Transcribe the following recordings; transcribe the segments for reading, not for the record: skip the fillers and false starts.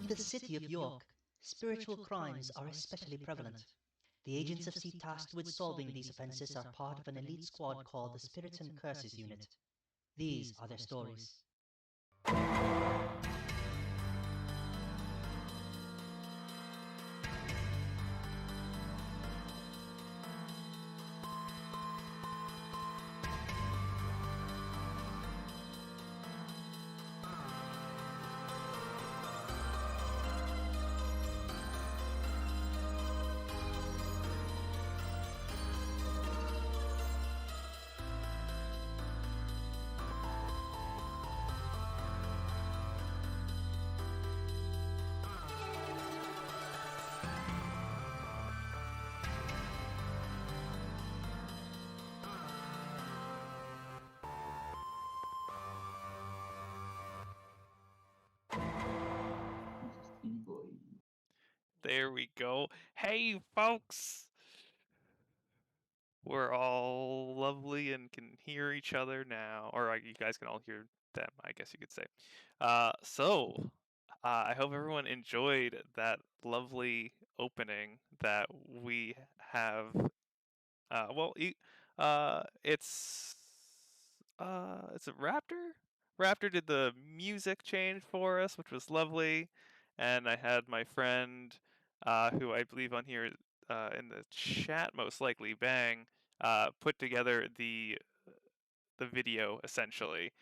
In the city of York, spiritual crimes are especially prevalent. The agents of C tasked with solving these offenses are part of an elite squad called the Spirits and Curses Unit. These are their stories. There we go. Hey, folks! We're all lovely and can hear each other now. Or you guys can all hear them, I guess you could say. I hope everyone enjoyed that lovely opening that we have. It's a Raptor. Raptor did the music change for us, which was lovely, and I had my friend, who I believe on here in the chat most likely, Bang, put together the video essentially,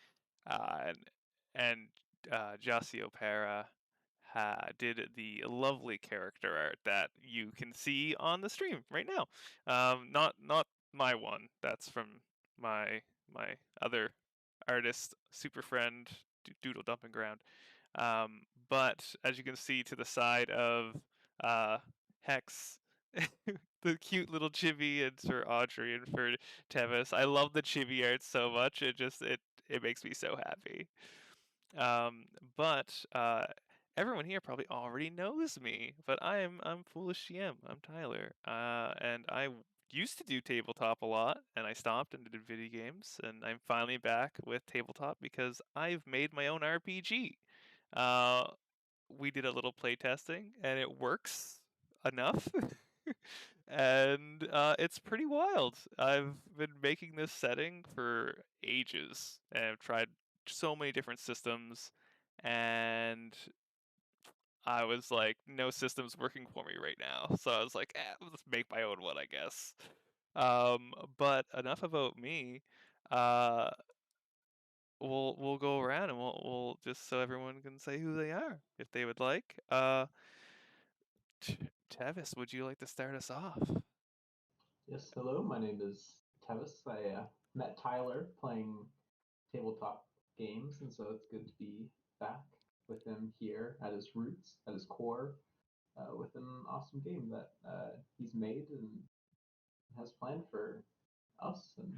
and Jassy Opera did the lovely character art that you can see on the stream right now. Not my one. That's from my other artist, super friend, Doodle Dumping Ground. But as you can see to the side of Hex, the cute little chibi, and for Audrey and for Tevis. I love the chibi art so much. It makes me so happy. But everyone here probably already knows me, but I'm foolish GM. I'm Tyler, and I used to do tabletop a lot, and I stopped and did video games, and I'm finally back with tabletop because I've made my own RPG. Uh, we did a little play testing, and it works enough. And it's pretty wild. I've been making this setting for ages, and I've tried so many different systems, and I was like, no system's working for me right now. So I was like, let's make my own one, I guess. But enough about me. Uh, we'll go around and we'll just so everyone can say who they are if they would like. Tevis, would you like to start us off? Yes, hello, my name is Tevis. I met Tyler playing tabletop games, and so it's good to be back with him here at his roots, at his core, with an awesome game that he's made and has planned for us and,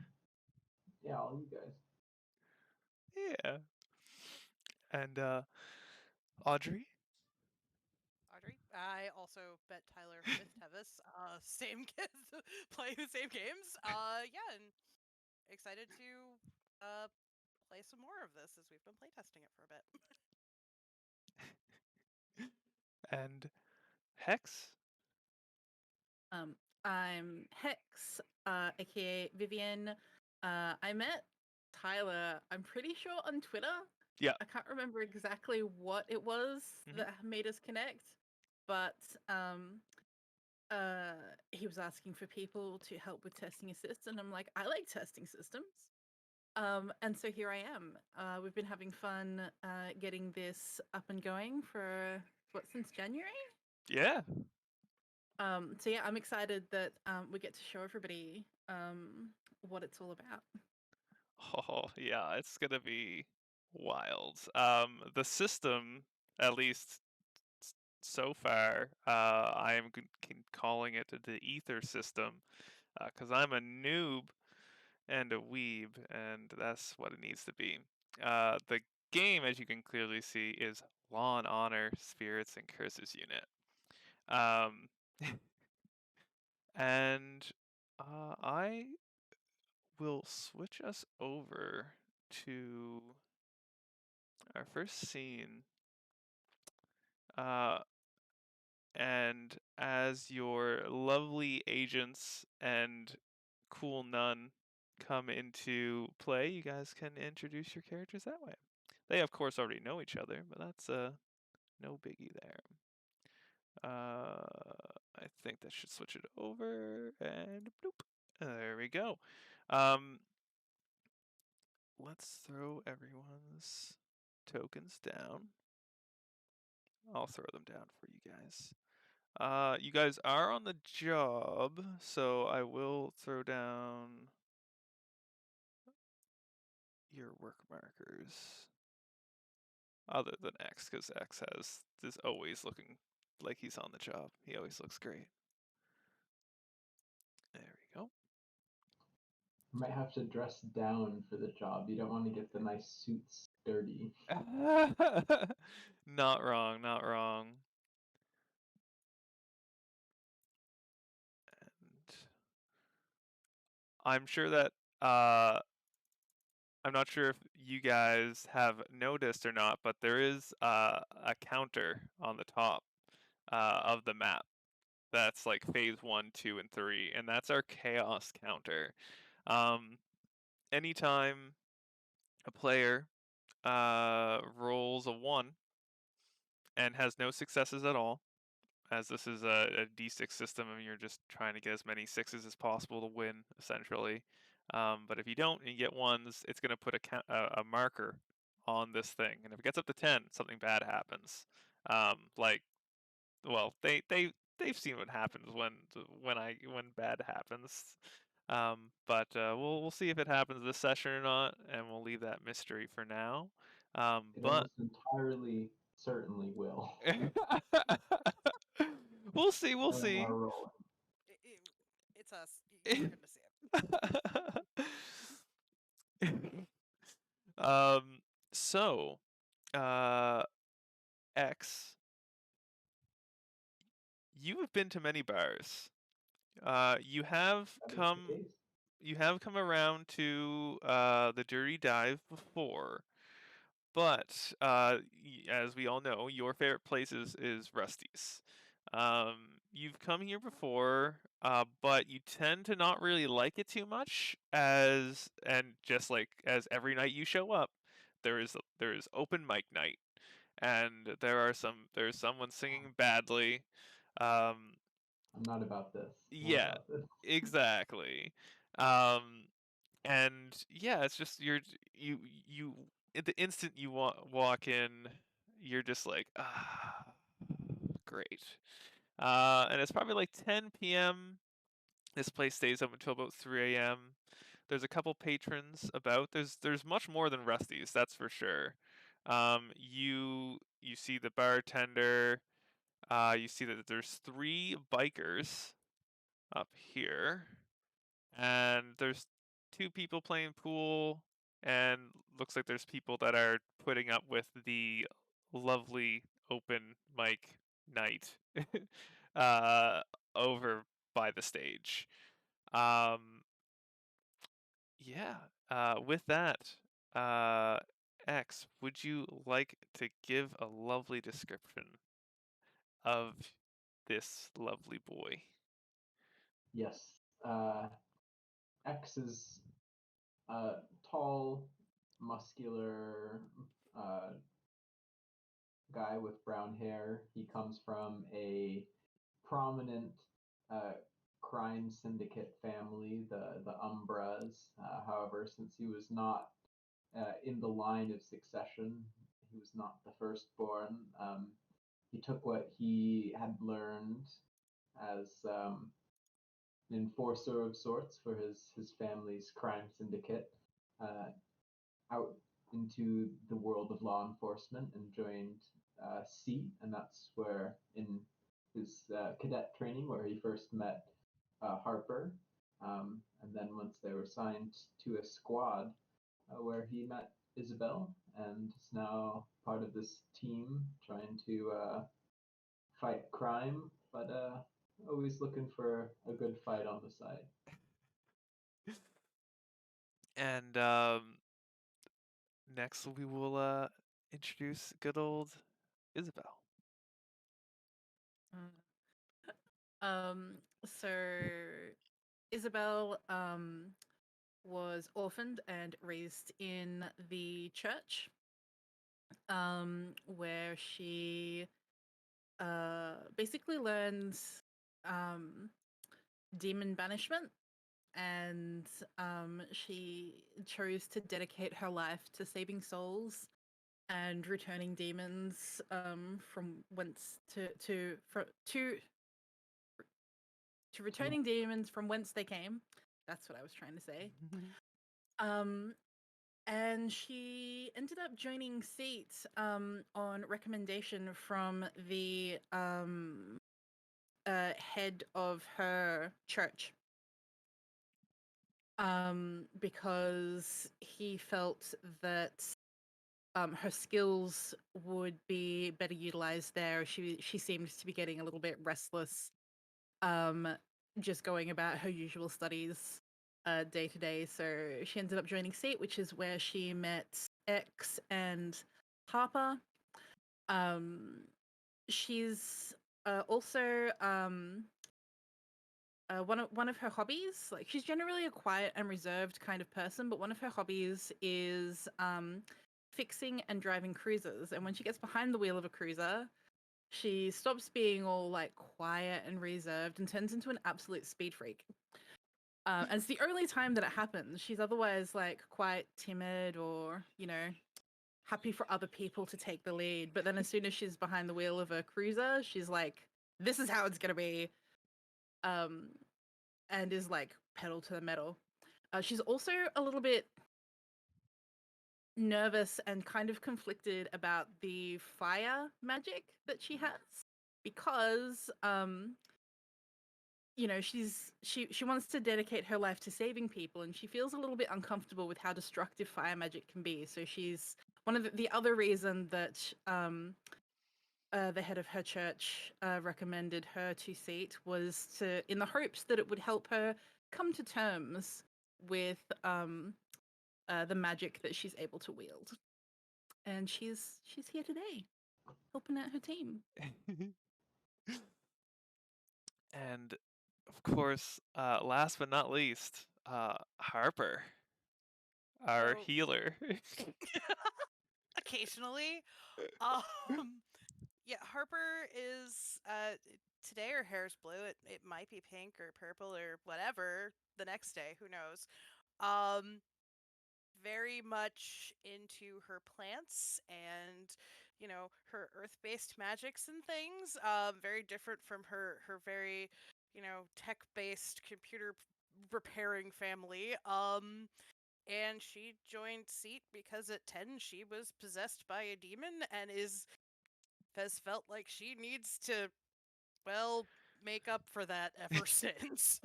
yeah, all you guys. Yeah. And Audrey? Audrey. I also bet Tyler with Tevis. Same kids play the same games. Yeah, and excited to play some more of this as we've been playtesting it for a bit. And Hex? I'm Hex, aka Vivian. I met Tyler, I'm pretty sure on Twitter. Yeah. I can't remember exactly what it was that made us connect, but he was asking for people to help with testing assist, and I'm like, I like testing systems. And so here I am. We've been having fun getting this up and going for since January? Yeah. So yeah, I'm excited that we get to show everybody what it's all about. Oh, yeah, it's gonna be wild. The system, at least so far, I am calling it the Ether system, because I'm a noob and a weeb, and that's what it needs to be. The game, as you can clearly see, is Law and Honor, Spirits and Curses Unit. And I will switch us over to our first scene. And as your lovely agents and cool nun come into play, you guys can introduce your characters that way. They, of course, already know each other, but that's no biggie there. I think that should switch it over, and bloop. There we go. Let's throw everyone's tokens down. I'll throw them down for you guys. You guys are on the job, so I will throw down your work markers. Other than X, because X is always looking like he's on the job. He always looks great. There we go. You might have to dress down for the job. You don't want to get the nice suits dirty. Not wrong, not wrong. And I'm sure that I'm not sure if you guys have noticed or not, but there is a counter on the top of the map. That's like phase 1, 2, and 3, and that's our chaos counter. Anytime a player rolls a 1 and has no successes at all, as this is a D6 system and you're just trying to get as many 6s as possible to win, essentially. But if you don't and you get 1s, it's going to put a marker on this thing. And if it gets up to 10, something bad happens. Well, they've seen what happens when bad happens. But we'll see if it happens this session or not, and we'll leave that mystery for now. It But almost entirely certainly will. we'll see. We'll When see. we're rolling. It's us. You're going to see it. So, X, you have been to many bars. You have That is come. the case. You have come around to the Dirty Dive before, but as we all know, your favorite place is Rusty's. You've come here before, but you tend to not really like it too much, and just like as every night you show up, there is open mic night, and there's someone singing badly. Um, I'm not about this. More yeah, about this. exactly. And yeah, it's just you the instant you walk in, you're just like, ah, great. And it's probably like 10 p.m. This place stays up until about 3 a.m. There's a couple patrons about. There's much more than Rusty's, that's for sure. You see the bartender. You see that there's 3 bikers up here, and there's 2 people playing pool, and looks like there's people that are putting up with the lovely open mic night uh, over by the stage. Um, yeah. With that, X, would you like to give a lovely description of this lovely boy? Yes. X is a tall, muscular guy with brown hair. He comes from a prominent crime syndicate family, the Umbras. However, since he was not in the line of succession, he was not the firstborn. He took what he had learned as an enforcer of sorts for his family's crime syndicate uh, out into the world of law enforcement and joined C, and that's where in his cadet training where he first met Harper, and then once they were signed to a squad where he met Isabel, and is now part of this team trying to fight crime, but always looking for a good fight on the side. And next we will introduce good old Isabel. So Isabel was orphaned and raised in the church, where she basically learns demon banishment, and she chose to dedicate her life to saving souls and returning demons from whence to returning demons from whence they came. That's what I was trying to say. And she ended up joining SEAT on recommendation from the head of her church, because he felt that her skills would be better utilized there. She seemed to be getting a little bit restless, just going about her usual studies day to day. So she ended up joining SEAT, which is where she met X and Harper. She's also one of her hobbies. Like, she's generally a quiet and reserved kind of person, but one of her hobbies is fixing and driving cruisers. And when she gets behind the wheel of a cruiser, she stops being all like quiet and reserved and turns into an absolute speed freak. And it's the only time that it happens. She's otherwise like quite timid, or, you know, happy for other people to take the lead. But then as soon as she's behind the wheel of a cruiser, she's like, this is how it's going to be. And is like pedal to the metal. She's also a little bit nervous and kind of conflicted about the fire magic that she has, because you know, she wants to dedicate her life to saving people, and she feels a little bit uncomfortable with how destructive fire magic can be. So she's one of the other reason that the head of her church recommended her to SEAT was to, in the hopes that it would help her come to terms with the magic that she's able to wield. And she's here today, helping out her team. And of course, last but not least, Harper, our So- healer. Occasionally. Yeah, Harper is today her hair's blue. It might be pink or purple or whatever the next day, who knows. Very much into her plants and, you know, her earth-based magics and things. Very different from her very, you know, tech-based computer repairing family. And she joined SEAT because at 10 she was possessed by a demon and has felt like she needs to, well, make up for that ever since.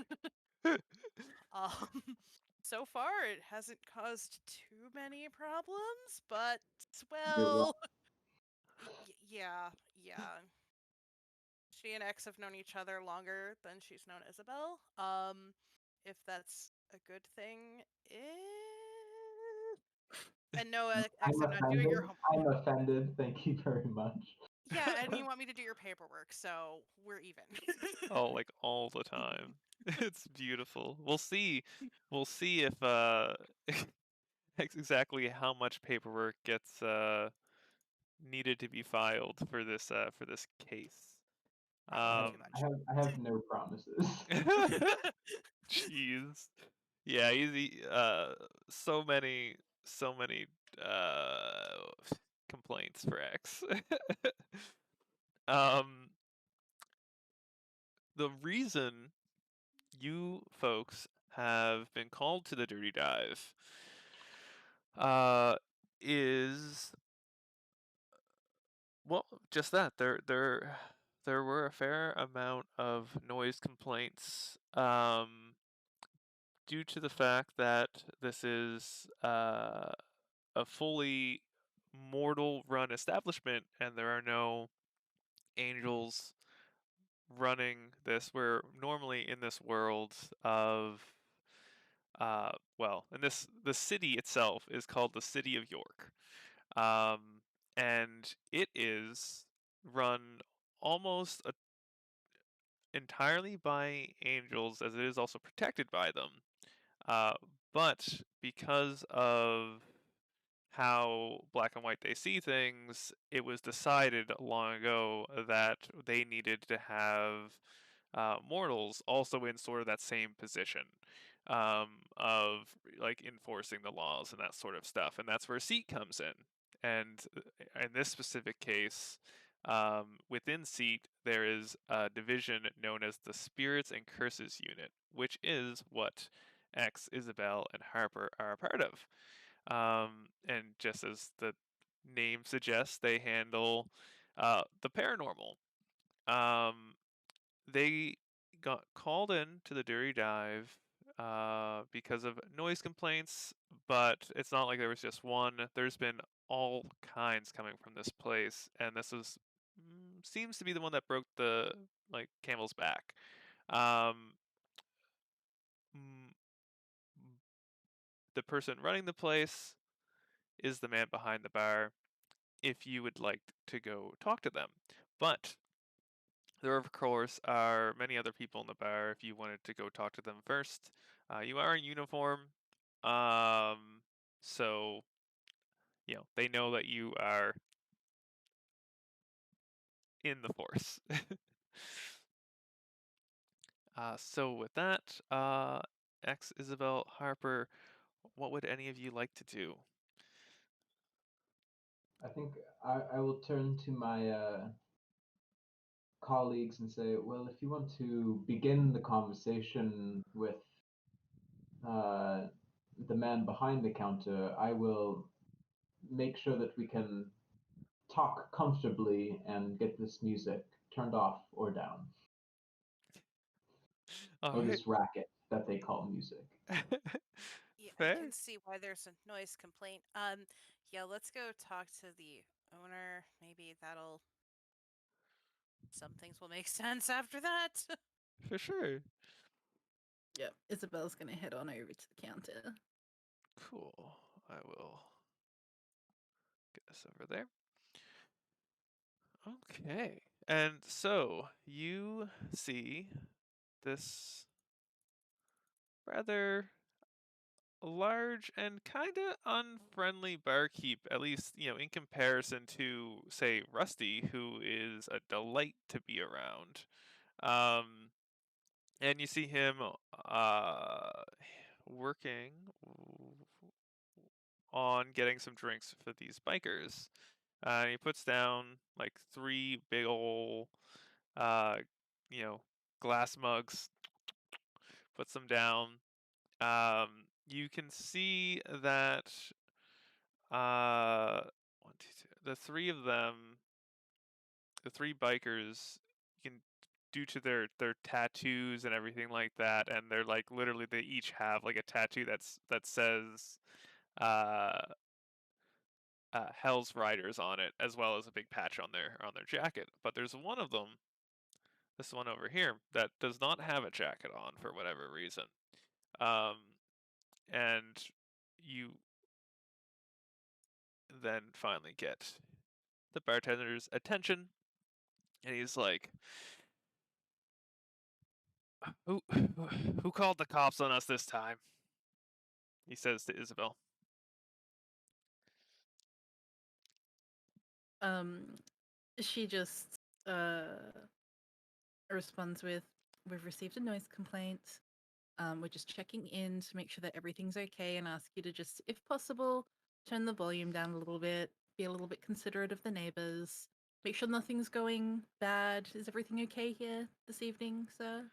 So far it hasn't caused too many problems, but well, yeah. She and X have known each other longer than she's known Isabel. If that's a good thing, and no, X, I'm not doing your homework. I'm offended. Thank you very much. Yeah, and you want me to do your paperwork, so we're even. Oh, like all the time. It's beautiful. We'll see if exactly how much paperwork gets needed to be filed for this case. Probably too much. I have no promises. Jeez. Yeah, easy. So many complaints for X. The reason you folks have been called to the Dirty Dive is, well, just that there were a fair amount of noise complaints due to the fact that this is a fully mortal run establishment and there are no angels running this. We're normally in this world of well, and the city itself is called the City of York, and it is run almost entirely by angels, as it is also protected by them. But because of how black and white they see things, it was decided long ago that they needed to have mortals also in sort of that same position of like enforcing the laws and that sort of stuff, and that's where Seat comes in. And in this specific case, within Seat, there is a division known as the Spirits and Curses Unit, which is what X, Isabel, and Harper are a part of. And just as the name suggests, they handle the paranormal. They got called in to the Dairy Dive because of noise complaints, but it's not like there was just one. There's been all kinds coming from this place, and this is seems to be the one that broke the like camel's back. Um, mm, the person running the place is the man behind the bar. If you would like to go talk to them, but there, of course, are many other people in the bar if you wanted to go talk to them first. You are in uniform, so, they know that you are in the force. So with that, X, Isabel, Harper, what would any of you like to do? I think I will turn to my colleagues and say, well, if you want to begin the conversation with the man behind the counter, I will make sure that we can talk comfortably and get this music turned off or down, All or right. this racket that they call music. Yeah, I Fair. can see why there's a noise complaint. Yeah, let's go talk to the owner. Maybe that'll some things will make sense after that. For sure. Yep. Isabel's gonna head on over to the counter. Cool. I will get this over there. Okay. And so you see this rather large and kind of unfriendly barkeep, at least, in comparison to, say, Rusty, who is a delight to be around. And you see him working on getting some drinks for these bikers. And he puts down like 3 big ol' uh, glass mugs, puts them down. You can see that one, two, the 3 of them, the 3 bikers, you can due to their tattoos and everything like that, and they're like literally they each have like a tattoo that says uh, Hell's Riders on it, as well as a big patch on their jacket. But there's one of them, this one over here, that does not have a jacket on for whatever reason. And you then finally get the bartender's attention, and he's like, "Who called the cops on us this time?" He says to Isabel. She just responds with, "We've received a noise complaint. We're just checking in to make sure that everything's okay and ask you to just, if possible, turn the volume down a little bit, be a little bit considerate of the neighbors, make sure nothing's going bad. Is everything okay here this evening, sir?"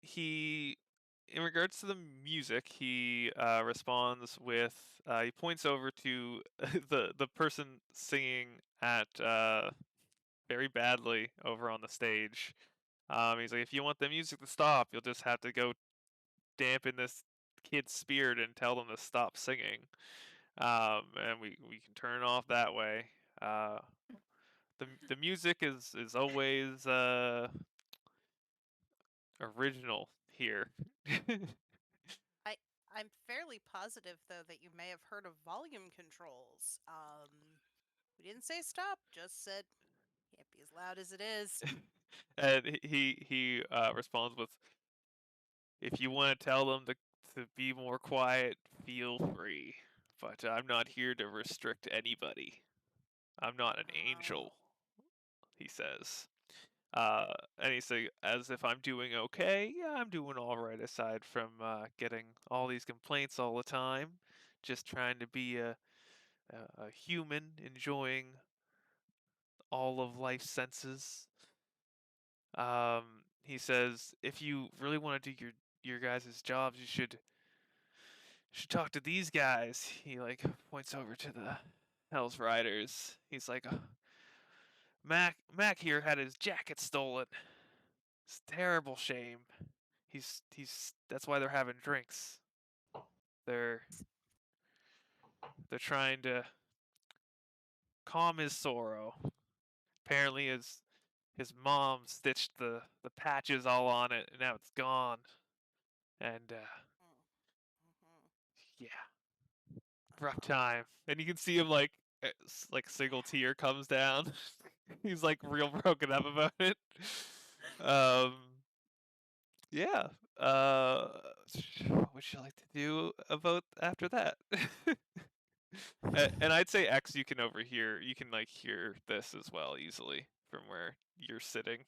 He, in regards to the music, he responds with, he points over to the person singing at very badly over on the stage. He's like, if you want the music to stop, you'll just have to go dampen this kid's spirit and tell them to stop singing. And we can turn it off that way. The music is always original here. I I'm fairly positive though that you may have heard of volume controls. We didn't say stop, just said can't be as loud as it is. And he responds with, "If you want to tell them to be more quiet, feel free. But I'm not here to restrict anybody. I'm not an angel," he says. And he's like, as if I'm doing okay. Yeah, I'm doing all right. Aside from getting all these complaints all the time, just trying to be a human, enjoying all of life's senses. He says, if you really want to do your guys' jobs, you should talk to these guys. He like points over to the Hell's Riders. He's like, Mac here had his jacket stolen. It's a terrible shame. He's that's why they're having drinks. They're trying to calm his sorrow. Apparently his mom stitched the patches all on it, and now it's gone. And yeah, rough time. And you can see him like a single tear comes down. He's like real broken up about it. Yeah. What would you like to do about after that? And I'd say X, you can overhear. You can like hear this as well easily from where you're sitting.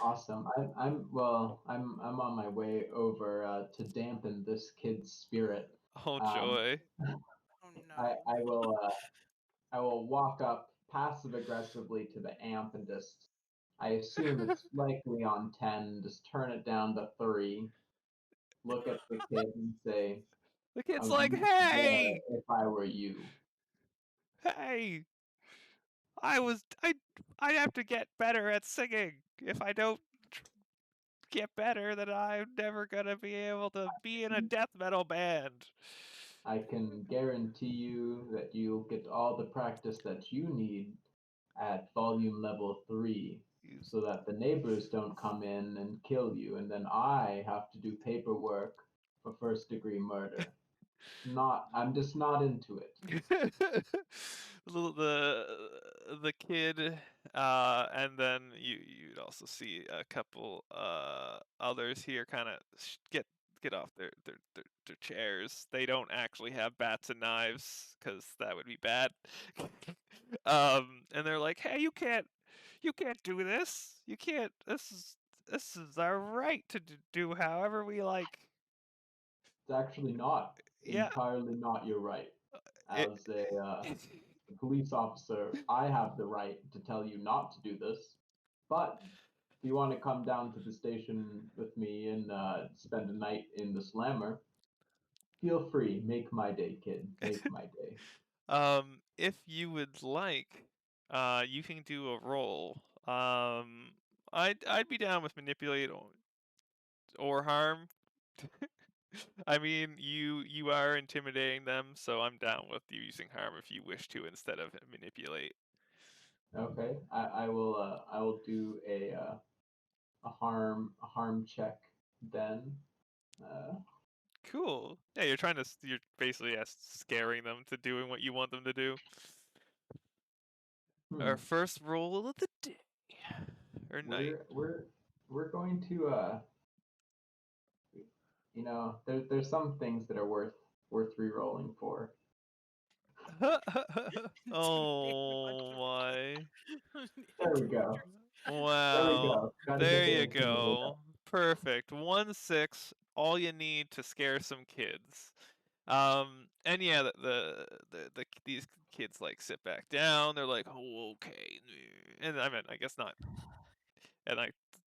Awesome. I'm on my way over to dampen this kid's spirit. Oh Um, joy. Oh no. I will walk up passive aggressively to the amp and just, I assume it's likely on 10, just turn it down to 3, look at the kid and say, The kid's I'd like, be there "Hey, if I were you." hey, I have to get better at singing. If I don't get better, then I'm never gonna be able to be in a death metal band." I can guarantee you that you'll get all the practice that you need at volume level 3 so that the neighbors don't come in and kill you, and then I have to do paperwork for first degree murder. I'm just not into it. the kid, and then you'd also see a couple others here kind of get off their chairs. They don't actually have bats and knives because that would be bad. And they're like, "Hey, you can't do this. You can't. This is our right to do however we like." It's actually not Yeah. entirely not your right. It, As a police officer, I have the right to tell you not to do this. But if you want to come down to the station with me and spend a night in the slammer, feel free. Make my day, kid. Make my day. If you would like, you can do a roll. I'd be down with manipulate or harm. I mean, you are intimidating them, so I'm down with you using harm if you wish to instead of manipulate. Okay, I will do a harm check then. Cool. Yeah, you're basically scaring them to doing what you want them to do. Our first roll of the day or night. We're going to there's some things that are worth re-rolling for. Oh my. There we go. Wow. Gotta There get you the intimidator. go. Perfect. 1-6. All you need to scare some kids. And yeah, these kids like sit back down. They're like, "Oh, okay." And I mean, I guess not. And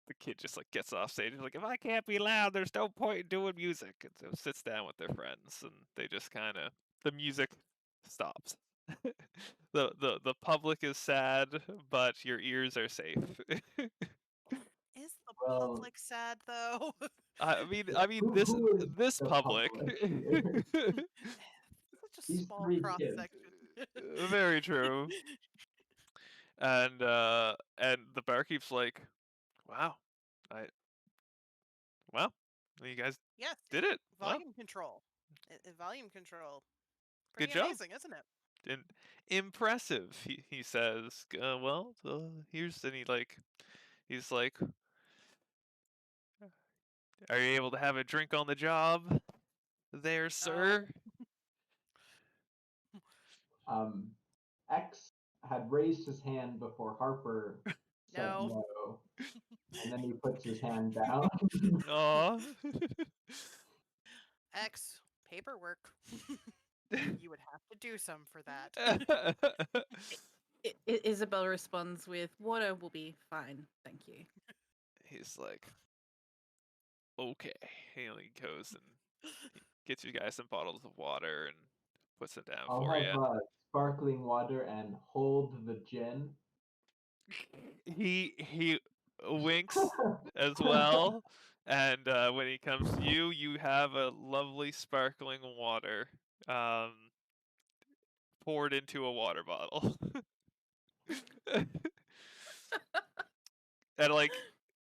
the kid just like gets off stage. He's like, "If I can't be loud, there's no point in doing music." And so sits down with their friends, and they just kind of the music stops. The public is sad, but your ears are safe. Is the Well, public sad though? I mean who is this the public. here? Such a These small 3 cross kids. section. Very true. And the barkeep's like, "Wow, I wow, you guys Yes. did it. Wow, Volume control. Volume control. good Pretty job. amazing, isn't it? And impressive." He says, "Well, here's," and he like He's like, "Are you able to have a drink on the job, there, sir?" X had raised his hand before Harper said No. no, and then he puts his hand down. Aw. X, paperwork. You would have to do some for that. Isabel responds with, "Water will be fine, thank you." He's like, "Okay." He goes and he gets you guys some bottles of water and puts them down I'll for have you. sparkling water and hold the gin. He winks as well, and when he comes to you, you have a lovely sparkling water poured into a water bottle. And like,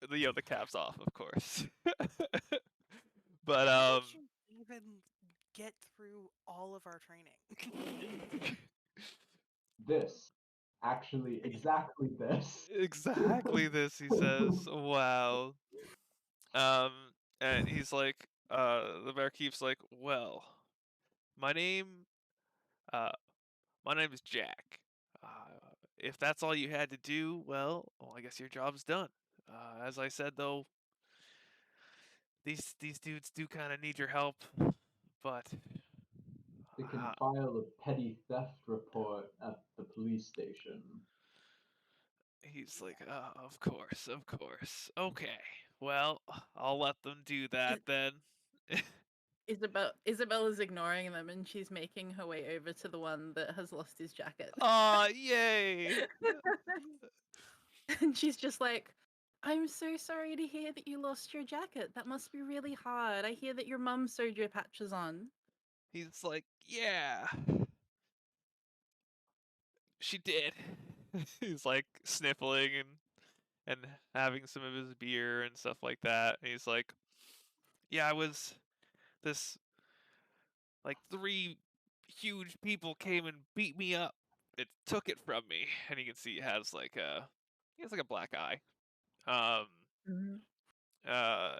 the cap's off, of course. But How did you even get through all of our training? This. Actually, exactly this. exactly this, he says. Wow. And he's like, the barkeep's like, "Well, my name, uh, my name is Jack. If that's all you had to do, well, I guess your job's done. As I said, though, these dudes do kind of need your help, but They can file a petty theft report at the police station. he's like, of course, of course. Okay, well, I'll let them do that then." Isabel is ignoring them, and she's making her way over to the one that has lost his jacket. Aw, yay! And she's just like, "I'm so sorry to hear that you lost your jacket. That must be really hard. I hear that your mum sewed your patches on." He's like, "Yeah, she did." He's like sniffling and having some of his beer and stuff like that. And he's like, "Yeah, I was this like 3 huge people came and beat me up. It took it from me." And you can see he has like a black eye. Um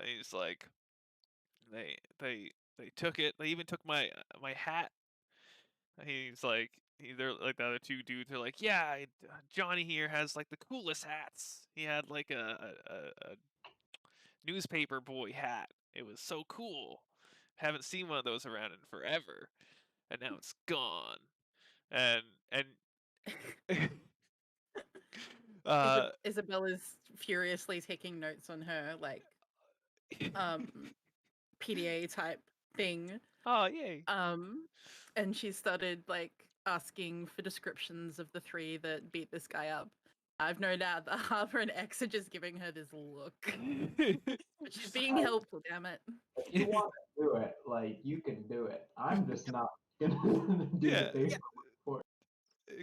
he's like, they took it. They even took my hat. He's like, they're like the other 2 dudes are like, "Yeah, Johnny here has like the coolest hats. He had like a newspaper boy hat. It was so cool. Haven't seen one of those around in forever, and now it's gone." And Isabel is furiously taking notes on her like PDA type thing. Oh, yay. And she started like asking for descriptions of the 3 that beat this guy up. I've no doubt that Harper and X are just giving her this look. She's being helpful, damn it. If you want to do it, like, you can do it. I'm just not gonna do Yeah. the paperwork for it.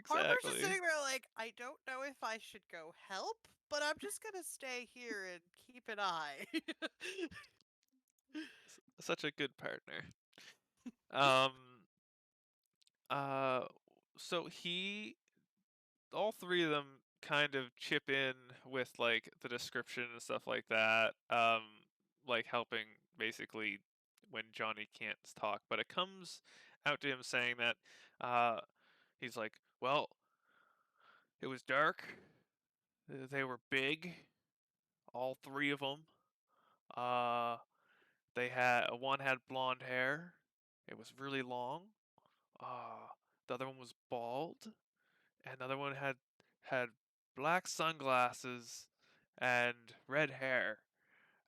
Harper's just Exactly. sitting there like, I don't know if I should go help, but I'm just gonna stay here and keep an eye. Such a good partner. So all 3 of them kind of chip in with like the description and stuff like that. Like helping basically when Johnny can't talk, but it comes out to him saying that he's like, "Well, it was dark. They were big, all 3 of them. They had one had blonde hair. It was really long. The other one was bald, and the other one had black sunglasses and red hair.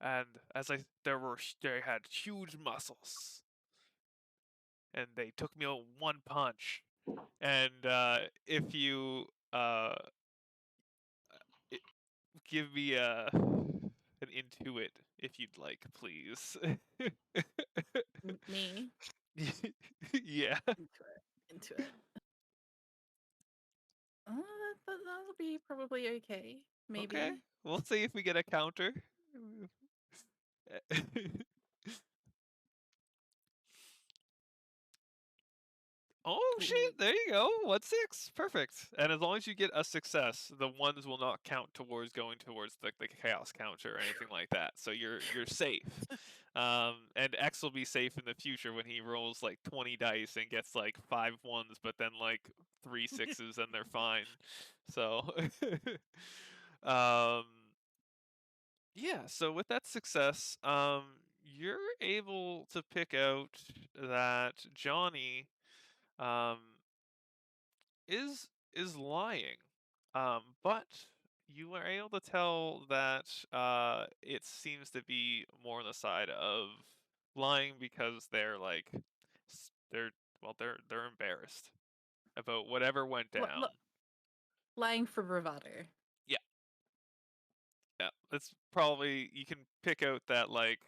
And they had huge muscles, and they took me out one punch. And if you give me an intuit, if you'd like, please." Me Yeah. into it. That'll be probably okay. Maybe. Okay. We'll see if we get a counter. Oh Cool. shit! There you go. 1-6, perfect. And as long as you get a success, the ones will not count towards going towards the chaos counter or anything like that. So you're safe. And X will be safe in the future when he rolls like 20 dice and gets like 5 ones, but then like 3 6s, and they're fine. So, um, yeah. So with that success, you're able to pick out that Johnny, um, is lying, but you are able to tell that it seems to be more on the side of lying because they're like they're embarrassed about whatever went L- down. l- lying for bravado. Yeah, yeah. It's probably you can pick out that like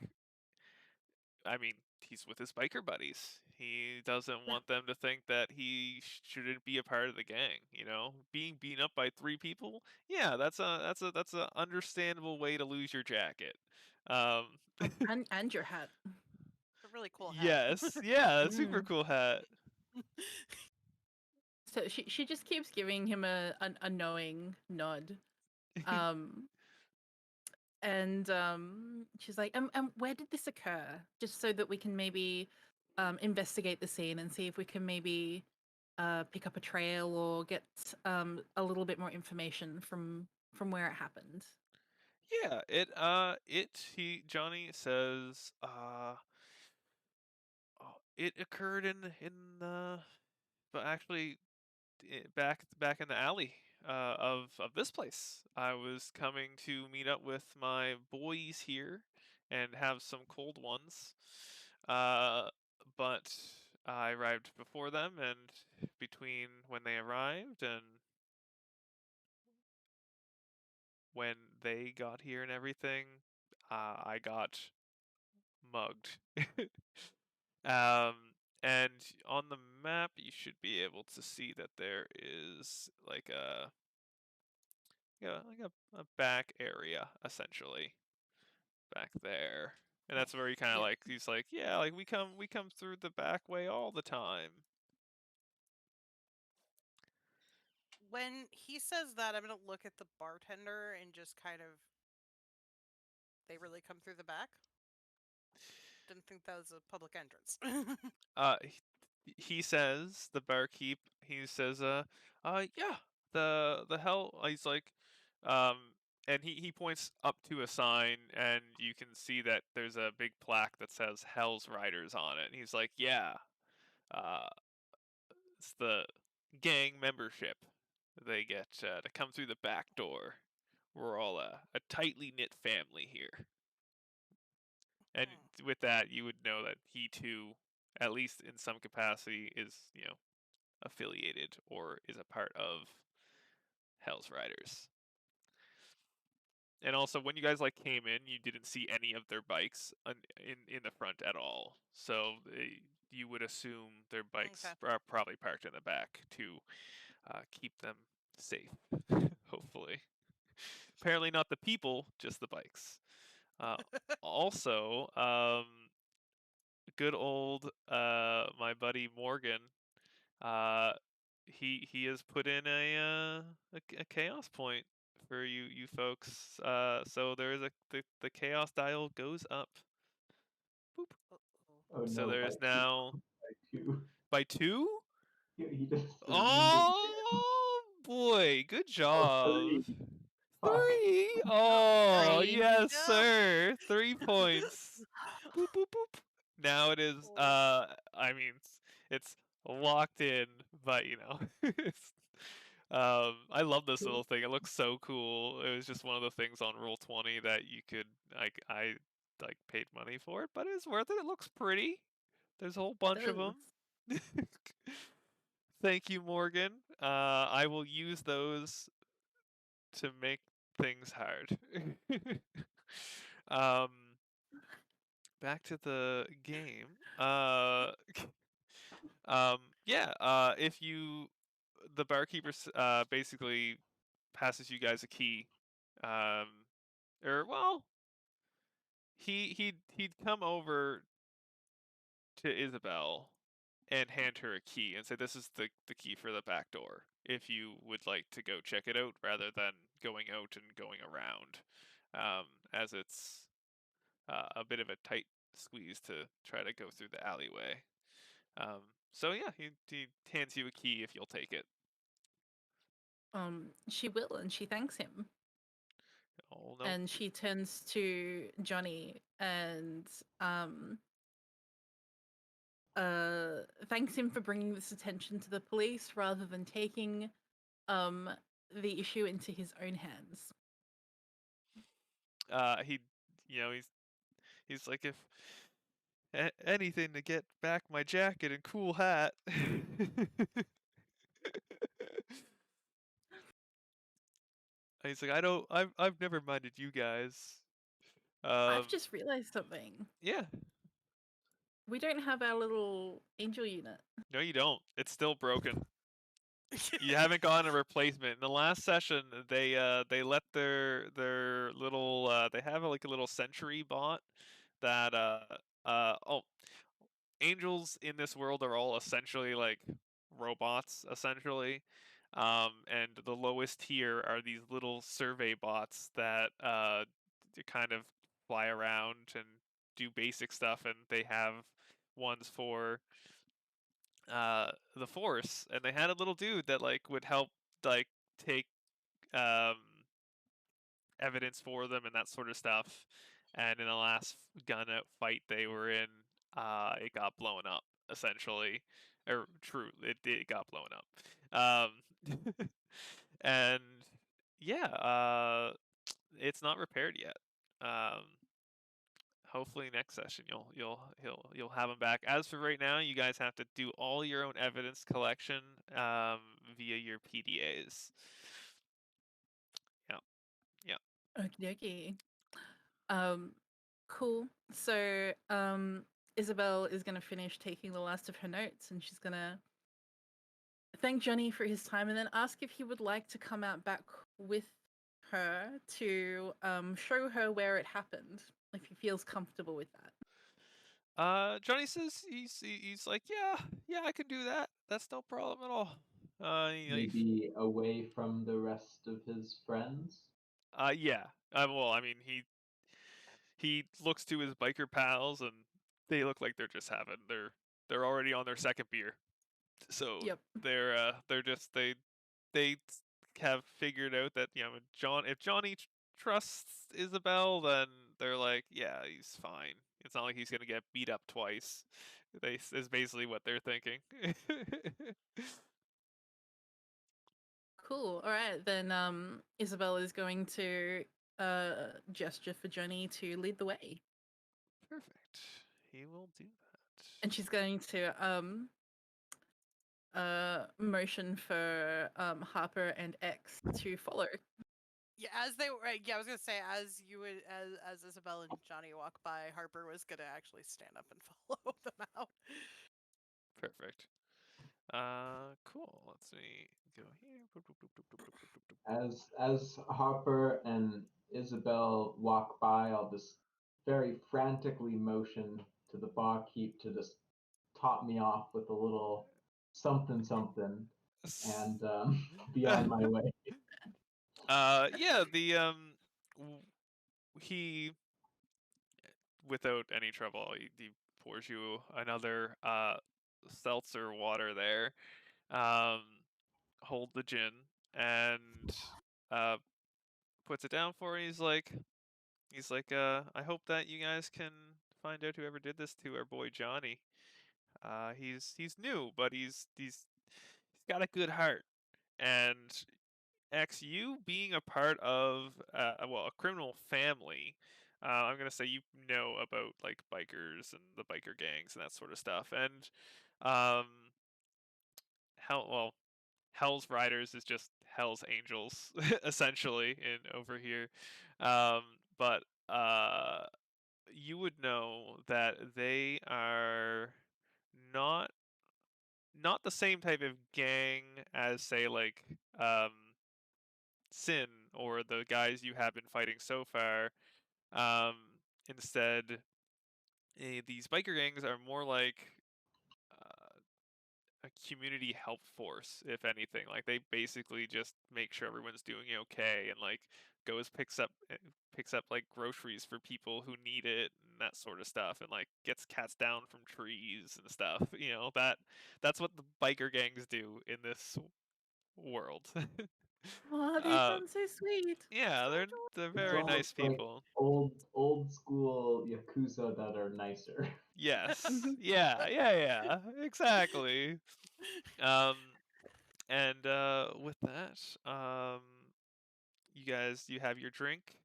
I mean, he's with his biker buddies. He doesn't want them to think that he shouldn't be a part of the gang. You know, being beaten up by 3 people. Yeah, that's a understandable way to lose your jacket. Um, And your hat. It's a really cool hat. yes, yeah, super Mm. cool hat. So she just keeps giving him a knowing nod. Um and she's like, where did this occur? Just so that we can maybe investigate the scene and see if we can maybe pick up a trail or get a little bit more information from where it happened. Yeah, Johnny says it occurred in but actually back in the alley of this place. I was coming to meet up with my boys here and have some cold ones. But I arrived before them, and between when they arrived and when they got here and everything, I got mugged. Um, and on the map, you should be able to see that there is like a back area essentially back there, and that's where he kind of Yeah. like he's like, yeah, like we come through the back way all the time. When he says that, I'm gonna look at the bartender and just kind of. They really come through the back? Didn't think that was a public entrance. Uh, he says the barkeep. He says, yeah, the hell. He's like, um, and he points up to a sign, and you can see that there's a big plaque that says Hell's Riders on it. And he's like, yeah, uh, it's the gang membership. They get to come through the back door. We're all a tightly knit family here. And with that, you would know that he too, at least in some capacity, is affiliated or is a part of Hell's Riders. And also, when you guys like came in, you didn't see any of their bikes in the front at all. So you would assume their bikes Okay. are probably parked in the back to keep them safe. Hopefully. Apparently not the people, just the bikes. Also, good old my buddy Morgan, uh, he has put in a chaos point for you folks. So there is the chaos dial goes up. Boop. Oh So no, there's now by 2. by 2. He does 3. Oh boy, good job. 3. Fuck. 3. Oh, Three. yes, Yep. sir. 3 points. Boop boop boop. Now it is I mean it's locked in, but it's I love this little thing. It looks so cool. It was just one of the things on Roll20 that you could I like paid money for it, but it's worth it. It looks pretty. There's a whole bunch of them. Thank you, Morgan. I will use those to make things hard. um, back to the game. Yeah. The barkeeper basically passes you guys a key. Um, or well, he'd come over to Isabel and hand her a key and say, "This is the key for the back door. If you would like to go check it out, rather than going out and going around, as it's a bit of a tight squeeze to try to go through the alleyway." So yeah, he hands you a key if you'll take it. She will, and she thanks him. Oh no. And she turns to Johnny and thanks him for bringing this attention to the police rather than taking the issue into his own hands. He, he's like, if anything to get back my jacket and cool hat. He's like, I've never minded you guys. I've just realized something. Yeah. We don't have our little angel unit. No, you don't. It's still broken. You haven't gotten a replacement. In the last session, they let their little they have like a little sentry bot that angels in this world are all essentially like robots essentially. And the lowest tier are these little survey bots that kind of fly around and do basic stuff, and they have ones for the force, and they had a little dude that like would help like take evidence for them and that sort of stuff. And in the last gun out fight they were in, it got blown up essentially, or true, it got blown up. And yeah, it's not repaired yet. Hopefully next session you'll have them back. As for right now, you guys have to do all your own evidence collection via your PDAs. Yeah. Okie dokie. Cool. So Isabel is gonna finish taking the last of her notes, and she's gonna thank Johnny for his time and then ask if he would like to come out back with her to show her where it happened, if he feels comfortable with that. Johnny says he's like, yeah, I can do that. That's no problem at all. Maybe away from the rest of his friends. Yeah. Well, I mean, he looks to his biker pals, and they look like they're just having they're already on their second beer. So Yep. they're just they have figured out that if Johnny trusts Isabel, then they're like, yeah, he's fine. It's not like he's gonna get beat up twice. Is basically what they're thinking. Cool. All right, then Isabel is going to gesture for Johnny to lead the way. Perfect. He will do that. And she's going to motion for Harper and X to follow. Yeah, as they were, yeah, I was gonna say as Isabel and Johnny walk by, Harper was gonna actually stand up and follow them out. Perfect. Cool. Let's see. Go here. As Harper and Isabel walk by, I'll just very frantically motion to the barkeep to just top me off with a little something something, and be on my way. Yeah. He, without any trouble, he pours you another seltzer water there. Hold the gin and puts it down for you. He's like, I hope that you guys can find out whoever did this to our boy Johnny. He's new, but he's got a good heart. And X, you being a part of a criminal family, I'm gonna say you know about like bikers and the biker gangs and that sort of stuff. And Hell's Riders is just Hell's Angels essentially in over here. But you would know that they are not the same type of gang as say like Sin or the guys you have been fighting so far. Um, Instead, these biker gangs are more like community help force, if anything. Like they basically just make sure everyone's doing okay, and like picks up like groceries for people who need it and that sort of stuff, and like gets cats down from trees and stuff. That's what the biker gangs do in this world. Oh, they sound so sweet. Yeah, they're It's very nice almost like people. old school Yakuza that are nicer. Yes. Mhm. Yeah, exactly. And with that, you have your drink,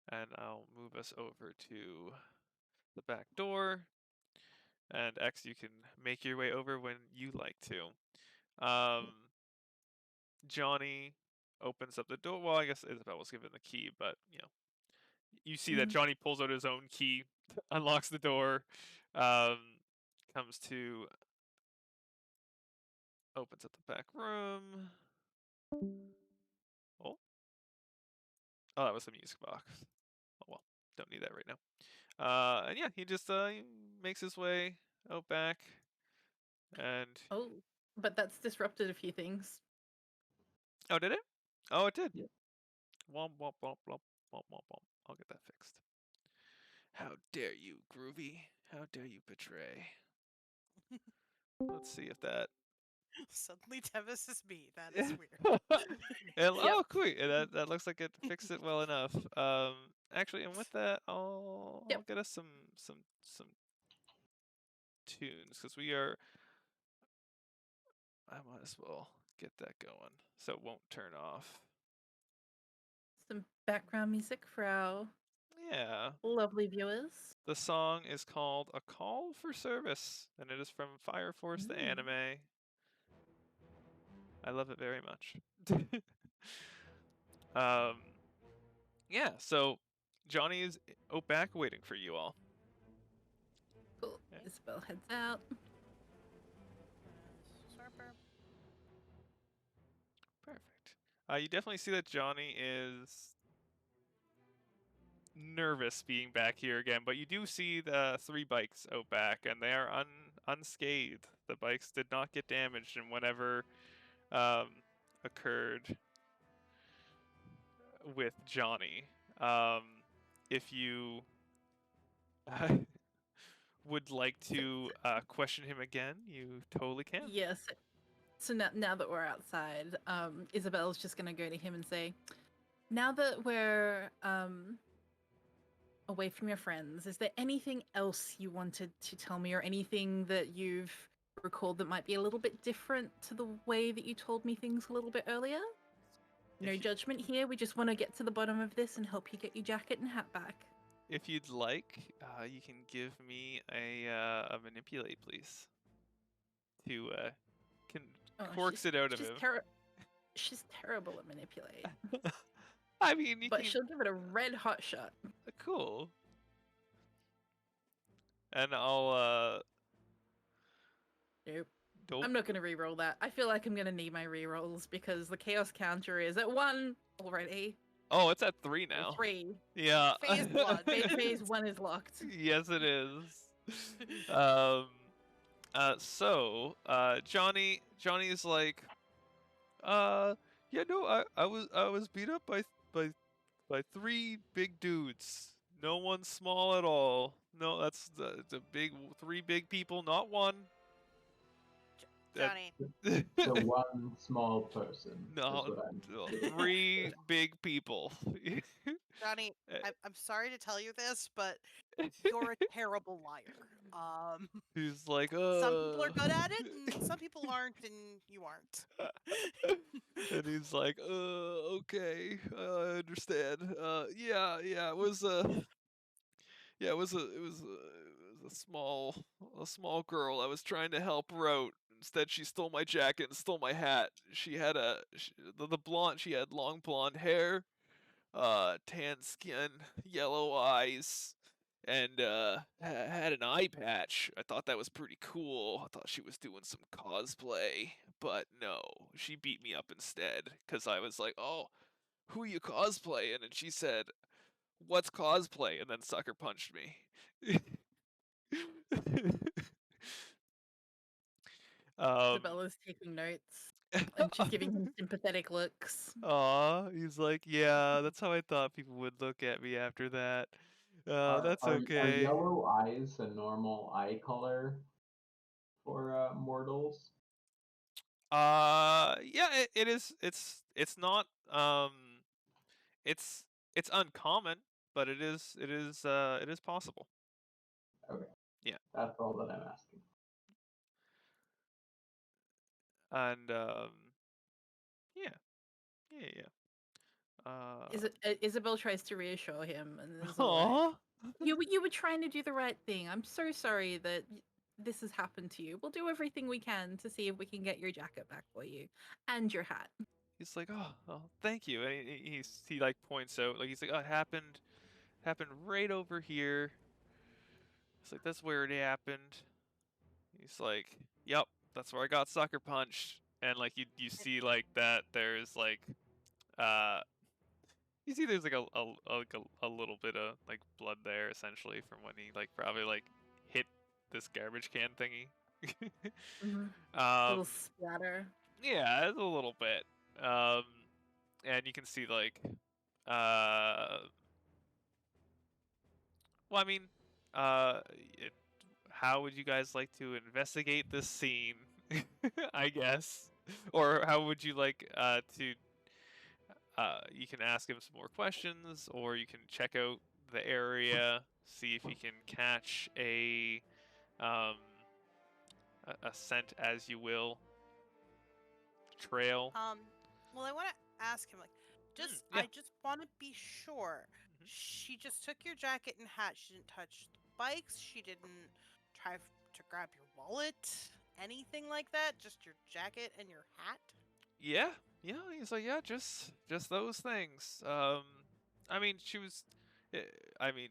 and I'll move us over to the back door. And X, you can make your way over when you like to. Johnny opens up the door. Well, I guess Isabel was given the key, but you see that Mhm. Johnny pulls out his own key, unlocks the door, um, comes to, opens up the back room. Oh, that was the music box. Oh well, don't need that right now. And yeah, he just he makes his way out back, and Oh, but that's disrupted a few things. oh, did it? Oh, it did. Yeah. Womp womp womp womp womp womp womp. I'll get that fixed. How dare you, Groovy? How dare you betray? Let's see if that. Suddenly Tevis is me. That is weird. Oh, cool. That looks like it fixed it well enough. Actually, and with that, I'll Yep. get us some tunes, because we are. I might as well get that going so it won't turn off. Some background music for our Yeah. lovely viewers. The song is called "A Call for Service," and it is from Fire Force the anime. I love it very much. Yeah, so Johnny is out back waiting for you all. Cool. Okay. Isabel heads out. Sharper. Perfect. You definitely see that Johnny is nervous being back here again, but you do see the 3 bikes out back, and they are unscathed. The bikes did not get damaged in whatever occurred with Johnny. If you would like to question him again, you totally can. Yes. So now that we're outside, Isabel's just gonna go to him and say, "Now that we're away from your friends, is there anything else you wanted to tell me, or anything that you've recalled that might be a little bit different to the way that you told me things a little bit earlier? No judgment here. We just want to get to the bottom of this and help you get your jacket and hat back." If you'd like, you can give me a manipulate, please, to coax it out of him. She's terrible at manipulate. I mean, but she'll give it a red hot shot. Cool. And I'll Nope. Nope. I'm not going to re-roll that. I feel like I'm going to need my re-rolls because the chaos counter is at 1 already. Oh, it's at 3 now. 3. Yeah. Phase 1. Phase 1 is locked. Yes, it is. So Johnny's like, yeah, no, I was beat up by 3 big dudes. No one small at all. No, that's the big 3 big people, not one. Johnny. The one small person. No, is what I'm 3 big people. Johnny, I'm sorry to tell you this, but you're a terrible liar. He's like, some people are good at it, and some people aren't, and you aren't. And he's like, okay, I understand. Yeah, it was it was a small girl. I was trying to help her out. Instead, she stole my jacket and stole my hat. She had she had long blonde hair, tan skin, yellow eyes, and had an eye patch. I thought that was pretty cool. I thought she was doing some cosplay, but no, she beat me up instead, because I was like, oh, who you cosplaying? And she said, what's cosplay? And then sucker punched me. Isabella's taking notes, and she's giving him sympathetic looks. Aw, he's like, yeah, that's how I thought people would look at me after that. That's Are okay. yellow eyes a normal eye color for mortals? Yeah, it is. It's not. It's uncommon, but it is possible. Okay. Yeah. That's all that I'm asking. And yeah. Isabel tries to reassure him, and is all like, Aw. you were trying to do the right thing. I'm so sorry that this has happened to you. We'll do everything we can to see if we can get your jacket back for you and your hat. He's like, oh, thank you. And he like points out, like he's like, oh, it happened right over here. It's like, that's where it happened. He's like, yep, that's where I got sucker punched. And like you see like that there's like you see there's like a little bit of like blood there essentially from when he like probably like hit this garbage can thingy. Little splatter. Yeah, it's a little bit. And you can see like well, I mean, how would you guys like to investigate this scene? I guess, or how would you like to? You can ask him some more questions, or you can check out the area, see if you can catch um, a scent, as you will, trail. Well, I want to ask him, like, yeah. I just want to be sure. She just took your jacket and hat. She didn't touch the bikes. She didn't try to grab your wallet. Anything like that? Just your jacket and your hat? Yeah. He's like, yeah, just those things. I mean, she was.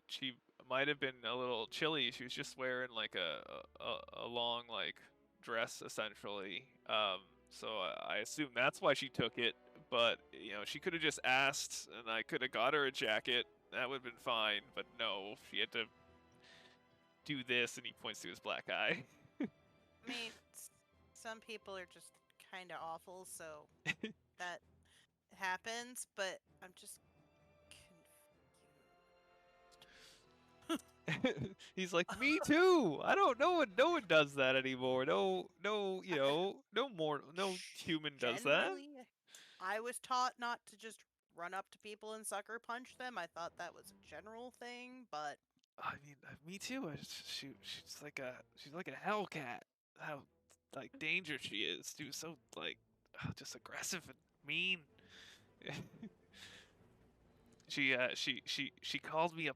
She might have been a little chilly. She was just wearing like a long like dress essentially. So I assume that's why she took it. But she could have just asked, and I could have got her a jacket. That would have been fine. But no, she had to do this, and he points to his black eye. I mean, some people are just kind of awful, so that happens. But I'm just confused. He's like, me too. I don't know. No one does that anymore. No, no human does that. Generally, I was taught not to just run up to people and sucker punch them. I thought that was a general thing, but I mean, me too. She's like a hellcat. How like dangerous she is. She was so like just aggressive and mean. She called me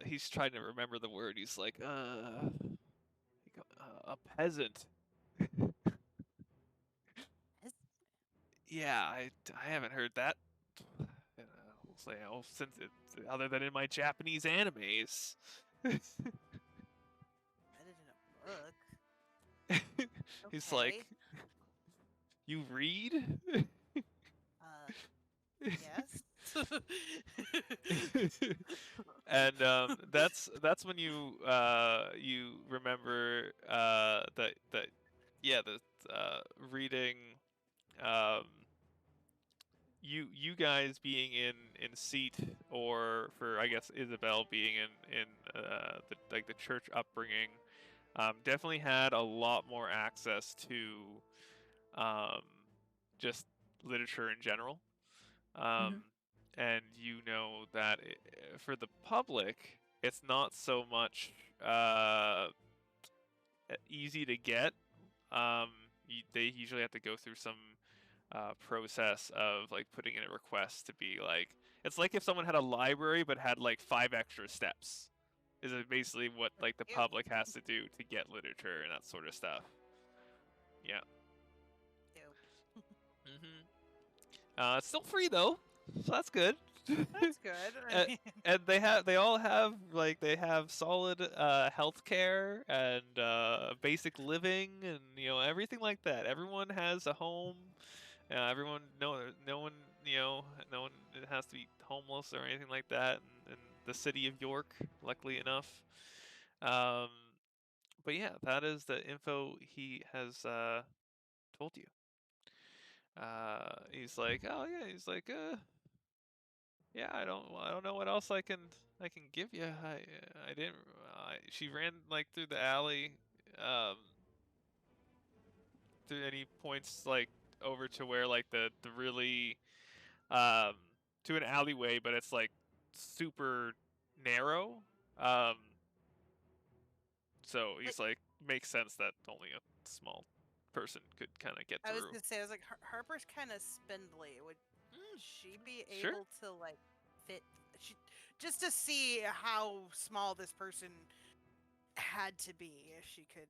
he's trying to remember the word. He's like a peasant. Yeah, I haven't heard that. Since other than in my Japanese animes. read it in a book. He's Okay. like, you read? Yes. And that's when you remember that the reading you guys being in seat, or for I guess Isabel being in the church upbringing, definitely had a lot more access to just literature in general. And you know that for the public, it's not so much easy to get. They usually have to go through some process of like putting in a request to be like, it's like if someone had a library but had like 5 extra steps. Is it basically what like the public has to do to get literature and that sort of stuff? Yeah. It's still free though, so that's good. That's good. And they all have solid healthcare and basic living and everything like that. Everyone has a home. Everyone no one has to be homeless or anything like that in the city of York, luckily enough. But yeah, that is the info he has told you. He's like, oh yeah, he's like, yeah, I don't know what else I can give you. I didn't. She ran like through the alley, um, and he points like over to where like the really um to an alleyway, but it's like super narrow. Um, so he's like, makes sense that only a small person could kind of get I was through. gonna say, I was like, Harper's kind of spindly. Would she be Sure. able to like fit? Just to see how small this person had to be, if she could.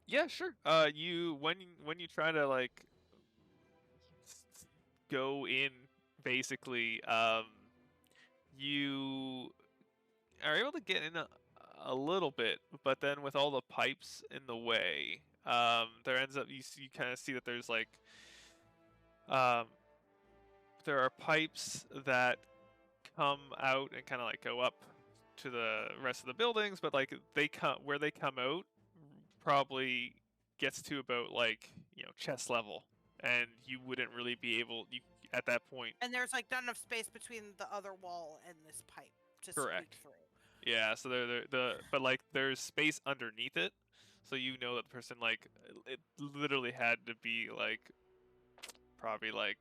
Yeah, sure. You when you try to like go in, basically, you are able to get in a little bit, but then with all the pipes in the way, there ends up you kind of see that there's like um there are pipes that come out and kind of like go up to the rest of the buildings, but like they come where they come out probably gets to about like chest level, and you wouldn't really be able you at that point. And there's like not enough space between the other wall and this pipe to Correct. squeak through. Yeah, so but like there's space underneath it, so you know that the person like it literally had to be like probably like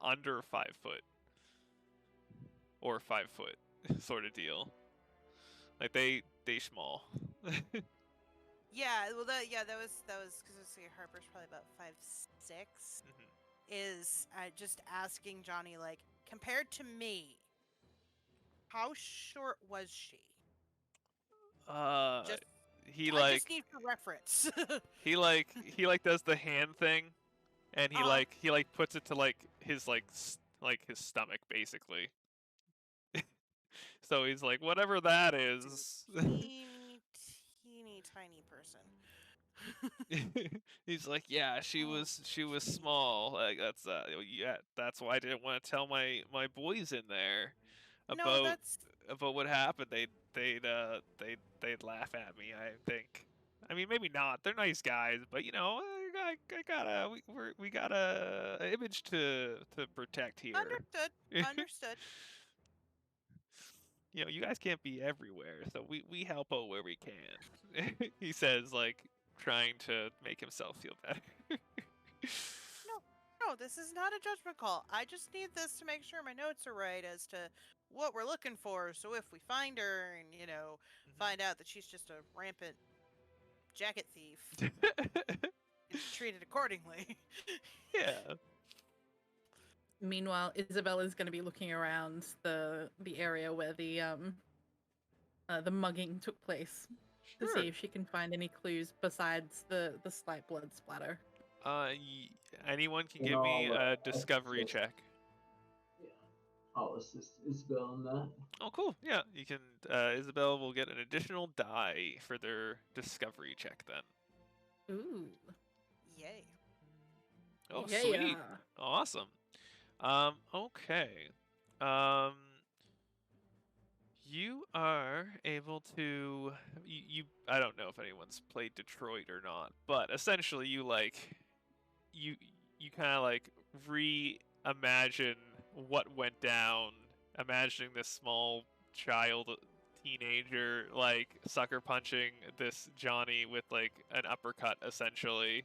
under 5 foot or 5 foot sort of deal. Like they small. Yeah, well, that was because I see Harper's probably about 5'6". Is just asking Johnny, like, compared to me, how short was she? Just, He I like just need for reference. he like does the hand thing, and he like puts it to like his his stomach basically. So he's like, whatever that is. Teeny tiny person. He's like, yeah, she was small. Like yeah, that's why I didn't want to tell my boys in there No, about that's what happened. They'd laugh at me, I think. I mean, maybe not. They're nice guys, but I gotta we got a image to protect here. understood. You guys can't be everywhere, so we help out where we can. He says, like, trying to make himself feel better. No, this is not a judgment call. I just need this to make sure my notes are right as to what we're looking for. So if we find her and find out that she's just a rampant jacket thief, it's treated accordingly. Yeah. Meanwhile, Isabella's going to be looking around the area where the mugging took place to see if she can find any clues besides the slight blood splatter. Anyone can give me a discovery check. Yeah, I'll assist Isabel in that. Oh, cool. Yeah, you can. Isabel will get an additional die for their discovery check then. Ooh. Yay. Oh, yeah, sweet. Yeah. Awesome. Okay. You are able to you I don't know if anyone's played Detroit or not, but essentially you kind of like reimagine what went down, imagining this small child teenager like sucker punching this Johnny with like an uppercut essentially.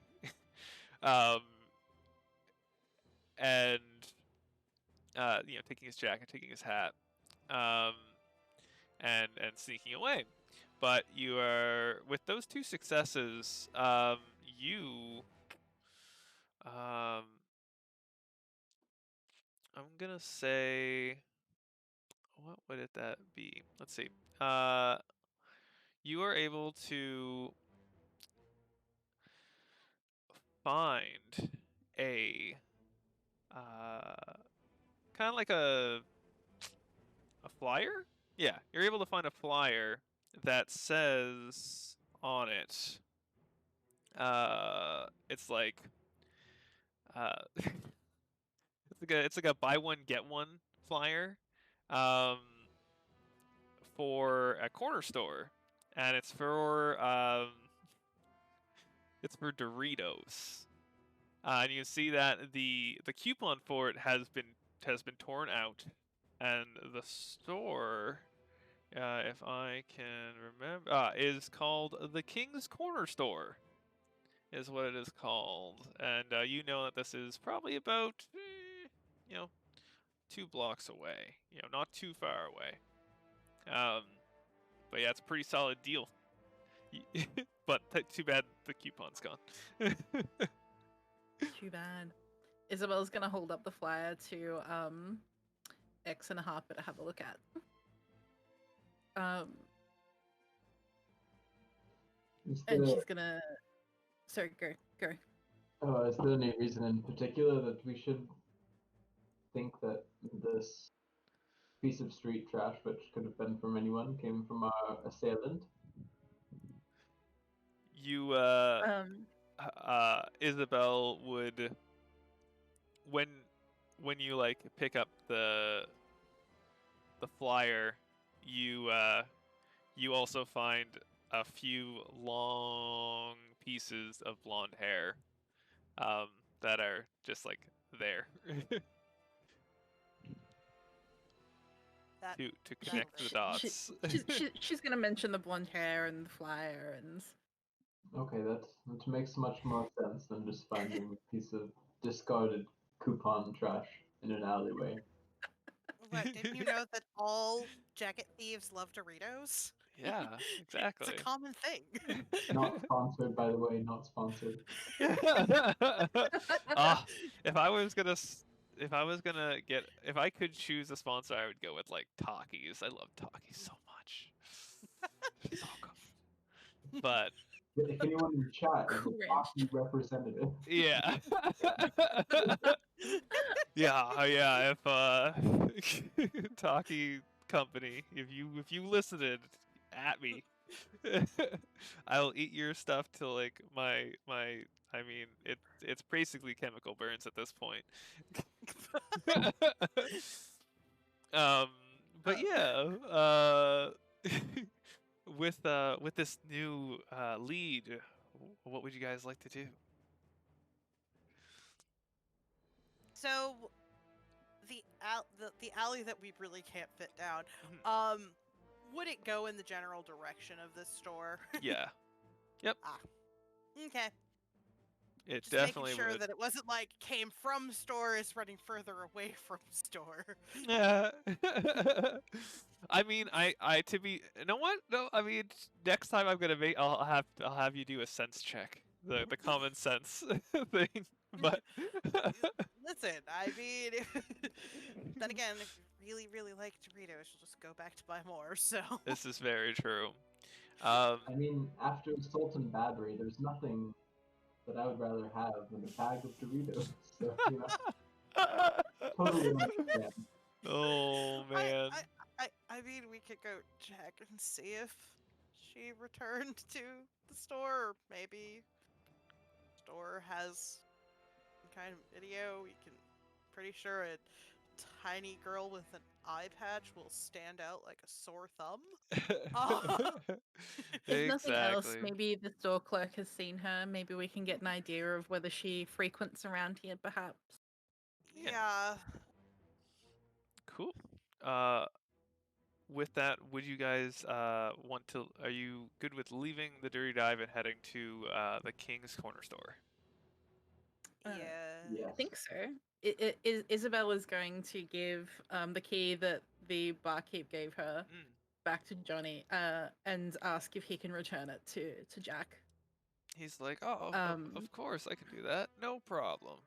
And taking his jacket, taking his hat, and sneaking away. But you are with those two successes. I'm gonna say, what would that be? Let's see. You are able to find a kind of like a flyer. Yeah, you're able to find a flyer that says on it, it's like, it's like a buy one get one flyer, for a corner store, and it's for Doritos. And you can see that the coupon for it has been torn out, and the store, if I can remember, is called the King's Corner Store, is what it is called. And you know that this is probably about 2 blocks away. Not too far away. But yeah, it's a pretty solid deal. But too bad the coupon's gone. Too bad. Isabel's gonna hold up the flyer to X and Harper to have a look at. And she's gonna. Sorry, go. Oh, is there any reason in particular that we should think that this piece of street trash, which could have been from anyone, came from our assailant? You, Isabel would, when you like pick up the flyer, you also find a few long pieces of blonde hair, that are just like there. to connect the dots. She's gonna mention the blonde hair and the flyer and. Okay, that makes much more sense than just finding a piece of discarded coupon trash in an alleyway. What, didn't you know that all jacket thieves love Doritos? Yeah, exactly. It's a common thing. Not sponsored, by the way. Not sponsored. If I could choose a sponsor, I would go with like Takis. I love Takis so much. So good. But if anyone in the chat is a Taki representative. Yeah. yeah. If Taki company, if you listened at me, I'll eat your stuff till like my. I mean, it's basically chemical burns at this point. But yeah. With this new lead, what would you guys like to do? So, the alley that we really can't fit down, would it go in the general direction of this store? Yeah. Yep. Okay. It Just definitely making sure would. that it wasn't like came from store is running further away from store. Yeah. I mean, you know what? No, I mean, next time I'll have you do a sense check, the common sense thing. But listen, I mean, then again, if you really, really like Doritos, you'll just go back to buy more. So this is very true. I mean, after Salt and Battery, there's nothing that I would rather have than a bag of Doritos. So, totally understand. Oh man. I mean, we could go check and see if she returned to the store, or maybe the store has some kind of video. We can, pretty sure a tiny girl with an eye patch will stand out like a sore thumb. If nothing else, maybe the store clerk has seen her. Maybe we can get an idea of whether she frequents around here, perhaps. Yeah. Cool. With that, would you guys want to? Are you good with leaving the Dirty Dive and heading to the King's Corner Store? Yeah. I think so. Isabel is going to give the key that the barkeep gave her back to Johnny and ask if he can return it to Jack. He's like, oh, of course I can do that. No problem.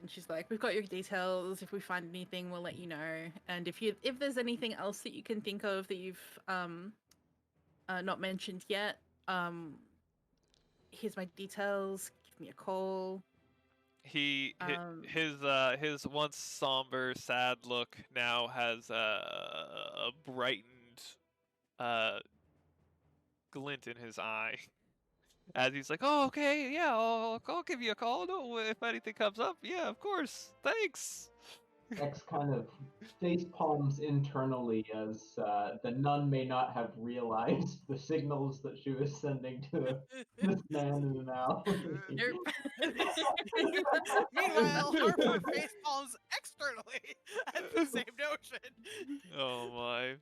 And she's like, we've got your details. If we find anything, we'll let you know. And if there's anything else that you can think of that you've not mentioned yet, here's my details. Give me a call. His once somber, sad look now has a brightened glint in his eye. As he's like, oh, okay, yeah, I'll give you a call. No, if anything comes up, yeah, of course, thanks. X kind of face palms internally as the nun may not have realized the signals that she was sending to this man in an alley. Nope. Meanwhile, Harper face palms externally at the same notion. Oh my.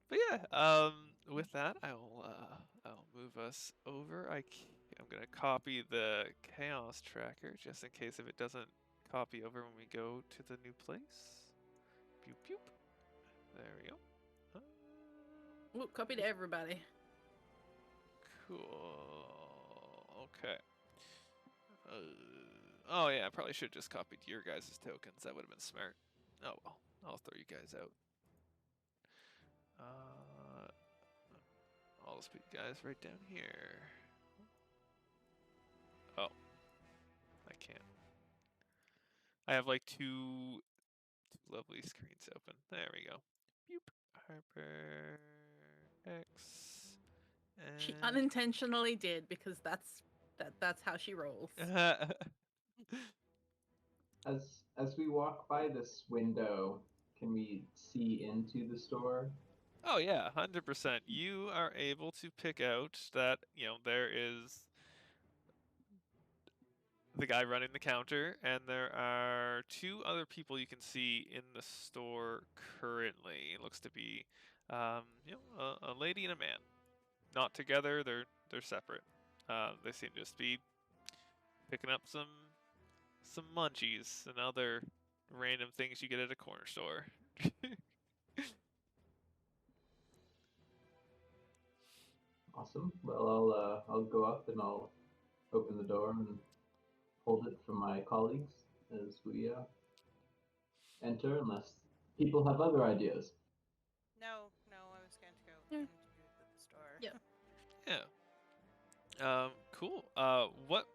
But yeah. With that, I'll move us over. I'm gonna copy the chaos tracker just in case if it doesn't copy over when we go to the new place. Pew pew. There we go. Ooh, copy to everybody. Cool. Okay. Oh yeah, I probably should have just copied your guys' tokens. That would have been smart. Oh well, I'll throw you guys out. I'll just put you guys right down here. Oh, I can't. I have like two lovely screens open. There we go. Boop. Harper X. She And unintentionally did because that's how she rolls. As we walk by this window, can we see into the store? Oh yeah, 100%. You are able to pick out that, there is the guy running the counter, and there are two other people you can see in the store currently. It looks to be, a lady and a man. Not together, they're separate. They seem to just be picking up some munchies and other random things you get at a corner store. Awesome. Well, I'll go up and I'll open the door and hold it for my colleagues as we enter, unless people have other ideas. No, I was going to go Yeah. into the store. Yep. Yeah. Cool. What?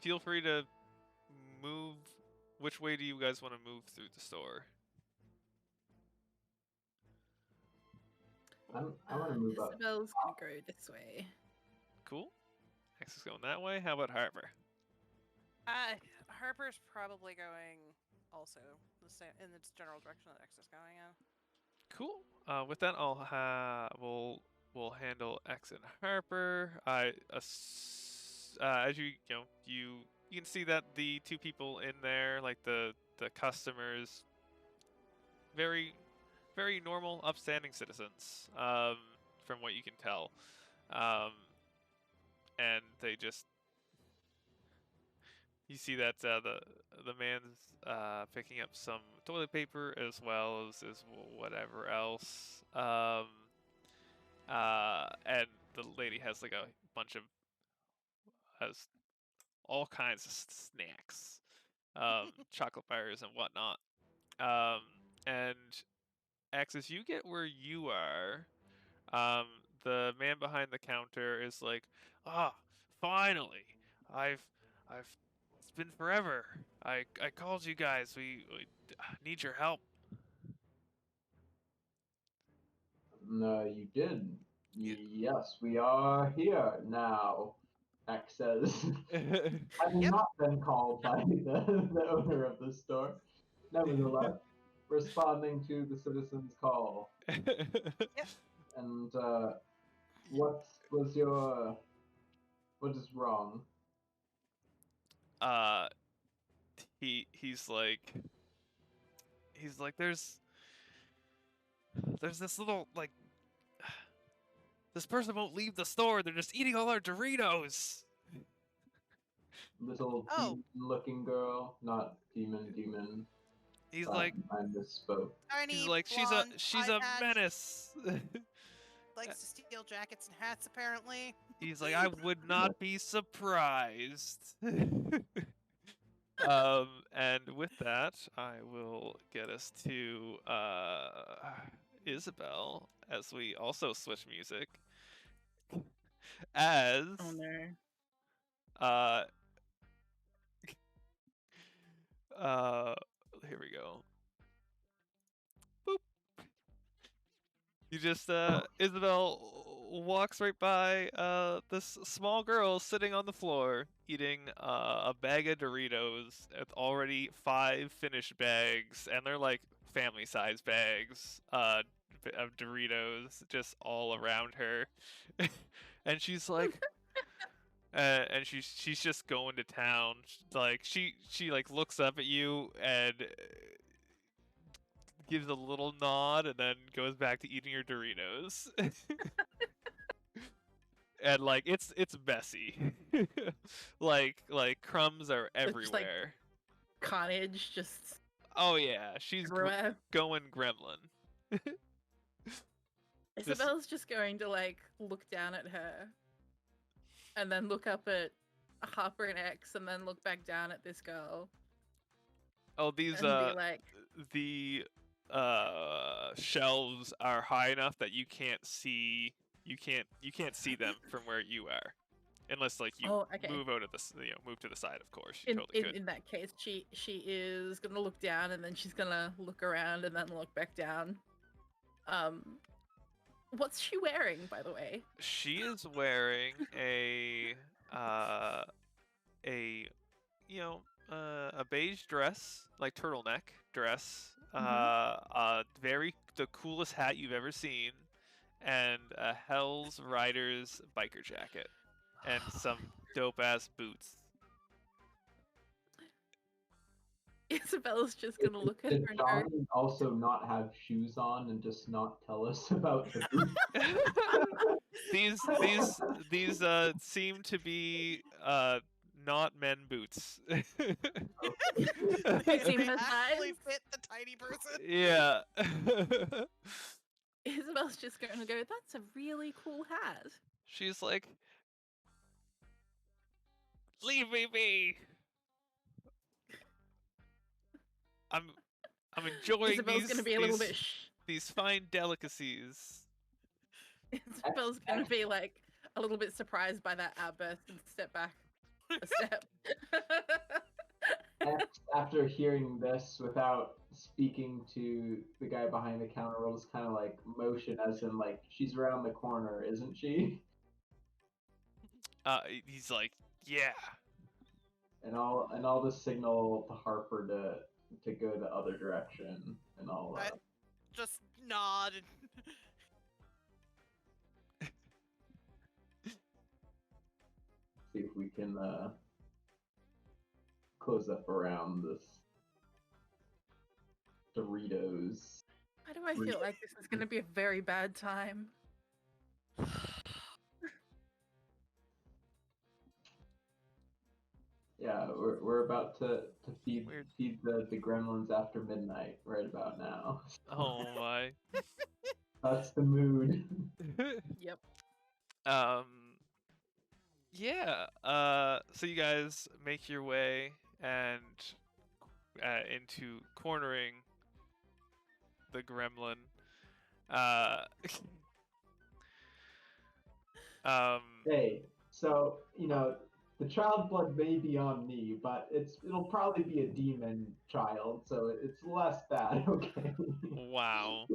Feel free to move. Which way do you guys want to move through the store? I want to move up. Isabel's gonna go this way. Cool. X is going that way. How about Harper? Harper's probably going also the same in the general direction that X is going in. Cool. With that, we'll handle X and Harper. As you can see that the two people in there, like the customers, very very normal, upstanding citizens. From what you can tell, and they just. You see that the man's picking up some toilet paper as well as whatever else. And the lady has like a bunch of has all kinds of snacks, chocolate bars and whatnot. And X, as you get where you are, the man behind the counter is like, finally, I've it's been forever. I called you guys. We need your help. No, you did. Yeah. Yes, we are here now, X says. Having Yep. not been called by the owner of the store. Nevertheless, responding to the citizen's call. And what is wrong? He's like there's this little like this person won't leave the store. They're just eating all our Doritos. Little demon-looking girl, not demon. He's like, I misspoke. Tiny, he's like, blonde, she's eye a patch, menace. likes to steal jackets and hats, apparently. He's like, I would not be surprised. And with that, I will get us to Isabel as we also switch music. As Oh no. Here we go. Boop. You just Isabel, walks right by this small girl sitting on the floor eating a bag of Doritos with already 5 finished bags, and they're like family-size bags of Doritos just all around her, and she's like. And she's just going to town. Like she like looks up at you and gives a little nod and then goes back to eating her Doritos. And like it's messy. like crumbs are It's like everywhere. carnage just Oh yeah, she's everywhere. going gremlin. Isabel's just going to like look down at her and then look up at Harper and X and then look back down at this girl Oh, these and be like, the shelves are high enough that you can't see see them from where you are, unless like you oh, okay. move out of the move to the side. Of course, you totally could. In that case, she is gonna look down and then she's gonna look around and then look back down. What's she wearing, by the way? She is wearing a a beige dress, like turtleneck dress, the coolest hat you've ever seen, and a Hell's Riders biker jacket, and some dope ass boots. Isabella's just gonna look at Did her and go, John also not have shoes on and just not tell us about the boots? these seem to be not men boots. They They seem her actually size. fit the tiny person. Yeah. Isabel's just gonna go, that's a really cool hat. She's like, leave me be. I'm enjoying Isabel's gonna be a little bit these fine delicacies. Isabel's gonna be like a little bit surprised by that outburst and step back a step. After hearing this, without speaking to the guy behind the counter, we'll just kind of like motion as in like, she's around the corner, isn't she? He's like, yeah. And I'll just signal to Harper to go the other direction, and I'll Just nod and see if we can close up around this Doritos. Why do I feel like this is gonna be a very bad time? Yeah, we're about to feed Weird. feed the gremlins after midnight right about now. Oh my. That's the mood. Yep. Yeah. So you guys make your way and into cornering the gremlin. Hey, so the child blood may be on me, but it'll probably be a demon child, so it's less bad. Okay. Wow.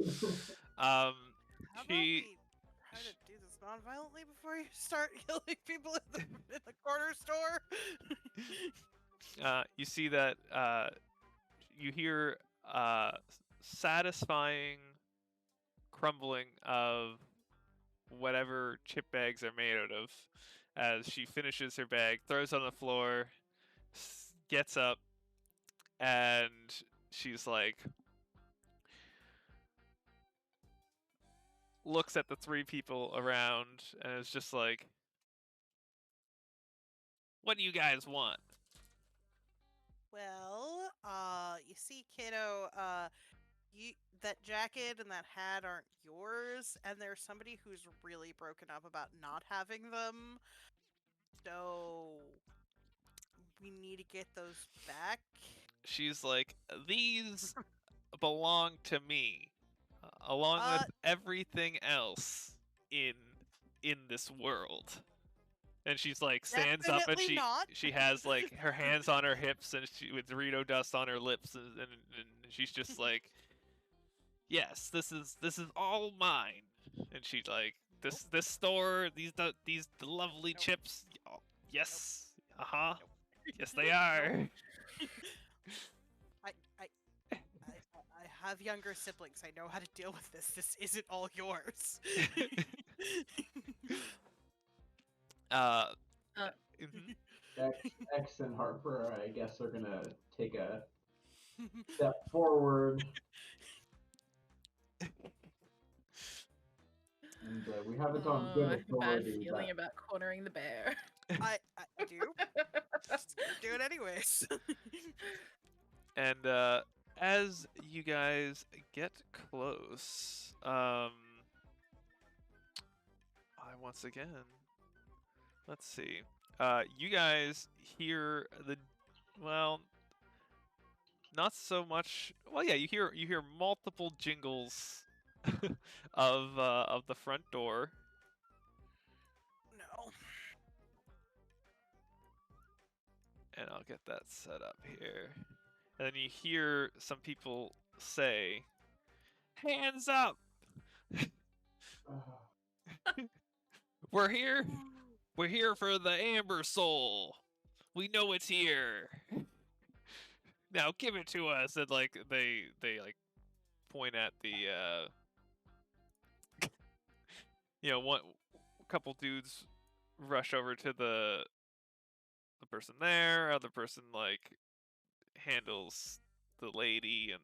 how about She we try to do this non-violently before you start killing people in the corner store? you see that you hear satisfying crumbling of whatever chip bags are made out of as she finishes her bag, throws it on the floor, gets up, and she's like, looks at the 3 people around and is just like, what do you guys want? Well, you see, kiddo, that jacket and that hat aren't yours, and there's somebody who's really broken up about not having them. So we need to get those back. She's like, these belong to me, along with everything else in this world. And she's like stands up and Definitely not. she has like her hands on her hips and she with Dorito dust on her lips and she's just like, yes, this is all mine. And she like this store, these lovely chips. Oh, yes. Uh-huh. Nope. Yes, they are. I have younger siblings. I know how to deal with this. This isn't all yours. Mhm. X and Harper, I guess, are gonna take a step forward, and we have it on good I have a bad authority feeling that about cornering the bear. I do. Just gonna do it anyways. And as you guys get close, once again, let's see. You guys hear not so much. Well, yeah, you hear multiple jingles of the front door. No. And I'll get that set up here. And then you hear some people say, "Hands up! We're here. We're here for the Amber Soul. We know it's here. Now give it to us." And like they like point at the one couple dudes rush over to the person there. Other person like handles the lady, and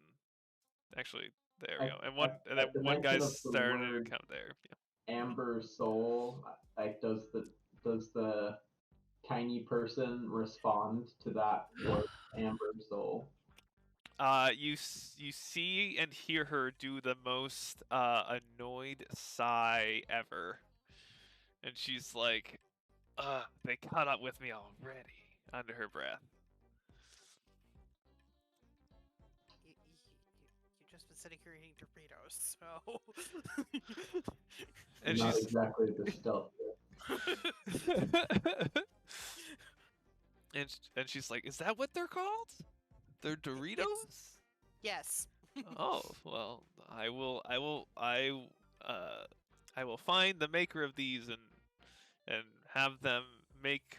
actually there we go. And then the one mention guy of the started to word come there. Yeah. Amber Soul, like does the tiny person respond to that word, Amber Soul? You see and hear her do the most annoyed sigh ever, and she's like, they caught up with me already," under her breath. You just been sitting here eating Doritos, so. And Not she's exactly the stealth. and she's like, "Is that what they're called? They're Doritos?" Yes. Oh, well, I will find the maker of these and have them make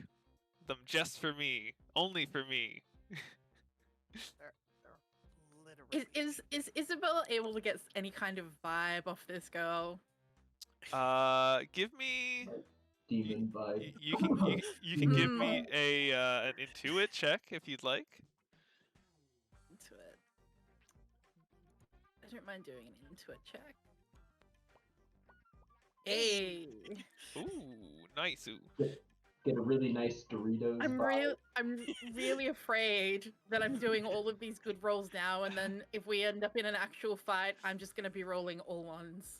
them just for me, only for me. They're literally. Is Isabel able to get any kind of vibe off this girl? Give me. Demon vibe. You can give me an intuit check if you'd like. Intuit. I don't mind doing an intuit check. Hey. Ooh, nice. Ooh. Get a really nice Doritos vibe. I'm really afraid that I'm doing all of these good rolls now, and then if we end up in an actual fight, I'm just gonna be rolling all ones.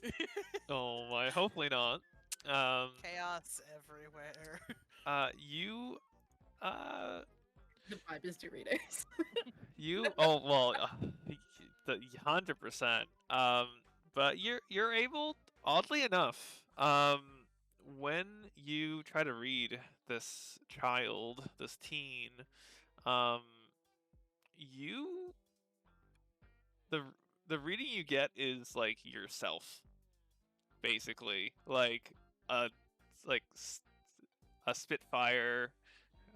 Oh my, hopefully not. Chaos everywhere. You The vibe is Doritos. oh well, the 100%. But you're able, oddly enough, when you try to read this child, this teen, you the reading you get is like yourself, basically, like a like a Spitfire,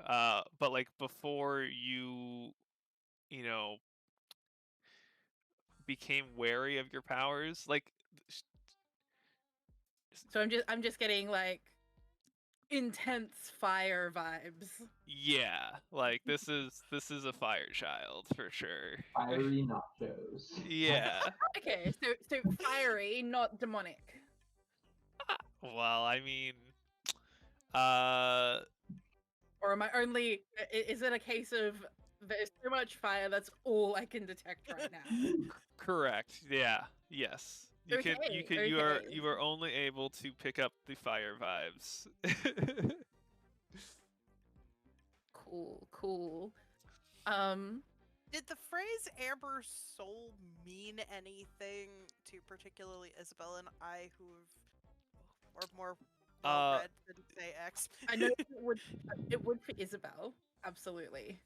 but like before you know became wary of your powers, like So I'm just getting like intense fire vibes. yeah, like this is a fire child for sure. Fiery nachos. Yeah. Okay, so fiery, not demonic. Well, I mean, Or am I only? Is it a case of there's so much fire that's all I can detect right now? correct. Yeah. Yes. You Okay. you are only able to pick up the fire vibes. Cool. Did the phrase Amber Soul mean anything to particularly Isabel and I, who are more well-read than say X? I know it would for Isabel, absolutely.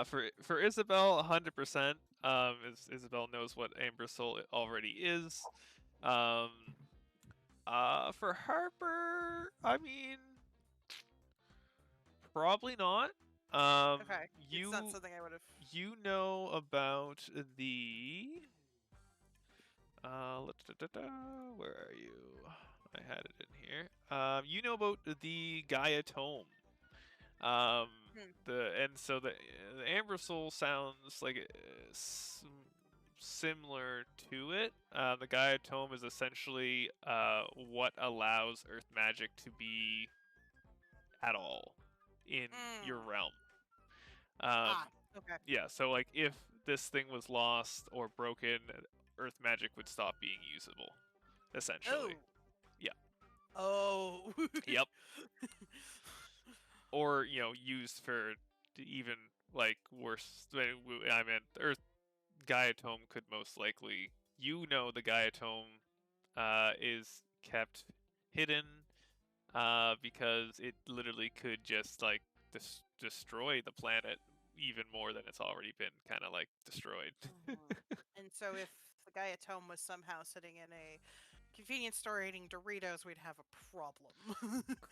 For Isabel, 100%. Isabel knows what Amber Soul already is. For Harper, I mean, probably not. Okay. It's not something I would have. You know about the where are you? I had it in here. You know about the Gaia tome. So the Amber Soul sounds like similar to it. The Gaia tome is essentially what allows Earth magic to be at all in your realm. Okay. Yeah, so like if this thing was lost or broken, Earth magic would stop being usable, essentially. Oh. Yeah. Oh. Yep. Or used for even like worse. I mean, Earth Gaia tome could most likely. The Gaia tome is kept hidden because it literally could just like destroy the planet even more than it's already been kind of like destroyed. And so if the Gaia tome was somehow sitting in a convenience store eating Doritos, we'd have a problem.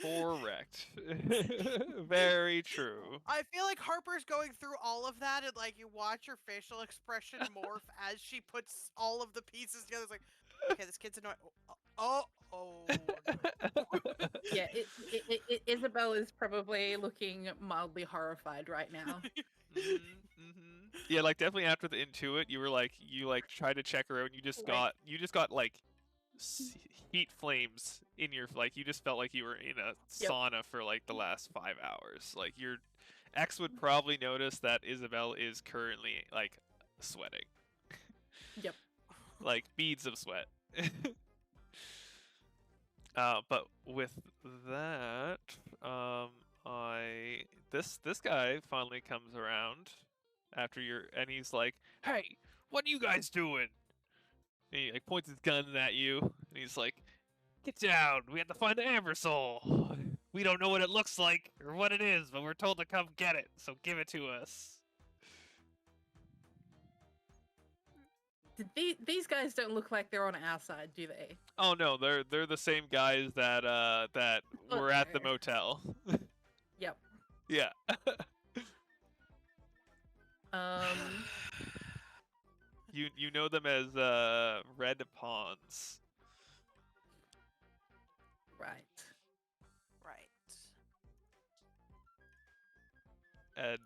Correct. Very true. I feel like Harper's going through all of that, and like you watch her facial expression morph as she puts all of the pieces together. It's like, okay, this kid's annoying. Oh. Yeah, Isabel is probably looking mildly horrified right now. Yeah, like definitely after the Intuit, you tried to check her out, and you just got like heat flames in your you just felt like you were in a sauna for like the last 5 hours. Like your ex would probably notice that Isabel is currently like sweating. Yep. Like beads of sweat. But with that, this guy finally comes around after and he's like, "Hey, what are you guys doing?" And he like points his gun at you, and he's like, "Get down! We have to find the Amber Soul. We don't know what it looks like or what it is, but we're told to come get it. So give it to us." These guys don't look like they're on our side, do they? Oh no, they're the same guys that were at the motel. Yep. Yeah. You know them as Red Pawns. Right. And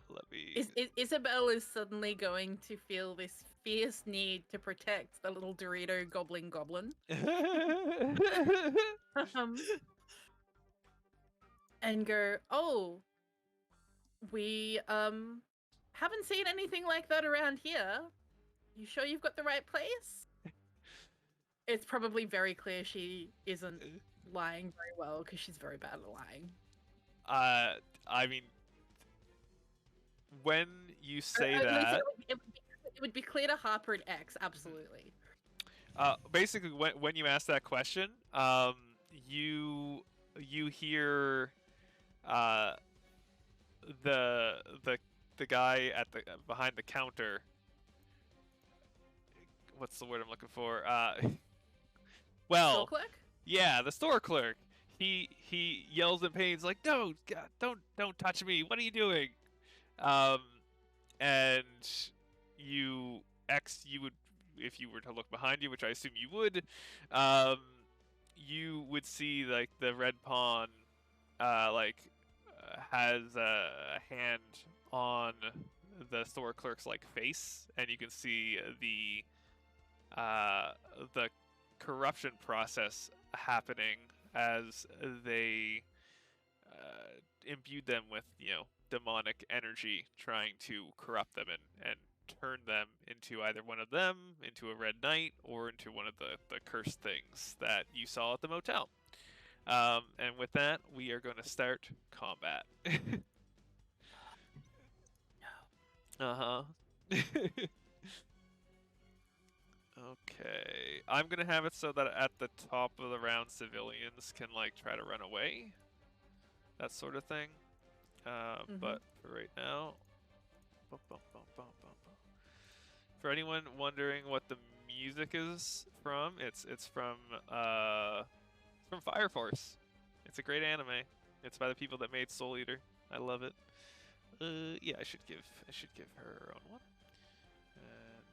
let me. Isabel is suddenly going to feel this fierce need to protect the little Dorito goblin. And go, oh, we haven't seen anything like that around here. You sure you've got the right place? It's probably very clear she isn't lying very well because she's very bad at lying. I mean, when you say that, it would be clear to Harper and X, absolutely. Basically, when you ask that question, you hear the guy at the behind the counter. What's the word I'm looking for? Well, store clerk? Yeah, the store clerk. He yells in pain. He's like, "No, God, don't touch me! What are you doing?" And you would, if you were to look behind you, which I assume you would, you would see like the red pawn, has a hand on the store clerk's like face, and you can see the corruption process happening as they imbued them with demonic energy, trying to corrupt them and turn them into either one of them, into a red knight, or into one of the cursed things that you saw at the motel. And with that, we are going to start combat. Okay, I'm gonna have it so that at the top of the round, civilians can like try to run away, that sort of thing. But for right now, for anyone wondering what the music is from, it's from from Fire Force. It's a great anime. It's by the people that made Soul Eater. I love it. Yeah, I should give her her own one. And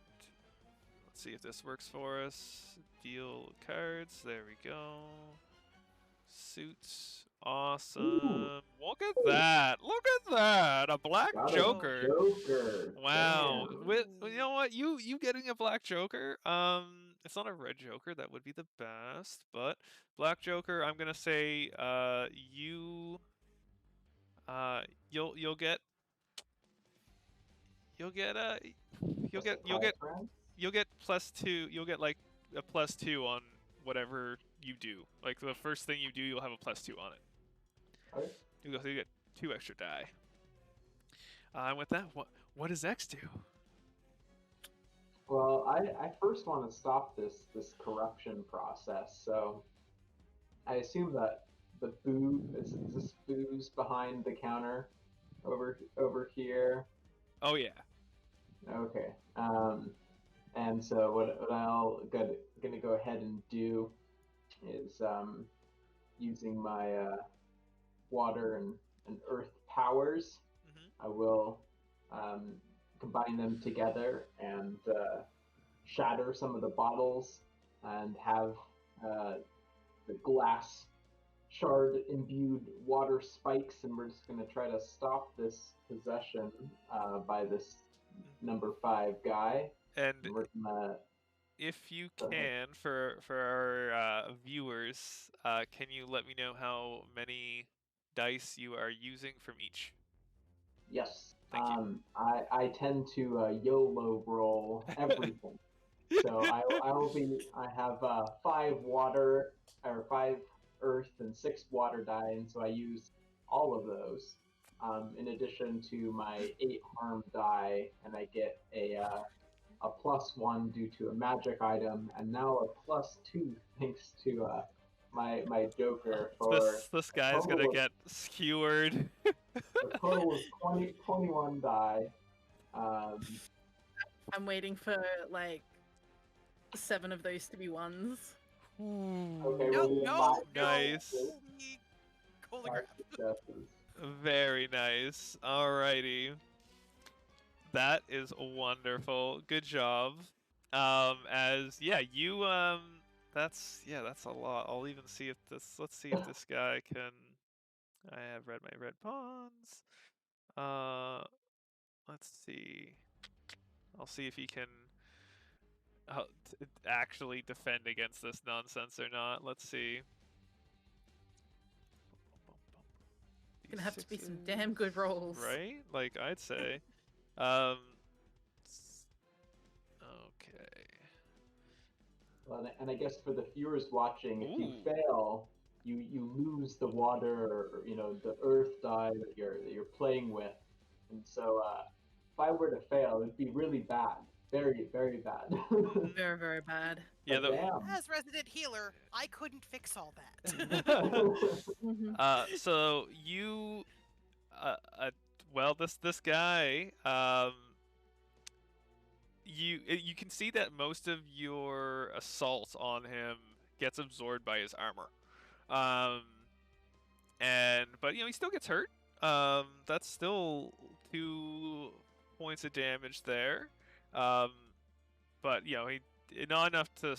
let's see if this works for us. Deal cards. There we go. Suits. Awesome. Ooh. Look at that. Look at that. A black Got a Joker. Joker. Wow. Damn. With you know what? You getting a black Joker? It's not a red Joker. That would be the best. But black Joker, I'm gonna say you you'll get you'll get you'll get +2. You'll get like a +2 on whatever you do. Like the first thing you do, you'll have a +2 on it. Okay. You get 2 extra die. And with that, what does X do? Well, I first want to stop this corruption process. So I assume that the is this booze behind the counter over here. Oh yeah. Okay. And so what I'll gonna go ahead and do is using my water and earth powers, Mm-hmm. I will combine them together and shatter some of the bottles and have the glass shard imbued water spikes, and we're just going to try to stop this possession by this number 5 guy. And we're gonna if you Go ahead. can, for our viewers, can you let me know how many dice you are using from each? Yes. Thank you. I tend to YOLO roll everything. So I have 5 water or 5 earth and 6 water die, and so I use all of those. In addition to my 8 harm die, and I get a +1 due to a magic item, and now a +2 thanks to my Joker for This a guy's total gonna of, get skewered. a total of 21 die. I'm waiting for like 7 of those to be ones. Okay, No, we'll do no, Nice. no. Holy five crap. successes. Very nice. Alrighty. That is wonderful. Good job. As yeah, you that's a lot. I'll even see if let's see if this guy can. I have read my red pawns. Let's see. I'll see if he can actually defend against this nonsense or not. Let's see. Gonna have to be some damn good rolls. Right? Like I'd say. Okay. Well, and I guess for the viewers watching, if you Ooh. fail, you lose the water or the earth die that you're playing with, and so if I were to fail, it'd be really bad, very very bad. Very, very bad. Yeah, But damn. As resident healer, I couldn't fix all that. Mhm. so you, well, this guy, you can see that most of your assault on him gets absorbed by his armor, but he still gets hurt. That's still 2 points of damage there, but he not enough to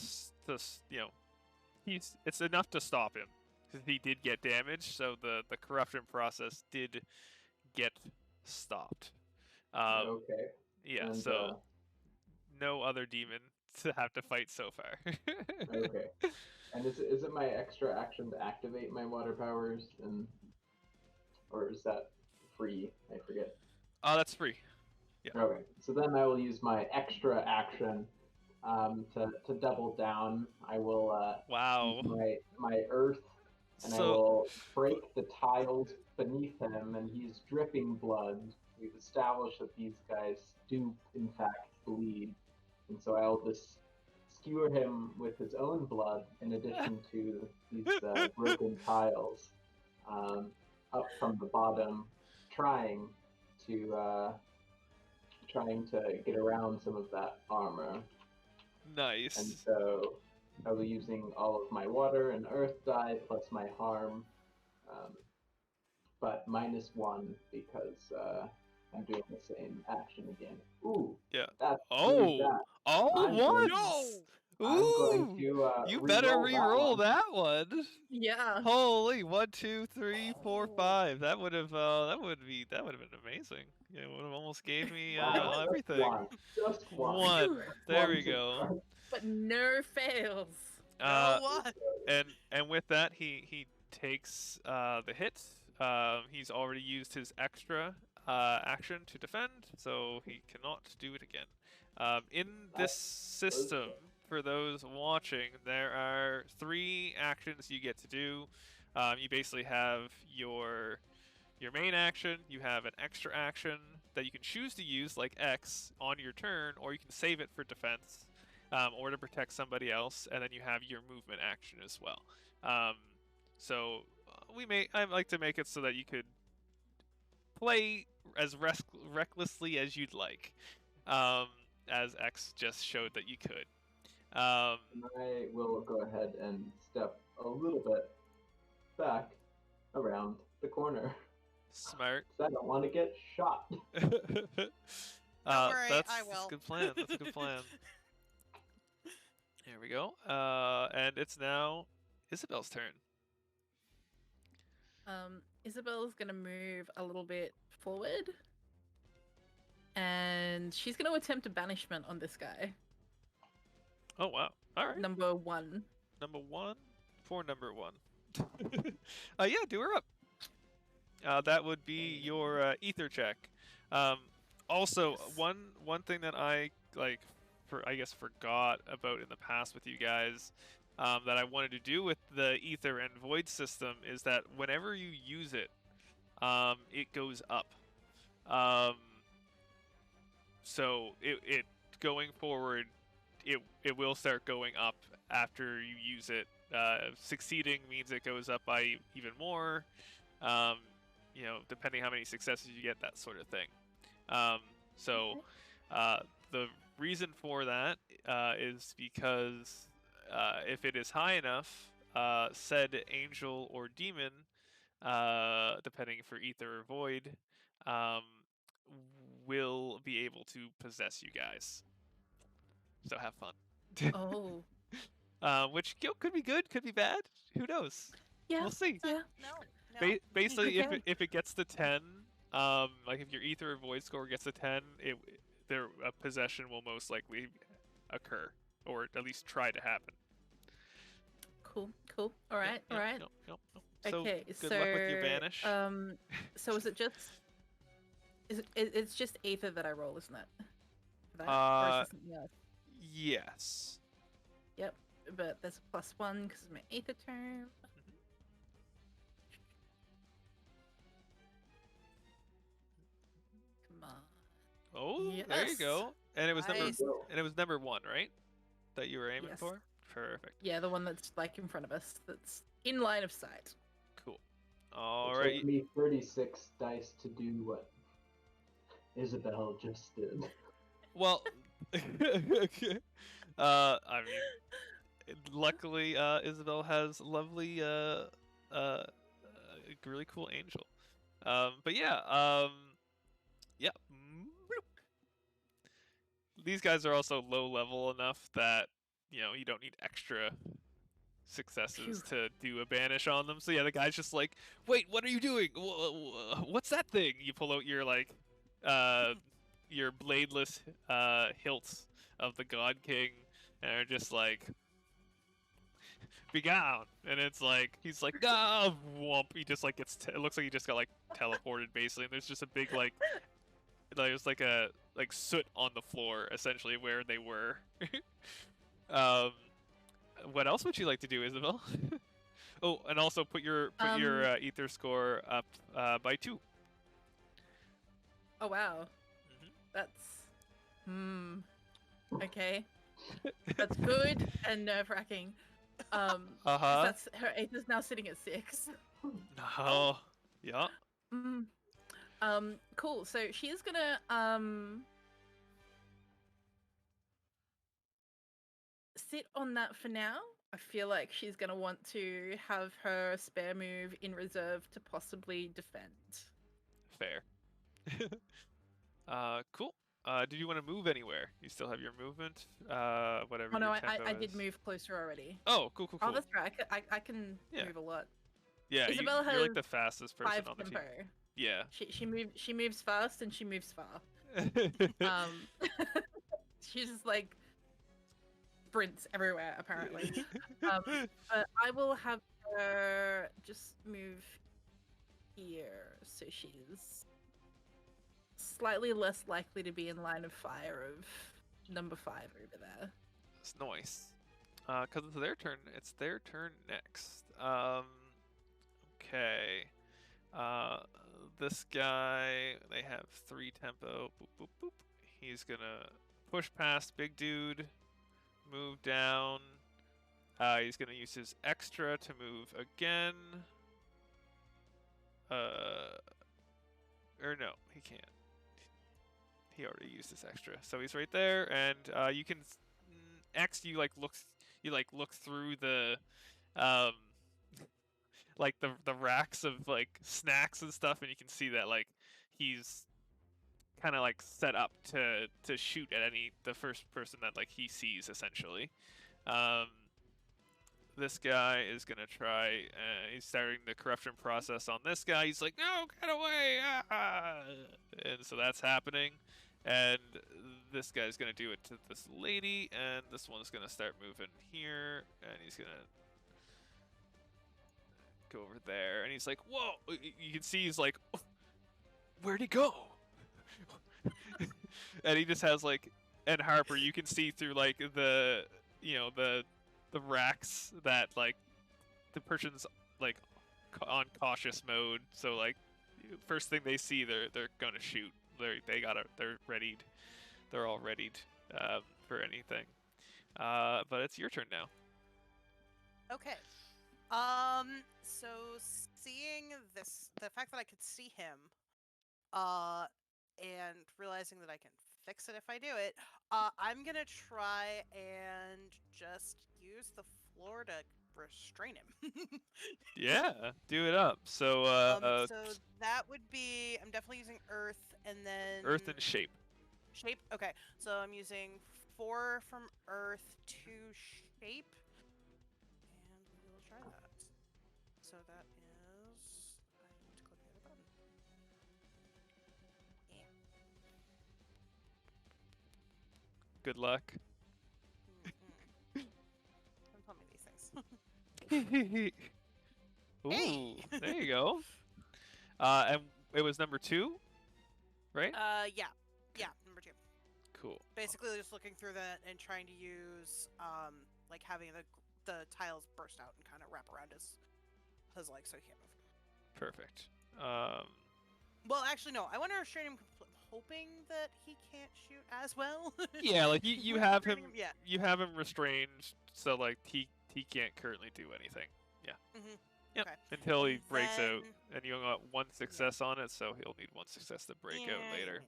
it's enough to stop him because he did get damaged, so the corruption process did get stopped. Okay. Yeah, And, so no other demon to have to fight so far. Okay. And is it my extra action to activate my water powers, or is that free? I forget. Oh, that's free. Yeah. Okay. So then I will use my extra action to double down. I will Wow. use my earth, and I So will break the tiles beneath him, and he's dripping blood. We've established that these guys do in fact bleed, and so I'll just skewer him with his own blood in addition to these broken tiles up from the bottom, trying to get around some of that armor. nice. And so I'll be using all of my water and earth die plus my harm, but -1 because I'm doing the same action again. Ooh, Yeah. that's really Oh, bad. all I'm going- once. I'm going Ooh, to you better re-roll that that one. Yeah. Holy 1, 2, 3, 4, Oh. 5. That would have been amazing. Yeah, would have almost gave me Wow, just everything. one. Just one. One. Phew. There One we go. success. But no fails. Uh, No one. and with that, he takes the hit. He's already used his extra action to defend, so he cannot do it again. In this system, for those watching, there are 3 actions you get to do. You basically have your main action, you have an extra action that you can choose to use, like X, on your turn, or you can save it for defense, or to protect somebody else, and then you have your movement action as well. So I like to make it so that you could play as recklessly as you'd like, as X just showed that you could. I will go ahead and step a little bit back around the corner. Smart. 'Cause I don't want to get shot. worry, that's I a will. good plan. That's a good plan. Here we go. And it's now Isabel's turn. Isabel's gonna move a little bit forward, and she's gonna attempt a banishment on this guy. Oh wow! All right. Number 1. Number 1 for number 1. Yeah, do her up. That would be your ether check. Also, Yes. one thing that I forgot about in the past with you guys, that I wanted to do with the ether and void system is that whenever you use it, it goes up. So it going forward, it will start going up after you use it. Succeeding means it goes up by even more. Depending how many successes you get, that sort of thing. So the reason for that is because if it is high enough, said angel or demon, depending for ether or void, will be able to possess you guys. So have fun. Oh. Which could be good, could be bad. Who knows? Yeah. We'll see. Yeah. No. Basically, Okay. if it gets to 10, like if your ether or void score gets to 10, a possession will most likely occur, or at least try to happen. Cool. All right. Yep, All right. Yep. So Okay. good luck with your banish. So is it just? It's just ether that I roll, isn't it? For that? Or is it something else? Yes. Yep. But there's a +1 because it's my ether term. Come on. Oh, there you Yes. go. And it was Nice. number 1, right? That you were aiming Yes. for? Perfect. Yeah, the one that's like in front of us, that's in line of sight. Cool. It Alright. took me 36 dice to do what Isabel just did. Well, I mean, luckily, Isabel has lovely, really cool angel. But yeah, yeah. These guys are also low level enough that you don't need extra successes to do a banish on them. So yeah, the guy's just like, wait, what are you doing? What's that thing? You pull out your your bladeless hilts of the God King, and are just like, be gone. And it's like, he's like, no, whoomp. He just like gets, it looks like he just got like teleported basically. And there's just a big there's like a soot on the floor essentially where they were. What else would you like to do, Isabel? Oh, and also put your ether score up by 2. Oh wow. Mhm. That's okay. That's good and nerve-wracking. Uh-huh. That's her ether's now sitting at 6. Oh, yeah. Cool. So she is gonna sit on that for now. I feel like she's going to want to have her spare move in reserve to possibly defend. Fair. Cool. Did you want to move anywhere? You still have your movement? Whatever Oh no, your I tempo did is. move closer already. Oh, cool. Oh, that's right. I can Yeah. move a lot. Yeah, Isabella you're like has the fastest person 5 on the tempo. team. Yeah. She moves fast and she moves far. She's just like sprints everywhere apparently. But I will have her just move here, so she's slightly less likely to be in line of fire of number 5 over there. It's nice. Cause it's their turn. It's their turn next. Okay. This guy, they have 3 tempo. Boop, boop, boop. He's gonna push past big dude, move down. He's gonna use his extra to move again. Or no, he can't. He already used his extra, so he's right there, and you can you look through the like the racks of like snacks and stuff, and you can see that like he's kind of like set up to shoot at the first person that like he sees essentially. This guy is gonna try. He's starting the corruption process on this guy. He's like, "No, get away!" And so that's happening. And this guy's gonna do it to this lady, and this one's gonna start moving here, and he's gonna go over there, and he's like, "Whoa!" You can see he's like, "Where'd he go?" And he just has like, and Harper, you can see through like the racks that like the person's like on cautious mode. So like first thing they see, they're gonna shoot. They're readied. They're all readied for anything. But it's your turn now. Okay. So seeing this, the fact that I could see him, and realizing that I can fix it if I do it, I'm gonna try and just use the floor to restrain him. Yeah, do it up. So So that would be, I'm definitely using earth, and then earth and shape. shape. Okay, so I'm using 4 from earth, 2 shape, and we will try that. So that is, I need to click the other button. Yeah. Good luck. Don't tell me these things. Ooh, Hey! there you go. And it was number 2, right? Yeah, number 2. Cool. Basically, just looking through that and trying to use, like having the tiles burst out and kind of wrap around his legs so he can't move. Perfect. Well, actually, no. I want to restrain him, hoping that he can't shoot as well. Yeah, like you have him. Yeah. You have him restrained, so like he can't currently do anything. Yeah. Mhm. Yep. Okay. Until he And breaks out, then- and you only got 1 success on it, so he'll need 1 success to break out later.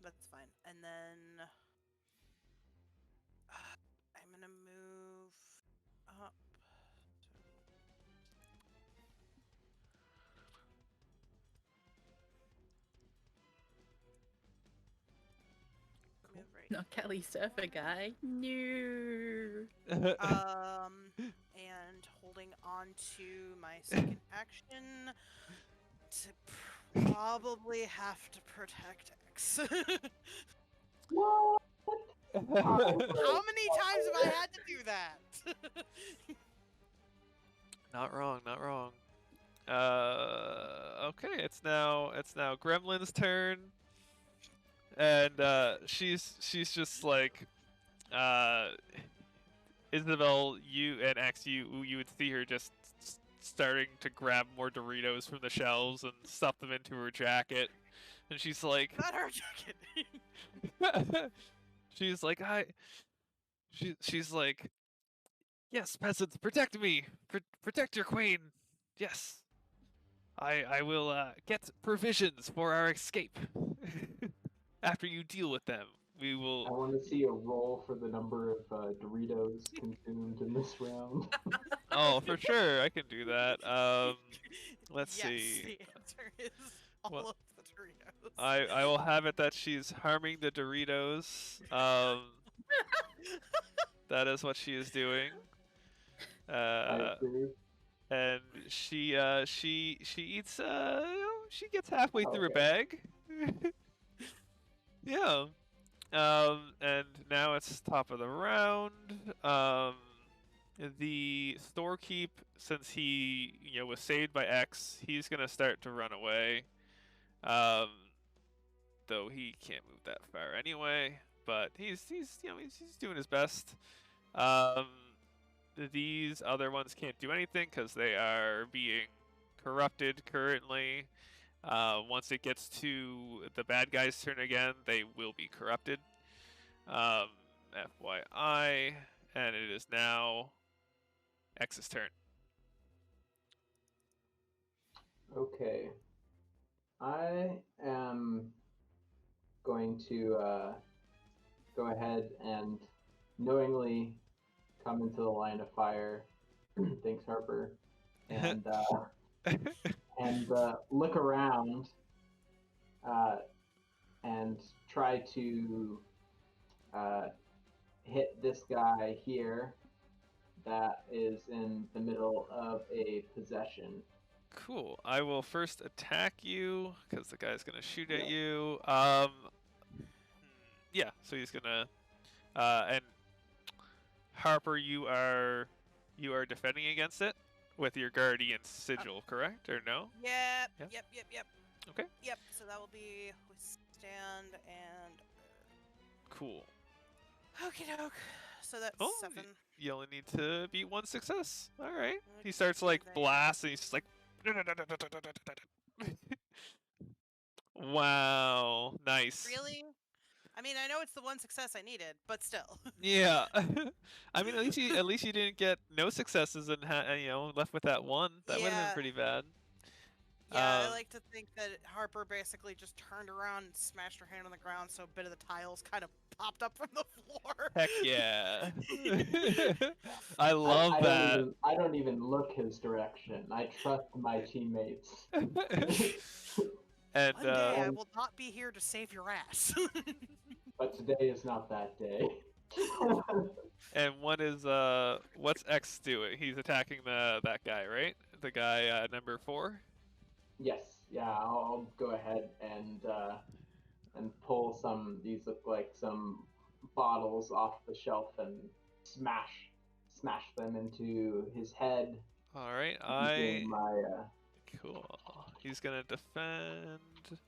That's fine. And then I'm gonna move up. Move right. Not Kelly Surfer guy. No. And holding on to my second action to probably have to protect X. What? How many times have I had to do that? Not wrong. Not wrong. Okay, it's now Gremlin's turn, and she's just like, Isabel, you and X, you would see her just starting to grab more Doritos from the shelves and stuff them into her jacket, and she's like, Not her jacket. she's like, she's like, yes, peasants, protect me, protect your queen, yes. I will get provisions for our escape after you deal with them. We I will. want to see a roll for the number of Doritos consumed in this round. Oh, for sure, I can do that. Let's yes, see. the answer is all Well, of the Doritos. I will have it that she's harming the Doritos. That is what she is doing. I approve. And she eats she gets halfway Oh, through a okay. bag. Yeah. And now it's top of the round. The storekeep, since he was saved by X, he's gonna start to run away. Though he can't move that far anyway. But he's doing his best. These other ones can't do anything because they are being corrupted currently. Once it gets to the bad guy's turn again, they will be corrupted. FYI, and it is now X's turn. Okay. I am going to go ahead and knowingly come into the line of fire. Thanks, Harper. And look around and try to hit this guy here that is in the middle of a possession. Cool. I will first attack you because the guy's gonna shoot at Yeah. you. Yeah. So he's gonna. And Harper, you are defending against it with your guardian sigil, correct or no? Yep, Yeah. yep. Okay. Yep, so that will be withstand and Cool. okie doke. So that's Oh, 7. You only need to beat one success. All right. He Okay, starts like there. blasting. He's just like. Wow. Nice. Really? I mean, I know it's the one success I needed, but still. Yeah. I mean, at least you didn't get no successes and left with that one. That would have been Yeah. pretty bad. Yeah, I like to think that Harper basically just turned around and smashed her hand on the ground, so a bit of the tiles kind of popped up from the floor. Heck yeah. I love that. I don't even look his direction. I trust my teammates. And One day I will not be here to save your ass. But today is not that day. and what's X doing? He's attacking that guy, right? The guy number 4. Yes, yeah, I'll go ahead and pull some. These look like some bottles off the shelf and smash them into his head. All right, using my cool. He's gonna defend.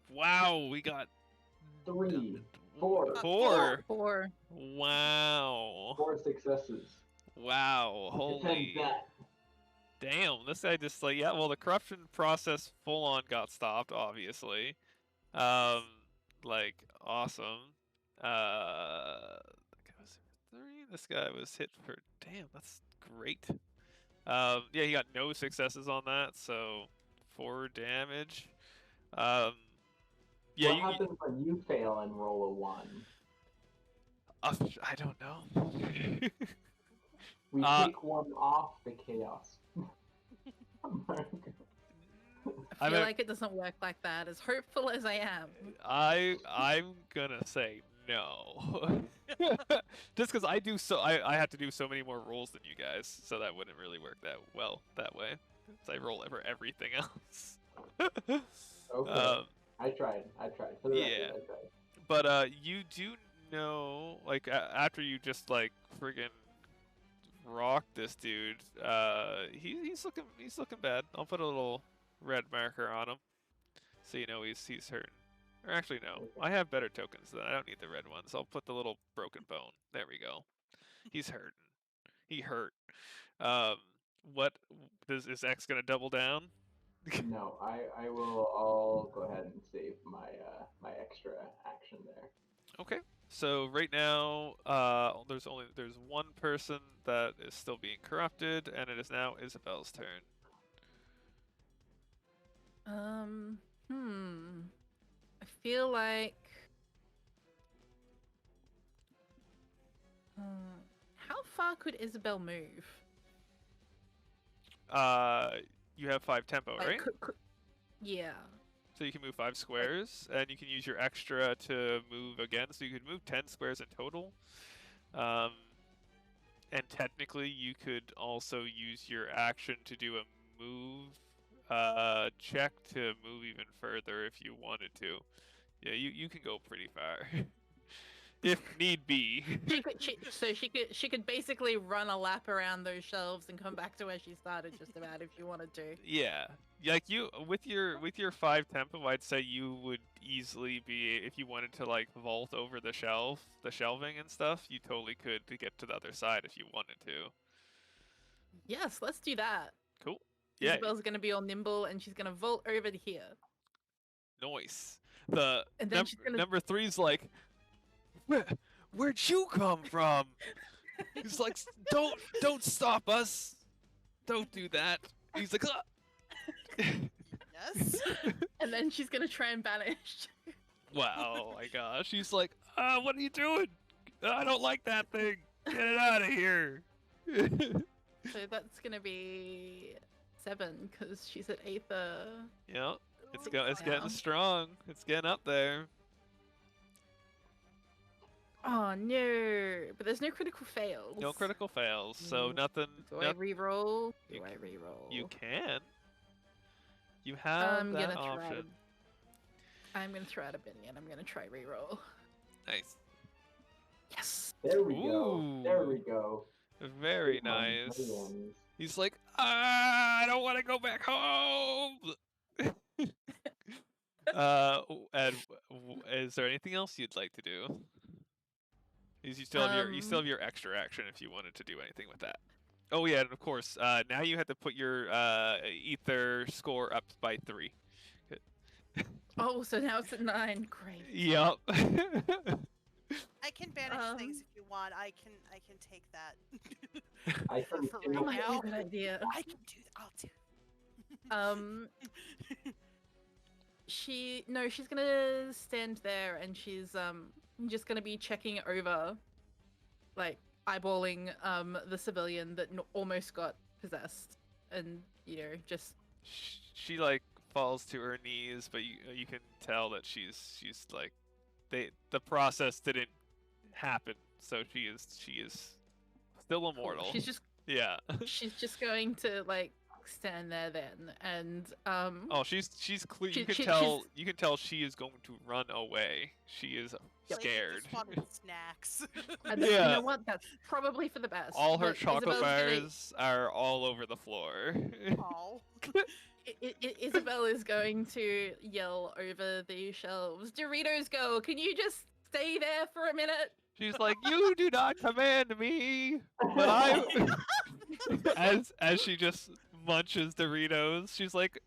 Wow, we got 3, 4. 4. 4. Wow. 4 successes. Wow. Holy. Defend that. Damn, this guy just well, the corruption process full on got stopped, obviously. Awesome. That guy was 3. This guy was hit for, damn, that's great. Yeah, he got no successes on that, so 4 damage. Yeah. What happens when you fail and roll a 1? I don't know. We take 1 off the chaos. I feel like it doesn't work like that, as hopeful as I am. I'm gonna say no. Just because I have to do so many more rolls than you guys, so that wouldn't really work that well that way. So I roll for everything else. Okay. I tried. For the record, I tried. But you do know, after you just friggin' rock this dude, he's looking bad. I'll put a little red marker on him, so you know he's hurting. Or actually, no, I have better tokens than I don't need the red ones. I'll put the little broken bone. There we go. He's hurting. He hurt. What is X gonna double down? No, I will. I'll go ahead and save my my extra action there. Okay. So right now, there's one person that is still being corrupted, and it is now Isabel's turn. I feel like How far could Isabel move? You have 5 tempo, Like, right? yeah. So you can move 5 squares, and you can use your extra to move again. So you could move 10 squares in total. And technically, you could also use your action to do a move check to move even further if you wanted to. Yeah, you can go pretty far. If need be. She could basically run a lap around those shelves and come back to where she started just about if you wanted to. Yeah. Like you with your 5 tempo, I'd say you would easily be, if you wanted to like vault over the shelving and stuff, you totally could to get to the other side if you wanted to. Yes, let's do that. Cool. Yeah. Isabel's gonna be all nimble and she's gonna vault over to here. Nice. The And then she's gonna... number 3's like, where'd you come from? He's like, don't stop us. Don't do that. He's like, Yes. And then she's gonna try and banish. wow, my gosh. He's like, what are you doing? I don't like that thing. Get it out of here. So that's gonna be 7 because she's at Aether. Yeah, it's Wow. getting strong. It's getting up there. Oh no! But there's no critical fails. No critical fails, so nothing. Do I reroll? Do I reroll? You can. You have that option. I'm gonna throw out a Binion. I'm gonna try reroll. Nice. Yes. There we go. Ooh. There we go. Very Good one, nice. good one. He's like, I don't want to go back home. And is there anything else you'd like to do? You still have your extra action if you wanted to do anything with that. Oh yeah, and of course, now you have to put your ether score up by 3. Oh, so now it's at 9. Great. Yep. I can banish things if you want. I can take that. I can for do- right That might be now. a good idea. I can do that. I'll do. She's gonna stand there and she's just gonna be checking over, like eyeballing the civilian that almost got possessed, and just She like falls to her knees, but you can tell that she's like the process didn't happen, so she is still immortal. she's just Yeah. she's just going to like stand there then, and Oh, she's clear. You can tell she is going to run away. She is scared. Just wanted snacks. and Yeah. you know what? That's probably for the best. All her But chocolate Isabel's bars are all over the floor. Oh. Isabel is going to yell over the shelves, "Doritos go! Can you just stay there for a minute?" She's like, "You do not command me," but I, as she just munches Doritos, she's like,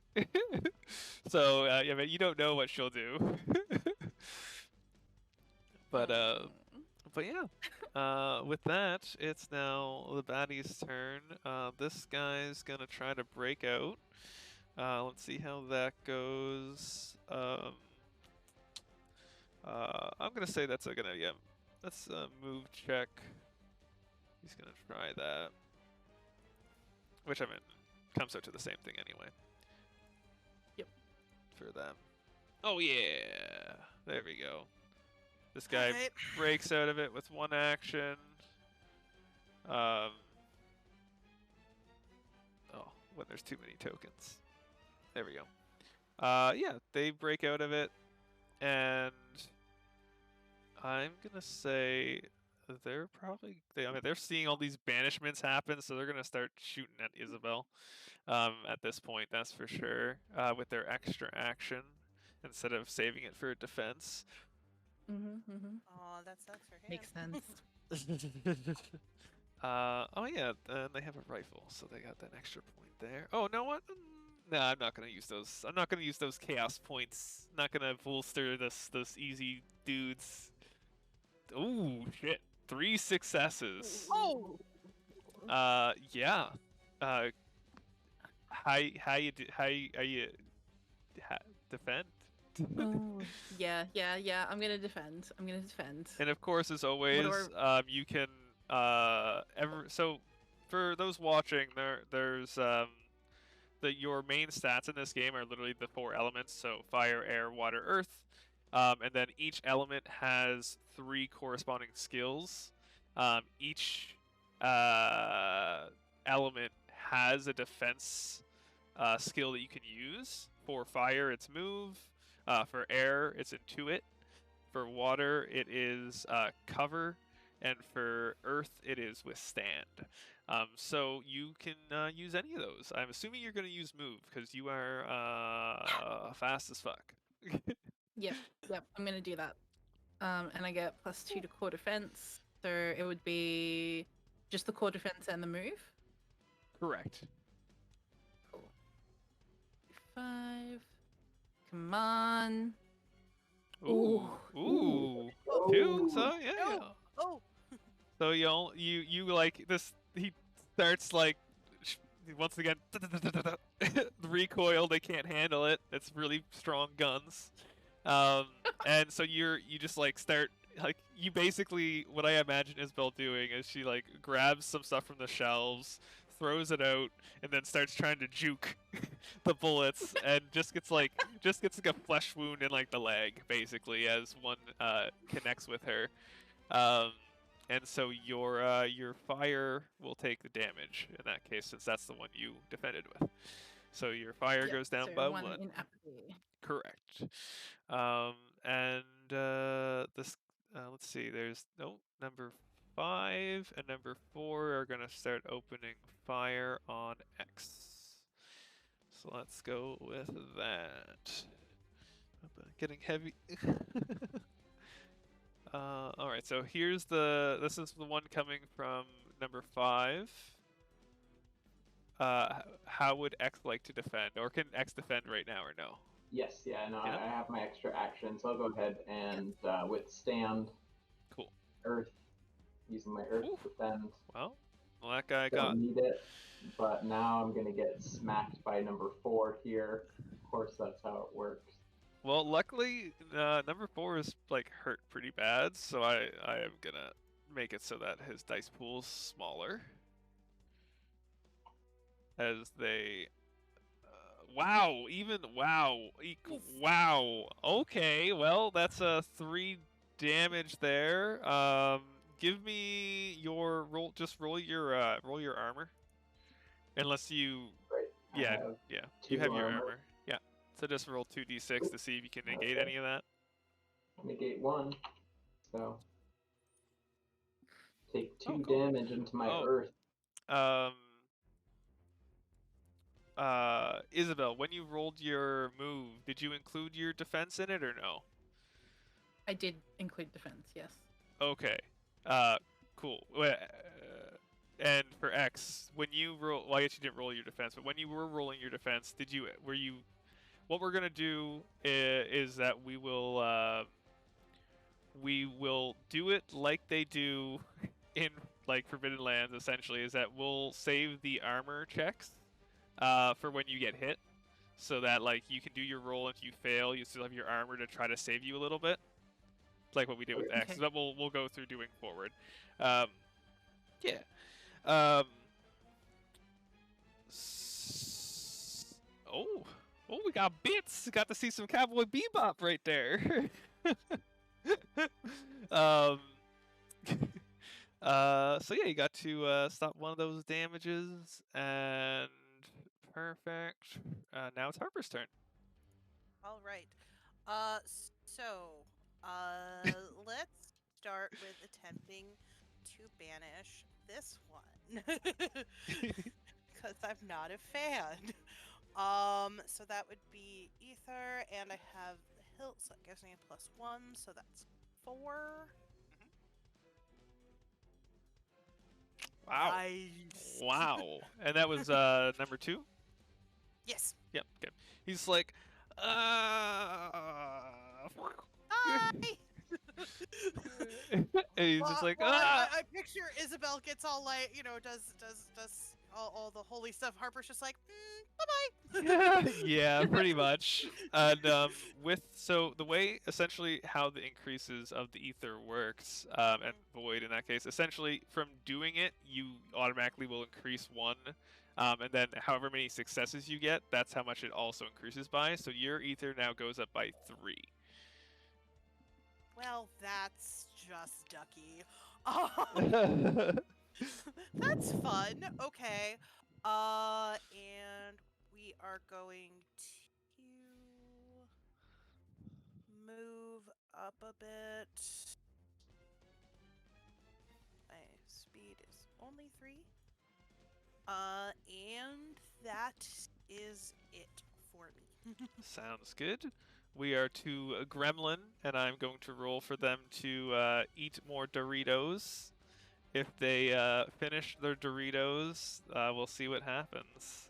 so yeah, but you don't know what she'll do. But yeah, with that, it's now the baddie's turn. This guy's gonna try to break out. Let's see how that goes. I'm gonna say that's that's a move check. He's gonna try that. Which I mean, comes out to the same thing anyway. Yep. For them. Oh yeah! There we go. This guy Alright. breaks out of it with one action. Oh, when there's too many tokens. There we go. Yeah, they break out of it, and I'm gonna say they're probably they're seeing all these banishments happen, so they're gonna start shooting at Isabel. At this point, that's for sure. With their extra action instead of saving it for defense. Oh, that sucks for him. Makes sense. Oh yeah, and they have a rifle, so they got that extra point there. Oh, no what? No, I'm not gonna use those. I'm not gonna use those chaos points. Not gonna bolster those easy dudes. Ooh, shit! 3 successes. Oh. Yeah. How defend? Oh, yeah. I'm gonna defend. And of course, as always, you can so for those watching, there's your main stats in this game are literally the 4 elements, so fire, air, water, earth. And then each element has 3 corresponding skills. Each element has a defense skill that you can use. For fire, it's move. For air, it's intuit. For water, it is cover. And for earth, it is withstand. So you can use any of those. I'm assuming you're going to use move because you are fast as fuck. Yep, I'm gonna do that. And I get +2 to core defense, so it would be just the core defense and the move. Correct. Cool. 5. Come on. Ooh. Ooh. 2. So yeah. Oh. So you like this. He starts like once again recoil. They can't handle it. It's really strong guns. And so you just like start like you basically what I imagine Isabel doing is she like grabs some stuff from the shelves, throws it out, and then starts trying to juke the bullets, and just gets like a flesh wound in like the leg basically as one connects with her. And so your fire will take the damage in that case, since that's the one you defended with. So your fire goes down by 1. In apathy. Correct. And this let's see. There's number 5 and number 4 are gonna start opening fire on X. So let's go with that. Getting heavy. All right. So here's this is the one coming from number 5. How would X like to defend, or can X defend right now, or no? Yes, yeah, no, Yeah. I have my extra action, so I'll go ahead and withstand. Cool. Earth, using my earth Ooh. to defend. Well, that guy Don't need it, but now I'm gonna get smacked by number 4 here. Of course, that's how it works. Well, luckily, number 4 is like hurt pretty bad, so I am gonna make it so that his dice pool's smaller. As they, wow, wow. Okay, well that's a 3 damage there. Give me your roll. Just roll your armor. Unless you, Right. yeah, you 2 have your armor. armor. Yeah. So just roll 2d6 to see if you can negate any of that. Negate 1. So take 2 cool. damage into my earth. Isabel, when you rolled your move, did you include your defense in it or no? I did include defense, yes. Okay. Cool. And for X, when you roll, well, I guess you didn't roll your defense, but when you were rolling your defense, what we're gonna do is that we will do it like they do in like Forbidden Lands. Essentially, is that we'll save the armor checks for when you get hit, so that like you can do your roll. If you fail, you still have your armor to try to save you a little bit, like what we did with X. Okay. That we'll go through doing forward. Yeah. Oh, we got bits. Got to see some Cowboy Bebop right there. So yeah, you got to stop one of those damages, and perfect. Now it's Harper's turn. All right. So, let's start with attempting to banish this one. Because I'm not a fan. So that would be Ether, and I have the hilt, so that gives me a +1, so that's 4. Wow. Nice. Wow. And that was number 2? Yes. Yep, good. He's like, Hi! And he's just like, ah! I picture Isabel gets all like, does all the holy stuff. Harper's just like, bye bye. Yeah, pretty much. And so the way essentially how the increases of the ether works, and void in that case, essentially from doing it, you automatically will increase 1. And then however many successes you get, that's how much it also increases by. So your ether now goes up by 3. Well, that's just ducky. That's fun. Okay. And we are going to move up a bit. My speed is only 3. And that is it for me. Sounds good. We are to a gremlin, and I'm going to roll for them to eat more Doritos. If they finish their Doritos, we'll see what happens.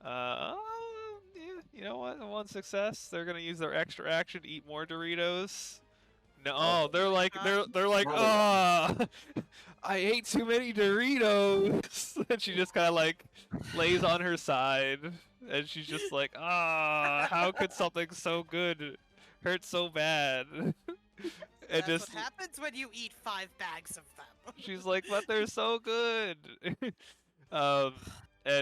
Yeah, you know what? 1 success. They're gonna use their extra action to eat more Doritos. No, they're like, ah, I ate too many Doritos. And she just kind of like lays on her side, and she's just like, ah, how could something so good hurt so bad? And That's just what happens when you eat 5 bags of them. she's like, but they're so good. And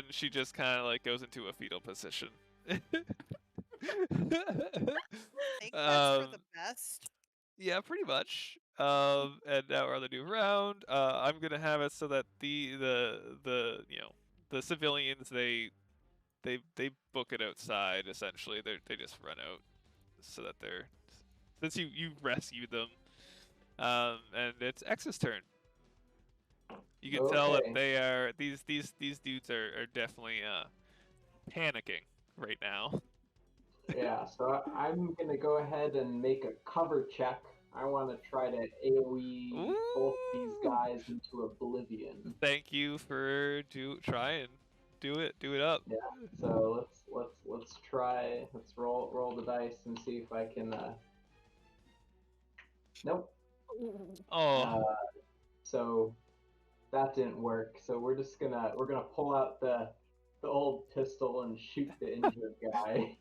she just kind of like goes into a fetal position. I think that's for the best. Yeah, pretty much. And now we're on the new round. I'm gonna have it so that the civilians they book it outside. Essentially, they just run out so that since you rescued them. And it's X's turn. You can tell that they are these dudes are definitely panicking right now. Yeah, so I'm gonna go ahead and make a cover check. I want to try to AOE both these guys into oblivion. Thank you for trying. Do it up. Yeah. So let's try. Let's roll the dice and see if I can. Nope. Oh. So that didn't work. So we're gonna pull out the old pistol and shoot the injured guy.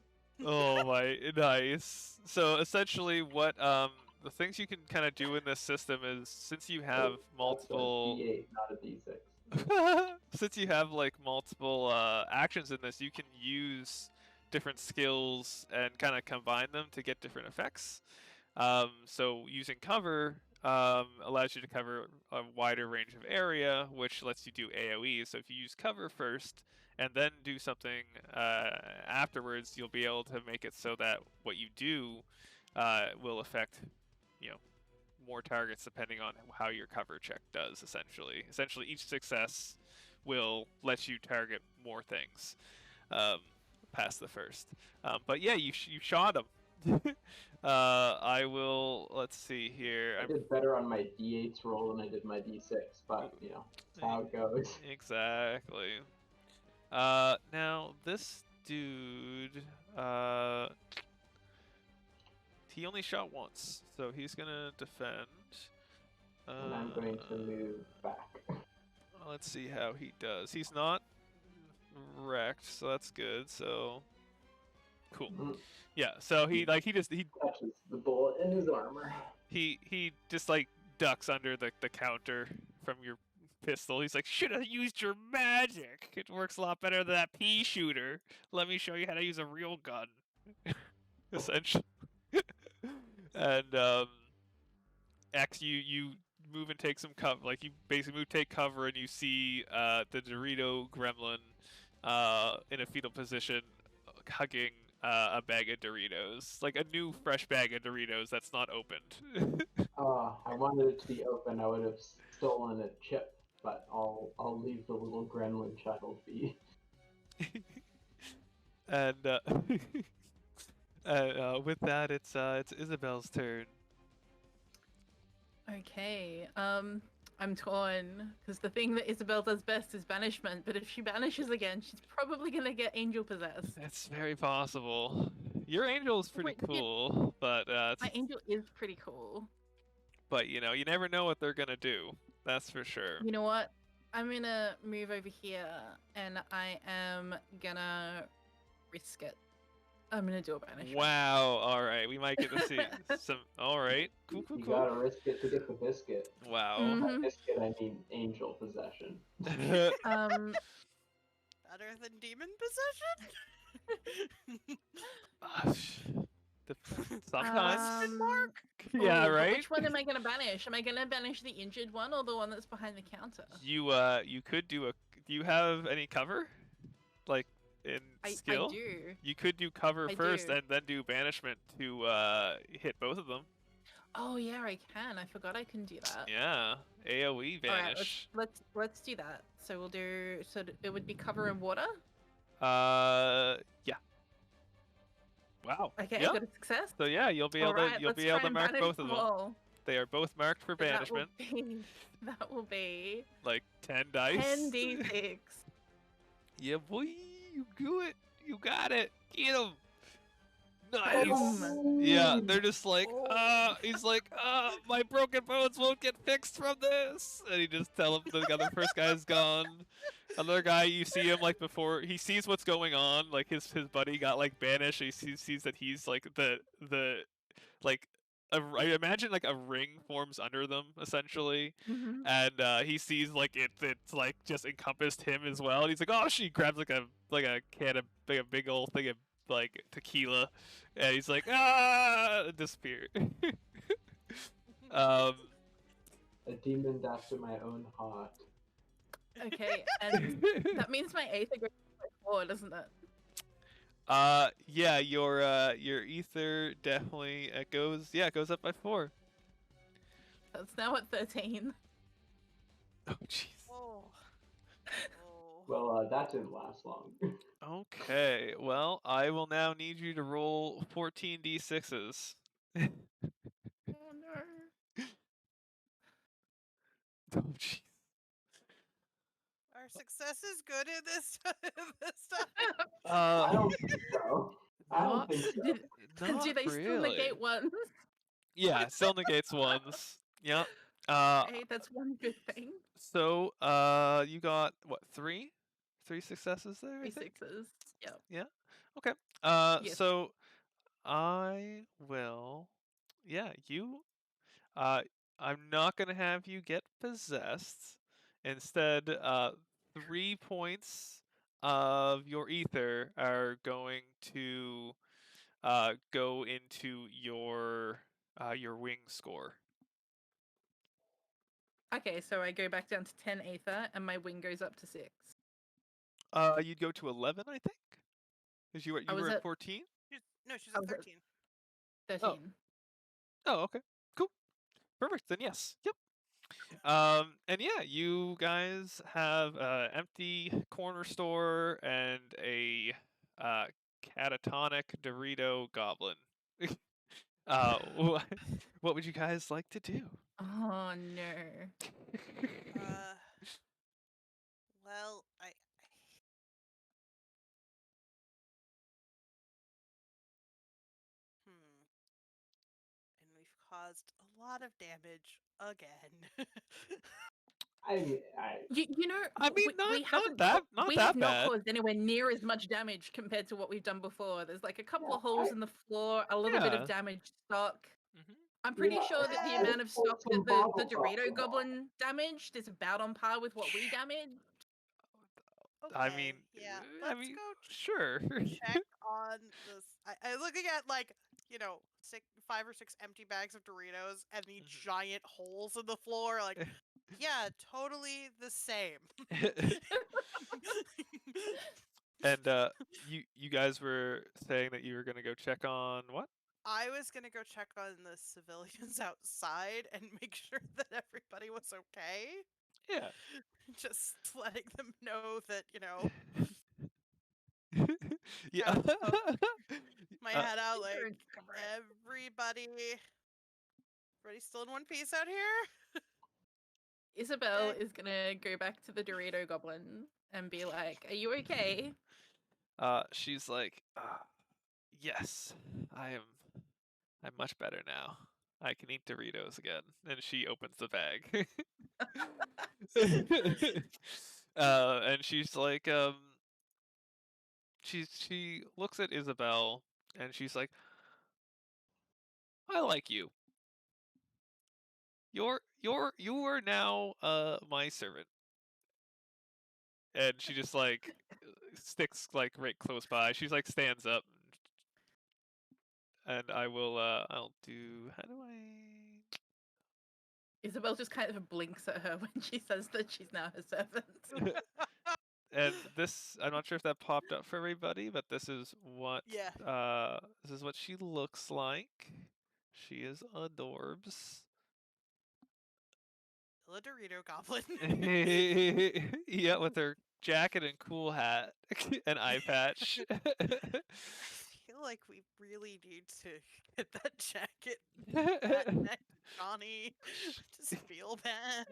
Oh my, nice. So essentially, what the things you can kind of do in this system is since you have multiple. That's a D8, not a D6. Since you have like multiple actions in this, you can use different skills and kind of combine them to get different effects. So using cover allows you to cover a wider range of area, which lets you do AoE. So if you use cover first and then do something afterwards, you'll be able to make it so that what you do will affect, more targets depending on how your cover check does. Essentially, each success will let you target more things past the first. But yeah, you shot him. I will. Let's see here. I did better on my D8s roll than I did my D6, but that's how it goes. Exactly. Now this dude, he only shot once, so he's gonna defend. And I'm going to move back. Let's see how he does. He's not wrecked, so that's good. So cool. Yeah. So he touches the bullet in his armor. He just like ducks under the counter from your pistol. He's like, should have used your magic. It works a lot better than that pea shooter. Let me show you how to use a real gun. Essentially. And X, you move and take some cover. Like you basically take cover, and you see the Dorito gremlin in a fetal position, hugging a bag of Doritos, like a new fresh bag of Doritos that's not opened. I wanted it to be open. I would have stolen a chip, but I'll leave the little gremlin child be. And with that, it's Isabel's turn. Okay, I'm torn because the thing that Isabel does best is banishment, but if she banishes again, she's probably gonna get angel possessed. That's very possible. Your angel is pretty Wait, did- cool, but My angel is pretty cool. but you know, you never know what they're gonna do. That's for sure. You know what? I'm gonna move over here and I am gonna risk it. I'm gonna do a banishment. Wow. All right, we might get to see some. All right. Cool. You gotta risk it to get the biscuit. Wow. By Mhm. biscuit, I mean angel possession. Um, Better than demon possession? Sometimes. ooh, Yeah. but Right. which one am I gonna banish? Am I gonna banish the injured one or the one that's behind the counter? You could do a. Do you have any cover? Like in skill? I do. You could do cover I first do. and then do banishment to hit both of them. Oh yeah, I can. I forgot I can do that. Yeah. AoE All right, vanish. let's do that. So we'll do. So it would be cover and water. Yeah. Wow. Okay, Yeah. I got a success. So yeah, you'll be able All right, to let's try and mark banish both of them. all. They are both marked for banishment. That will be Like 10 dice. 10d6. Yeah, boy, you do it. You got it. Get him. Nice. Boom. Yeah, they're just like, Oh. he's like, my broken bones won't get fixed from this. And he just tell him the other first guy's gone. Another guy, you see him like before he sees what's going on. Like his buddy got like banished. He sees that he's like the like. I imagine like a ring forms under them essentially, Mhm. and he sees like it's like just encompassed him as well. And he's like, oh, she grabs like a can of like a big old thing of like tequila, and he's like, disappear. A demon after my own heart. Okay, and that means my aether goes by 4, doesn't it? Yeah, your ether definitely it goes up by 4. That's now at 13. Oh jeez. Oh. Well, that didn't last long. Okay, well, I will now need you to roll 14 d6s. Oh no. Oh jeez. Our success is good in this time. I don't think so. I don't What? think so. Not Do they still really. negate one? Yeah, still negates ones. Yep. Hey, that's one good thing. So, you got what, 3 successes there? I 3 think? 6s. Yep. Yeah. Okay. Yes. So I will. Yeah, you. I'm not gonna have you get possessed. Instead, 3 points of your ether are going to go into your wing score. Okay, so I go back down to 10 aether, and my wing goes up to 6. You'd go to 11, I think. Because you I was were at at 14. No, she's I at was at 13. 13. Oh, okay. Cool. Perfect. Then yes. Yep. And yeah, you guys have an empty corner store and a catatonic Dorito goblin. What would you guys like to do? Oh no. Well, and we've caused a lot of damage again. You know, I mean, we not haven't that we have bad. not caused anywhere near as much damage compared to what we've done before. There's like a couple of holes in the floor, a little bit Yeah. of damaged stock. Mhm. I'm pretty Yeah, sure that the I amount of stock some that bottle the tops Dorito and all. goblin damaged is about on par with what we damaged. Okay, I mean, yeah. I Let's mean, go sure. check on this. I'm looking at like 5 or 6 empty bags of Doritos and the Mhm. giant holes in the floor. Like, yeah, totally the same. And you guys were saying that you were gonna go check on what? I was gonna go check on the civilians outside and make sure that everybody was okay. Yeah. Just letting them know that, Yeah. kind of poke my head out like, You're incorrect. everybody's still in one piece out here? Isabel is gonna go back to the Dorito goblin and be like, "Are you okay?" She's like, Yes, I'm much better now. I can eat Doritos again. And she opens the bag. And she's like, she looks at Isabel and she's like, I like you. You are now my servant. And she just like sticks like right close by. She's like stands up. And I will I'll do, how do I Isabel just kind of blinks at her when she says that she's now her servant. and this, I'm not sure if that popped up for everybody, but this is what she looks like. She is adorbs. The Dorito Goblin. Yeah, with her jacket and cool hat and eye patch. I feel like we really need to get that jacket back next to Johnny. Just feel bad.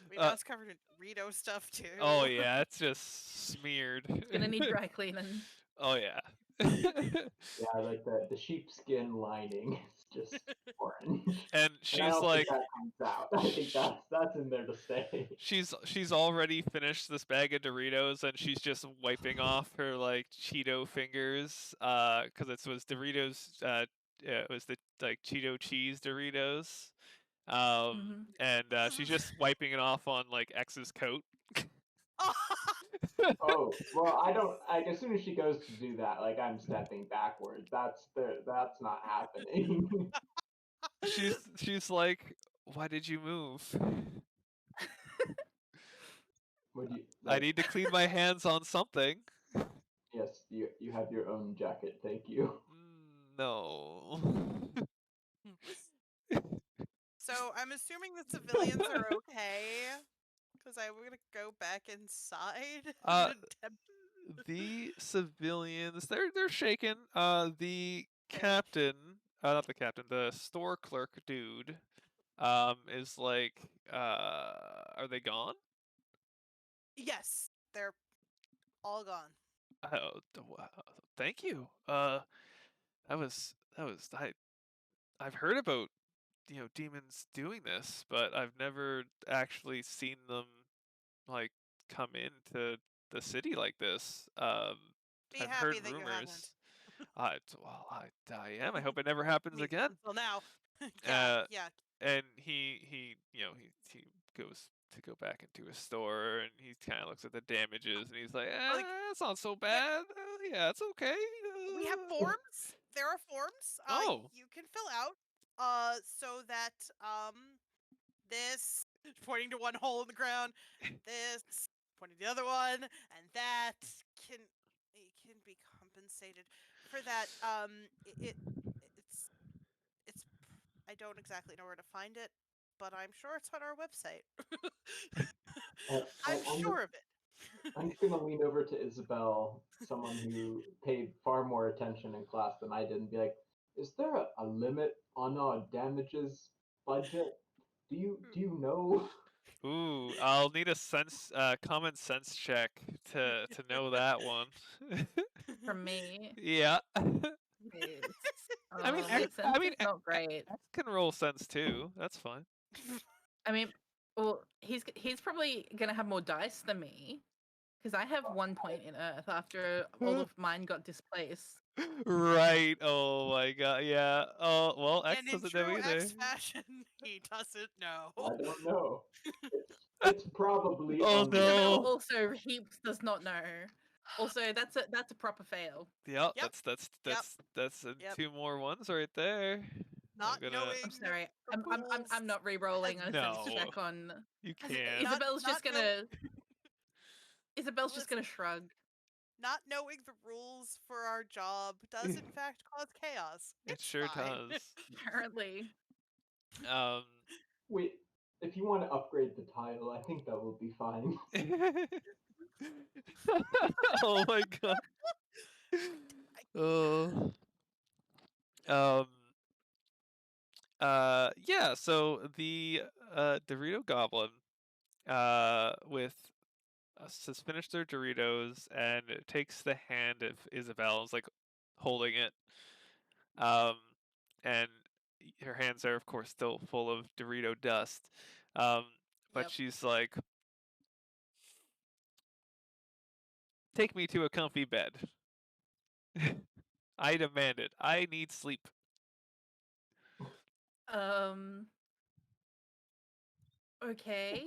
We know it's covered in Dorito stuff too. Oh yeah, it's just smeared. Gonna need dry cleaning. Oh yeah. Yeah, like the sheepskin lining is just orange. And And I she's don't like, think that comes out. I think that's in there to stay. she's already finished this bag of Doritos and she's just wiping off her like Cheeto fingers, because it was Doritos, it was the like Cheeto cheese Doritos, and she's just wiping it off on like X's coat. Oh, well, I don't. Like, as soon as she goes to do that, like I'm stepping backwards. That's not happening. She's like, why did you move? Would you? I Like, need to clean my hands on something. yes, you have your own jacket. Thank you. No. So I'm assuming the civilians are okay, because I'm gonna go back inside. and attempt- The civilians, they're shaken. The captain, not the captain, the store clerk dude, is like, are they gone? Yes, they're all gone. Oh, wow, thank you. I've heard about, demons doing this, but I've never actually seen them like come into the city like this. Be I've heard happy that you rumors. haven't. I am. I hope it never happens Me again. until now. Yeah. And he goes to go back into his store, and he kind of looks at the damages, and he's like, Like, it's not so bad. Yeah, it's okay. We have forms. There are forms. Oh. You can fill out. So that this pointing to one hole in the ground, this pointing to the other one, and that can be compensated for that. It's I don't exactly know where to find it, but I'm sure it's on our website. I'm sure of it. I'm just gonna lean over to Isabel, someone who paid far more attention in class than I did, and be like, "Is there a limit on our damages budget? Do you know?" Ooh, I'll need a common sense check to know that one. From me. Yeah. Yes. I mean, my sense is not great. X can roll sense too. That's fine. I mean, well, he's probably gonna have more dice than me, because I have 1 point in Earth after all of mine got displaced. Right. Oh my god. Yeah. Oh well. X And in doesn't know true either. X fashion, he doesn't know. I don't know. It's probably. Oh, no. Isabel also heaps does not know. Also, that's a proper fail. Yep. Yep. That's Yep. 2 more ones right there. Not knowing. I'm sorry. the I'm not re-rolling a sense No. check on. You can't. Isabel's just not gonna. Isabel's just gonna shrug. Not knowing the rules for our job does in fact cause chaos. It It's sure fine. does. Apparently. Wait, if you want to upgrade the title, I think that will be fine. Oh my god. Yeah, so the Dorito Goblin has finished their Doritos and it takes the hand of Isabel and is like, holding it. And her hands are, of course, still full of Dorito dust. But Yep. she's like, take me to a comfy bed. I demand it. I need sleep. Okay.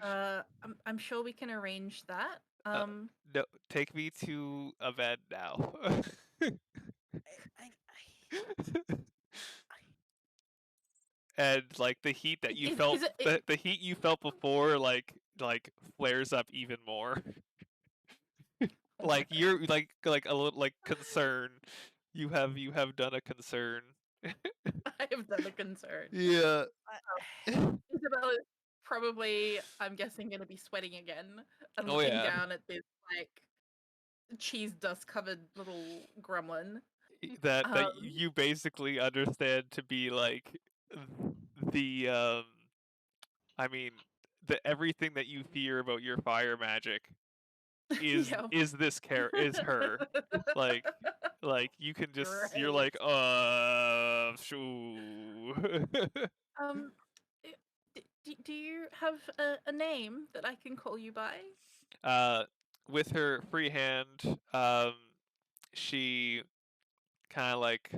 I'm sure we can arrange that. No, take me to a bed now. And like the heat that you felt, the heat you felt before, like flares up even more. Like you're like a little like concern. You have done a concern. I have done a concern. Yeah. Isabel is probably, I'm guessing, going to be sweating again and Oh, looking yeah. down at this like cheese dust covered little gremlin. That you basically understand to be like the I mean the everything that you fear about your fire magic is Yeah. is her. Like you can just you're Great. like shoo. Do you have a name that I can call you by? With her free hand, she kind of like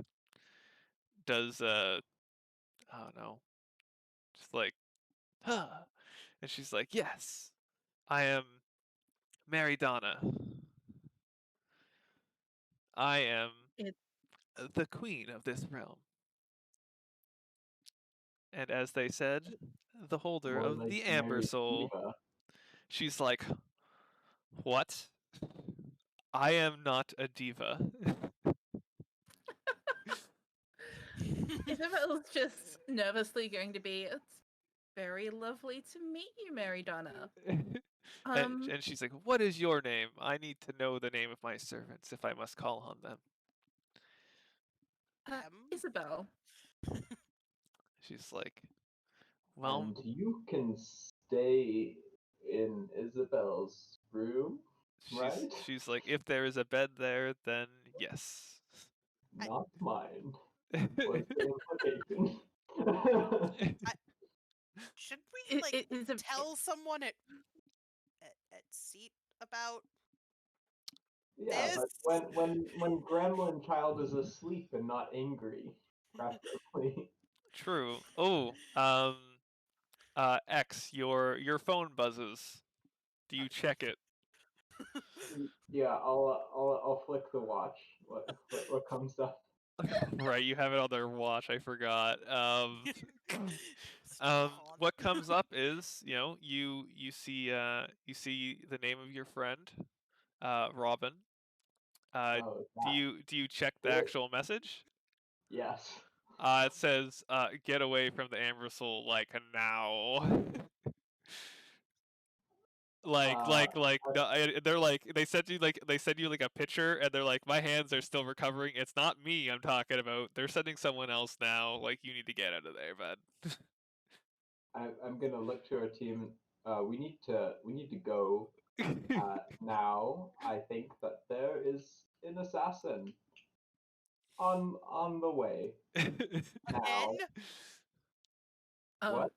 does I don't know, just like, huh. And she's like, yes, I am Mary Donna. I am the queen of this realm. And as they said, the holder More of like the Amber Mary Soul. Diva. She's like, what? I am not a diva. Isabel's just nervously going to be, it's very lovely to meet you, Mary Donna. And she's like, what is your name? I need to know the name of my servants if I must call on them. Isabel. She's like, well, and you can stay in Isabel's room, right? She's like, if there is a bed there, then yes. Not mine. Was the implication. Should we like Is a tell someone at seat about Yeah, this? but when Gremlin Child is asleep and not angry, preferably. True. Oh, X, your phone buzzes. Do you check it? Yeah, I'll flick the watch. What comes up? Right, you have it on their watch. I forgot. What comes up is, you know, you see the name of your friend, Robin. Do you check the actual message? Yes. It says, "Get away from the Amber Soul, like now." They're like they sent you like a picture, and they're like, my hands are still recovering. It's not me I'm talking about. They're sending someone else now. Like, you need to get out of there, bud. I'm gonna look to our team. We need to go now. I think that there is an assassin on the way now. What?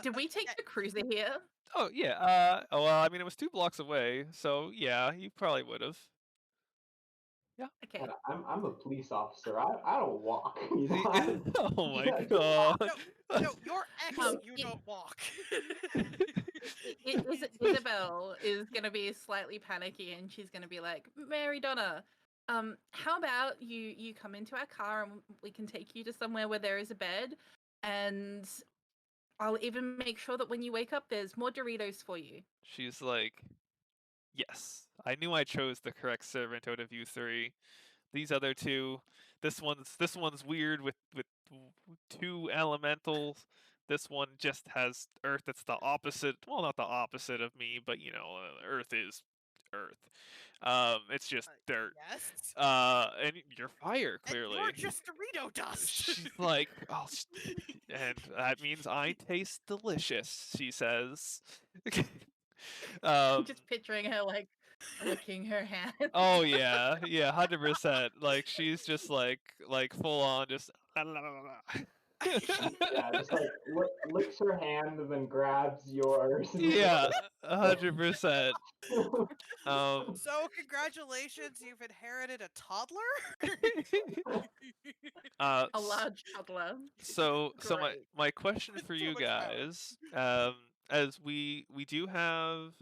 Did we take the cruiser here? Oh yeah. Well, I mean, it was 2 blocks away, so yeah, you probably would have. Yeah. Okay. I'm a police officer. I don't walk. You know? Oh my god. No, you're X. You don't walk. Isabel is going to be slightly panicky, and she's going to be like, Mary Donna, how about you come into our car and we can take you to somewhere where there is a bed, and I'll even make sure that when you wake up, there's more Doritos for you. She's like, yes, I knew I chose the correct servant out of you 3. These other 2, this one's weird with 2 elementals. This one just has earth. That's the opposite. Well, not the opposite of me, but you know, earth is earth. It's just dirt. Yes. And you're fire, clearly. And you're just Dorito dust. She's like, oh, and that means I taste delicious, she says. Just picturing her like licking her hand. Oh yeah, 100%. Like she's just like full on just. Yeah, just like licks her hand and then grabs yours. Yeah, 100%. So congratulations, you've inherited a toddler. A large toddler. So my Great. my question for So you much power. guys, as we do have,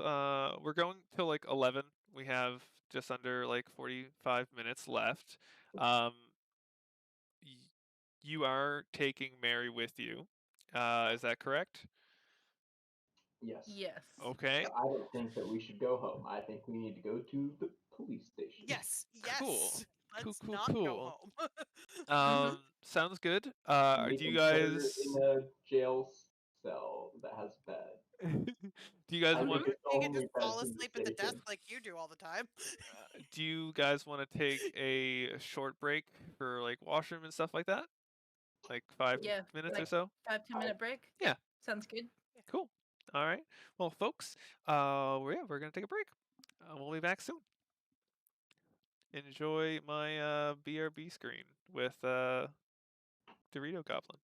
we're going till like 11. We have just under like 45 minutes left. Um, y- you are taking Mary with you. Is that correct? Yes. Yes. Okay. I don't think that we should go home. I think we need to go to the police station. Yes, Cool. yes. Cool, Let's cool, not go cool. home. Sounds good. Do you Making sure guys in a jail cell that has a bed. do you guys I want think it's the You can only just bed fall in the asleep at the desk station. like you do all the time. do you guys want to take a short break for like washroom and stuff like that? Like 5 minutes or Like so? 5-10 minute break. Yeah. Sounds good. Cool. All right. Well, folks, we're gonna take a break. We'll be back soon. Enjoy my BRB screen with Dorito Goblin.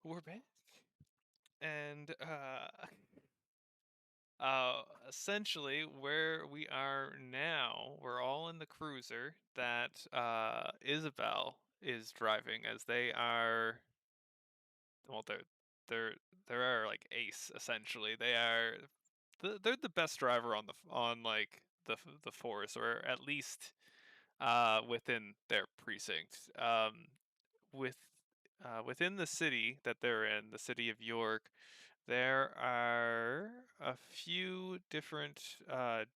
we're back, and essentially where we are now, we're all in the cruiser that Isabel is driving, as they are. Well, they're our like ace essentially. They're the best driver on like the force, or at least within their precinct. With within the city that they're in, the city of York, there are a few different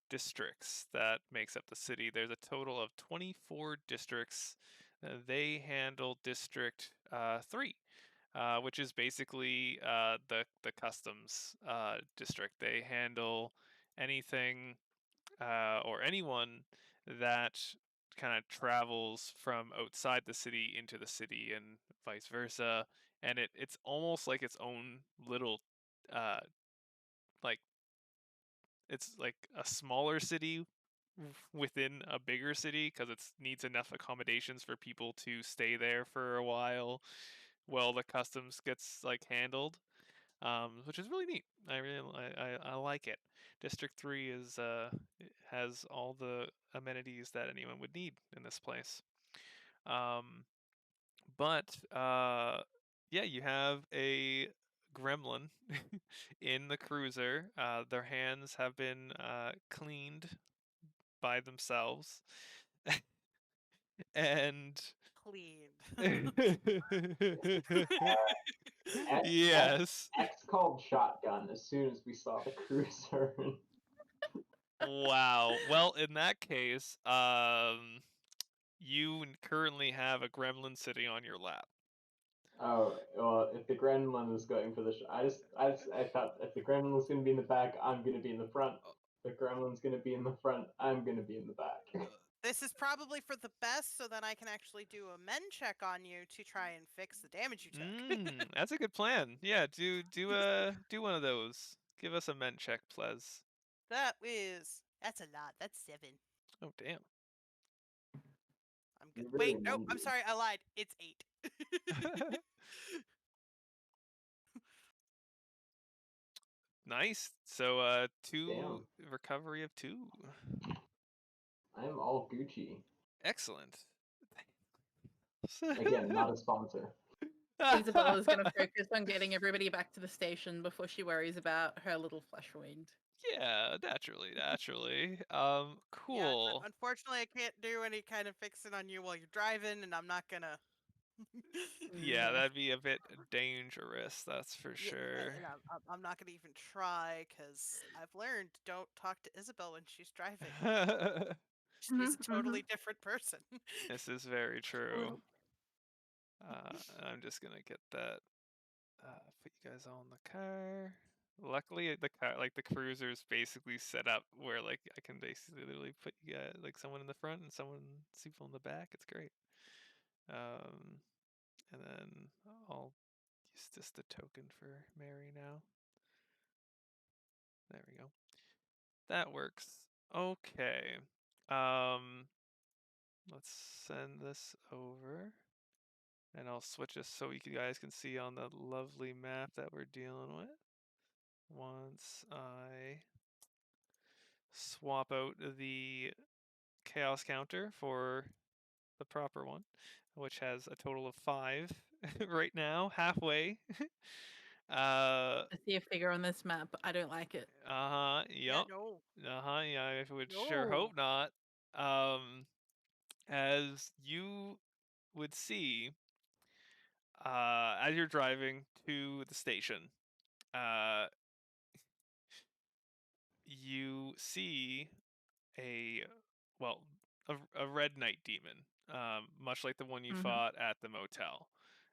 districts that makes up the city. There's a total of 24 districts. They handle District 3, which is basically the customs district. They handle anything or anyone that kind of travels from outside the city into the city and vice versa. And it's almost like its own little uh, like it's like a smaller city within a bigger city, because it needs enough accommodations for people to stay there for a while the customs gets like handled, which is really neat. I like it. District 3 has all the amenities that anyone would need in this place. But yeah, you have a gremlin in the cruiser. Their hands have been cleaned by themselves, and Cleaned. yes. X called shotgun as soon as we saw the cruiser. Wow. Well, in that case, you currently have a gremlin sitting on your lap. Oh well, if the gremlin is going for the I thought if the gremlin was gonna be in the back, I'm gonna be in the front. If the gremlin's gonna be in the front, I'm gonna be in the back. This is probably for the best, so then I can actually do a men check on you to try and fix the damage you took. That's a good plan. Yeah, do one of those. Give us a men check, please. That's a lot. That's 7. Oh damn. I'm good. You really Wait, no, won't I'm be. sorry, I lied. It's 8. Nice. So 2 Damn. recovery of 2. I'm all Gucci. Excellent. Again, not a sponsor. Isabella's going to focus on getting everybody back to the station before she worries about her little flesh wound. Yeah, naturally. Yeah, Cool. unfortunately, I can't do any kind of fixing on you while you're driving, and I'm not gonna. Yeah, that'd be a bit dangerous, that's for Yeah, sure. and I'm not gonna even try, because I've learned don't talk to Isabel when she's driving. She's a totally different person. This is very true. I'm just gonna get that. Put you guys all in the car. Luckily, the car, like the cruiser's basically set up where like I can basically literally put you guys, like someone in the front and people in the back. It's great. And then I'll use just the token for Mary now. There we go. That works. Okay. Let's send this over. And I'll switch this so you guys can see on the lovely map that we're dealing with. Once I swap out the chaos counter for the proper one, which has a total of 5 right now, halfway. I see a figure on this map. I don't like it. Yeah, Yeah, no. yeah, I would sure hope not. As you would see, as you're driving to the station, you see a well a red knight demon, much like the one you fought at the motel,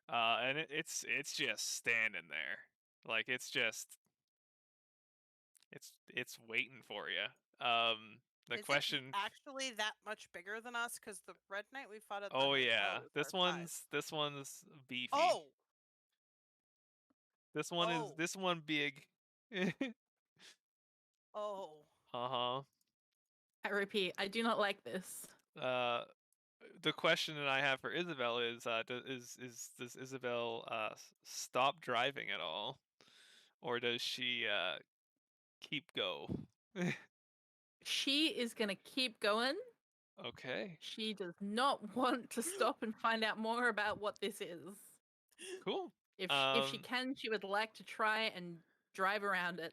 and it's just standing there, like it's waiting for you. The Is question. it actually that much bigger than us? Because the Red Knight we fought at the Oh hotel yeah, was our size. this one's beefy. Oh, This one big. oh. Uh-huh. I repeat, I do not like this. the question that I have for Isabel is, does Isabel stop driving at all, or does she keep go? She is going to keep going. Okay, She does not want to stop and find out more about what this is. cool. If she can, she would like to try and drive around it.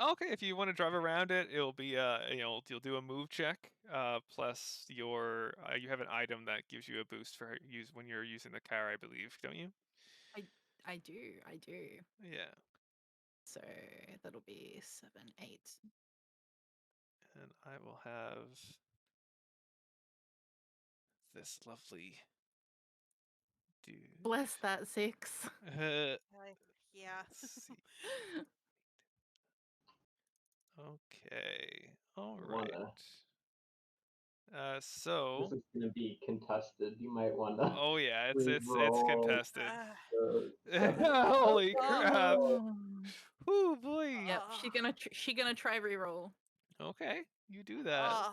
Okay, if you want to drive around it, it'll be you'll do a move check. Plus your you have an item that gives you a boost for use when you're using the car, I believe, don't you? I do. Yeah. So that'll be 7, 8. And I will have this lovely dude. Bless that 6. Yeah. Let's see. Okay. All You right. wanna- So. This is gonna be contested. You might wanna. Oh yeah, it's re-roll contested. the 7. Holy crap! Oh. Whoo boy. Yep, she's gonna try reroll. Okay, you do that.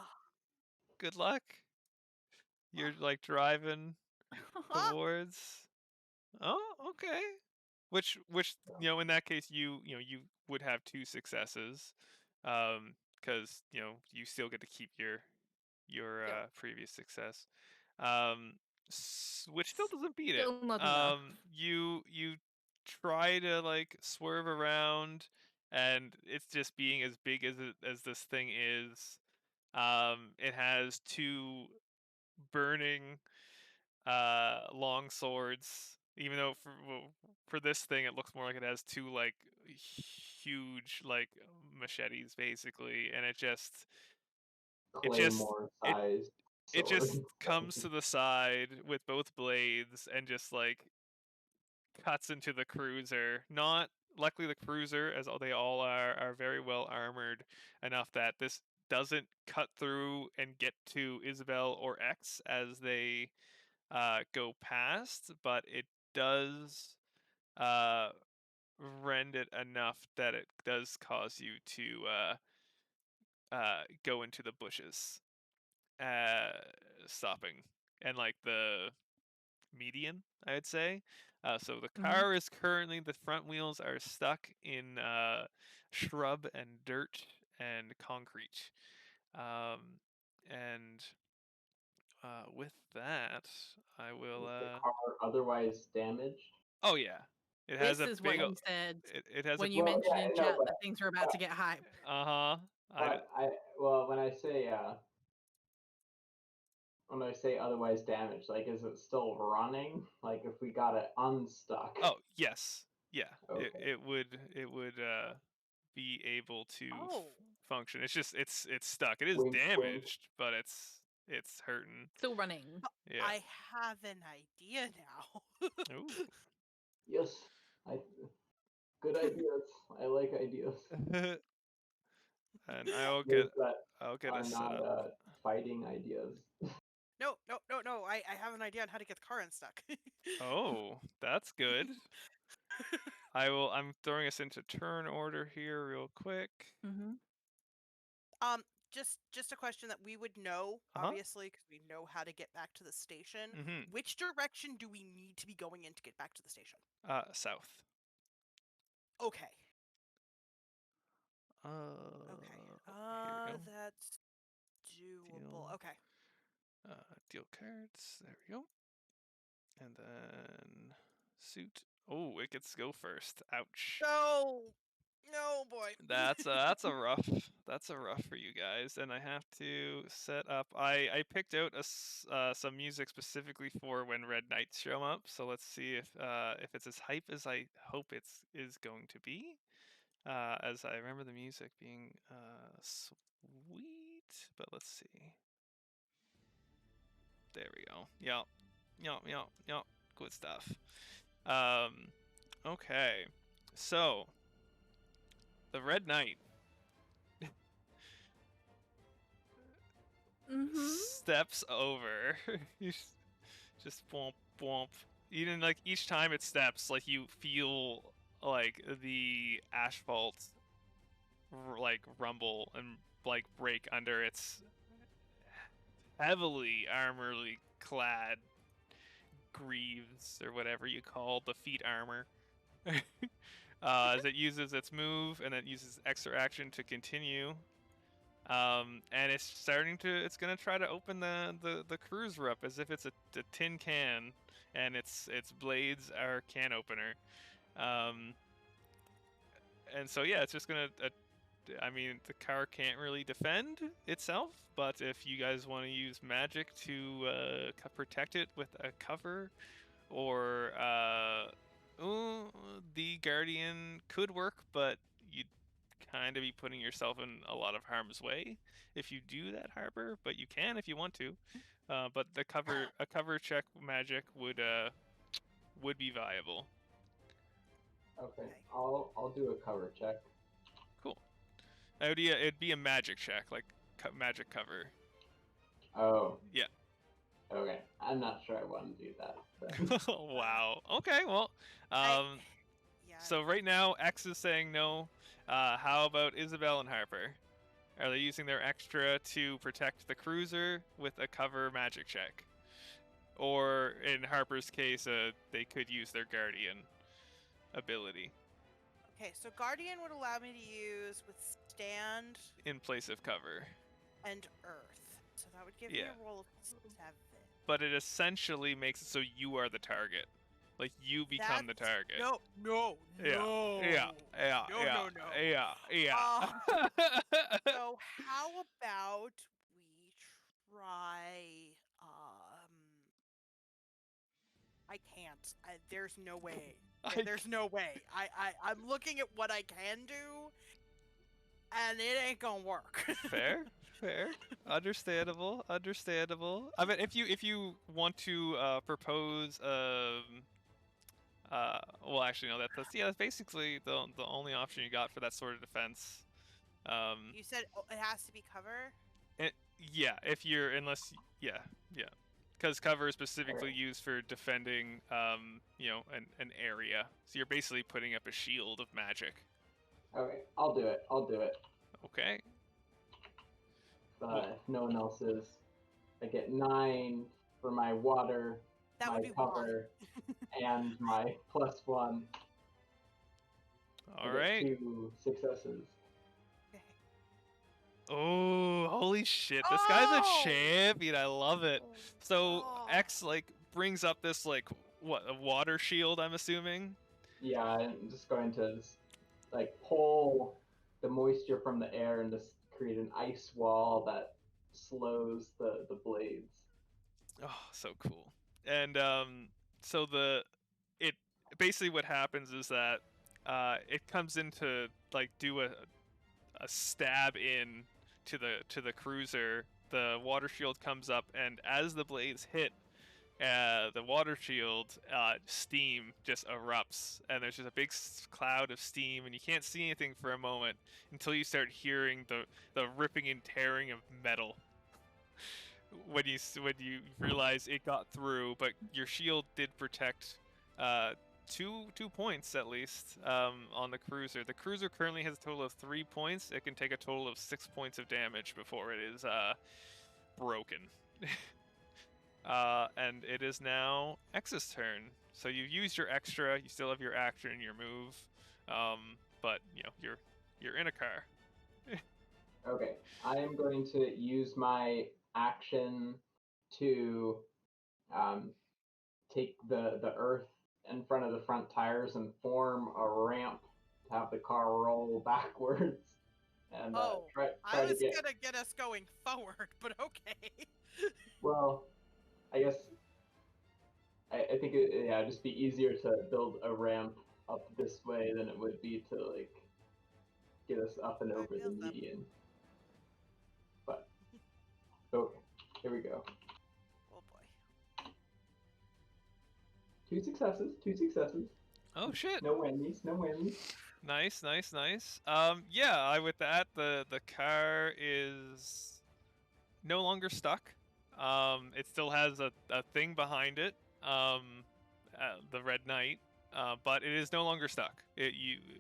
Good luck. You're like driving towards. Oh, okay. Which in that case you would have 2 successes, because you still get to keep your Yep. previous success, which still doesn't beat it. Still not enough. You try to like swerve around, and it's just being as big as this thing is. It has 2 burning long swords, even though for this thing it looks more like it has 2 like huge like machetes basically, and it just Claymore-sized it just sword. comes to the side with both blades and just like cuts into the cruiser. Not luckily the cruiser, as they all are very well armored enough that this doesn't cut through and get to Isabel or X as they go past, but it does rend it enough that it does cause you to go into the bushes, stopping, and like the median, I'd say. So the car is currently, the front wheels are stuck in shrub and dirt and concrete. And with that, I will. Is the car otherwise damaged? Oh yeah, it has This a is big. what you said It has when a. you Well, mentioned yeah, in I know, chat but- that things were about to get hype. But when I say otherwise damaged, like, is it still running? Like, if we got it unstuck? Oh yes, yeah. Okay. It would be able to Oh. function. It's just it's stuck. It is Wink, wink. damaged, but it's hurting. Still running. Yeah. I have an idea now. Ooh. Yes. Good ideas. I like ideas. And I'll Those get that a are not setup. fighting ideas. No. I have an idea on how to get the car unstuck. Oh, that's good. I'm throwing us into turn order here real quick. Mm-hmm. Just a question that we would know, obviously, because we know how to get back to the station. Mhm. Which direction do we need to be going in to get back to the station? South. Okay. Okay. Here we go. That's doable. Deal. Okay. Deal cards. There we go. And then suit. Oh, it gets to go first. Ouch. No, boy. That's a rough. That's a rough for you guys. And I have to set up. I picked out some music specifically for when Red Knights show up. So let's see if it's as hype as I hope is going to be. As I remember the music being sweet. But let's see. There we go. Yup. Good stuff. Okay. So, the Red Knight steps over. Just womp womp. Even like each time it steps, like you feel like the asphalt like rumble and like break under its heavily clad greaves or whatever you call the feet armor. As it uses its move and it uses extra action to continue. And it's gonna try to open the cruiser up as if it's a tin can, and its blades are can opener. And so yeah, it's just gonna. I mean, the car can't really defend itself, but if you guys want to use magic to protect it with a cover, or the Guardian could work, but you'd kind of be putting yourself in a lot of harm's way if you do that, Harper. But you can if you want to. But a cover check magic would be viable. Okay, I'll do a cover check. Cool. It'd be a magic check, like magic cover. Oh. Yeah. Okay, I'm not sure I want to do that. So. Wow. Okay. Well. Yeah. So right now, X is saying no. How about Isabel and Harper? Are they using their extra to protect the cruiser with a cover magic check? Or in Harper's case, they could use their Guardian ability Okay, so Guardian would allow me to use Withstand in place of cover. and Earth. So that would give me a roll of 7. But it essentially makes it so you are the target. Like, you become the target. No. Yeah. So how about we try? I can't. There's no way. There's no way. I'm looking at what I can do, and it ain't gonna work. Fair. Understandable. I mean, if you want to propose, well, actually, no. That's basically the only option you got for that sort of defense. You said it has to be cover. Because cover is specifically used for defending, an area. So you're basically putting up a shield of magic. Okay, I'll do it. Okay. If no one else is, I get 9 for my water, That would be cover, and my +1. All right. 2 successes. Oh, holy shit! This guy's a champion. I love it. So X brings up this a water shield. I'm assuming. Yeah, I'm just going to pull the moisture from the air and just create an ice wall that slows the blades. Oh, so cool. And so it basically what happens is that it comes in to do a stab in to the cruiser. The water shield comes up, and as the blades hit the water shield, steam just erupts, and there's just a big cloud of steam, and you can't see anything for a moment until you start hearing the ripping and tearing of metal. When you realize it got through, but your shield did protect 2 points at least on the cruiser. The cruiser currently has a total of 3 points. It can take a total of 6 points of damage before it is broken. And it is now X's turn. So you've used your extra. You still have your action and your move, but you're in a car. Okay, I am going to use my action to take the earth in front of the front tires and form a ramp to have the car roll backwards. And try I was to get... gonna get us going forward, but okay. Well, I guess I think it'd just be easier to build a ramp up this way than it would be to get us up and over the median. But okay, here we go. Oh boy. 2 successes. Oh shit! No whammies. Nice. With that, the car is no longer stuck. It still has a thing behind it, the Red Knight, but it is no longer stuck.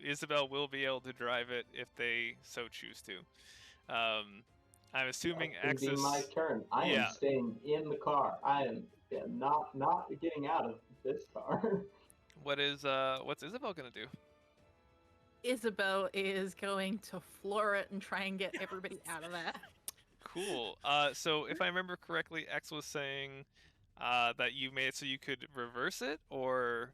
Isabel will be able to drive it if they so choose to. I'm assuming It's gonna be my Axis. turn. I am Yeah. staying in the car. I am not getting out of this car. What's Isabel gonna do? Isabel is going to floor it and try and get everybody out of there. Cool. So if I remember correctly, X was saying that you made it so you could reverse it, or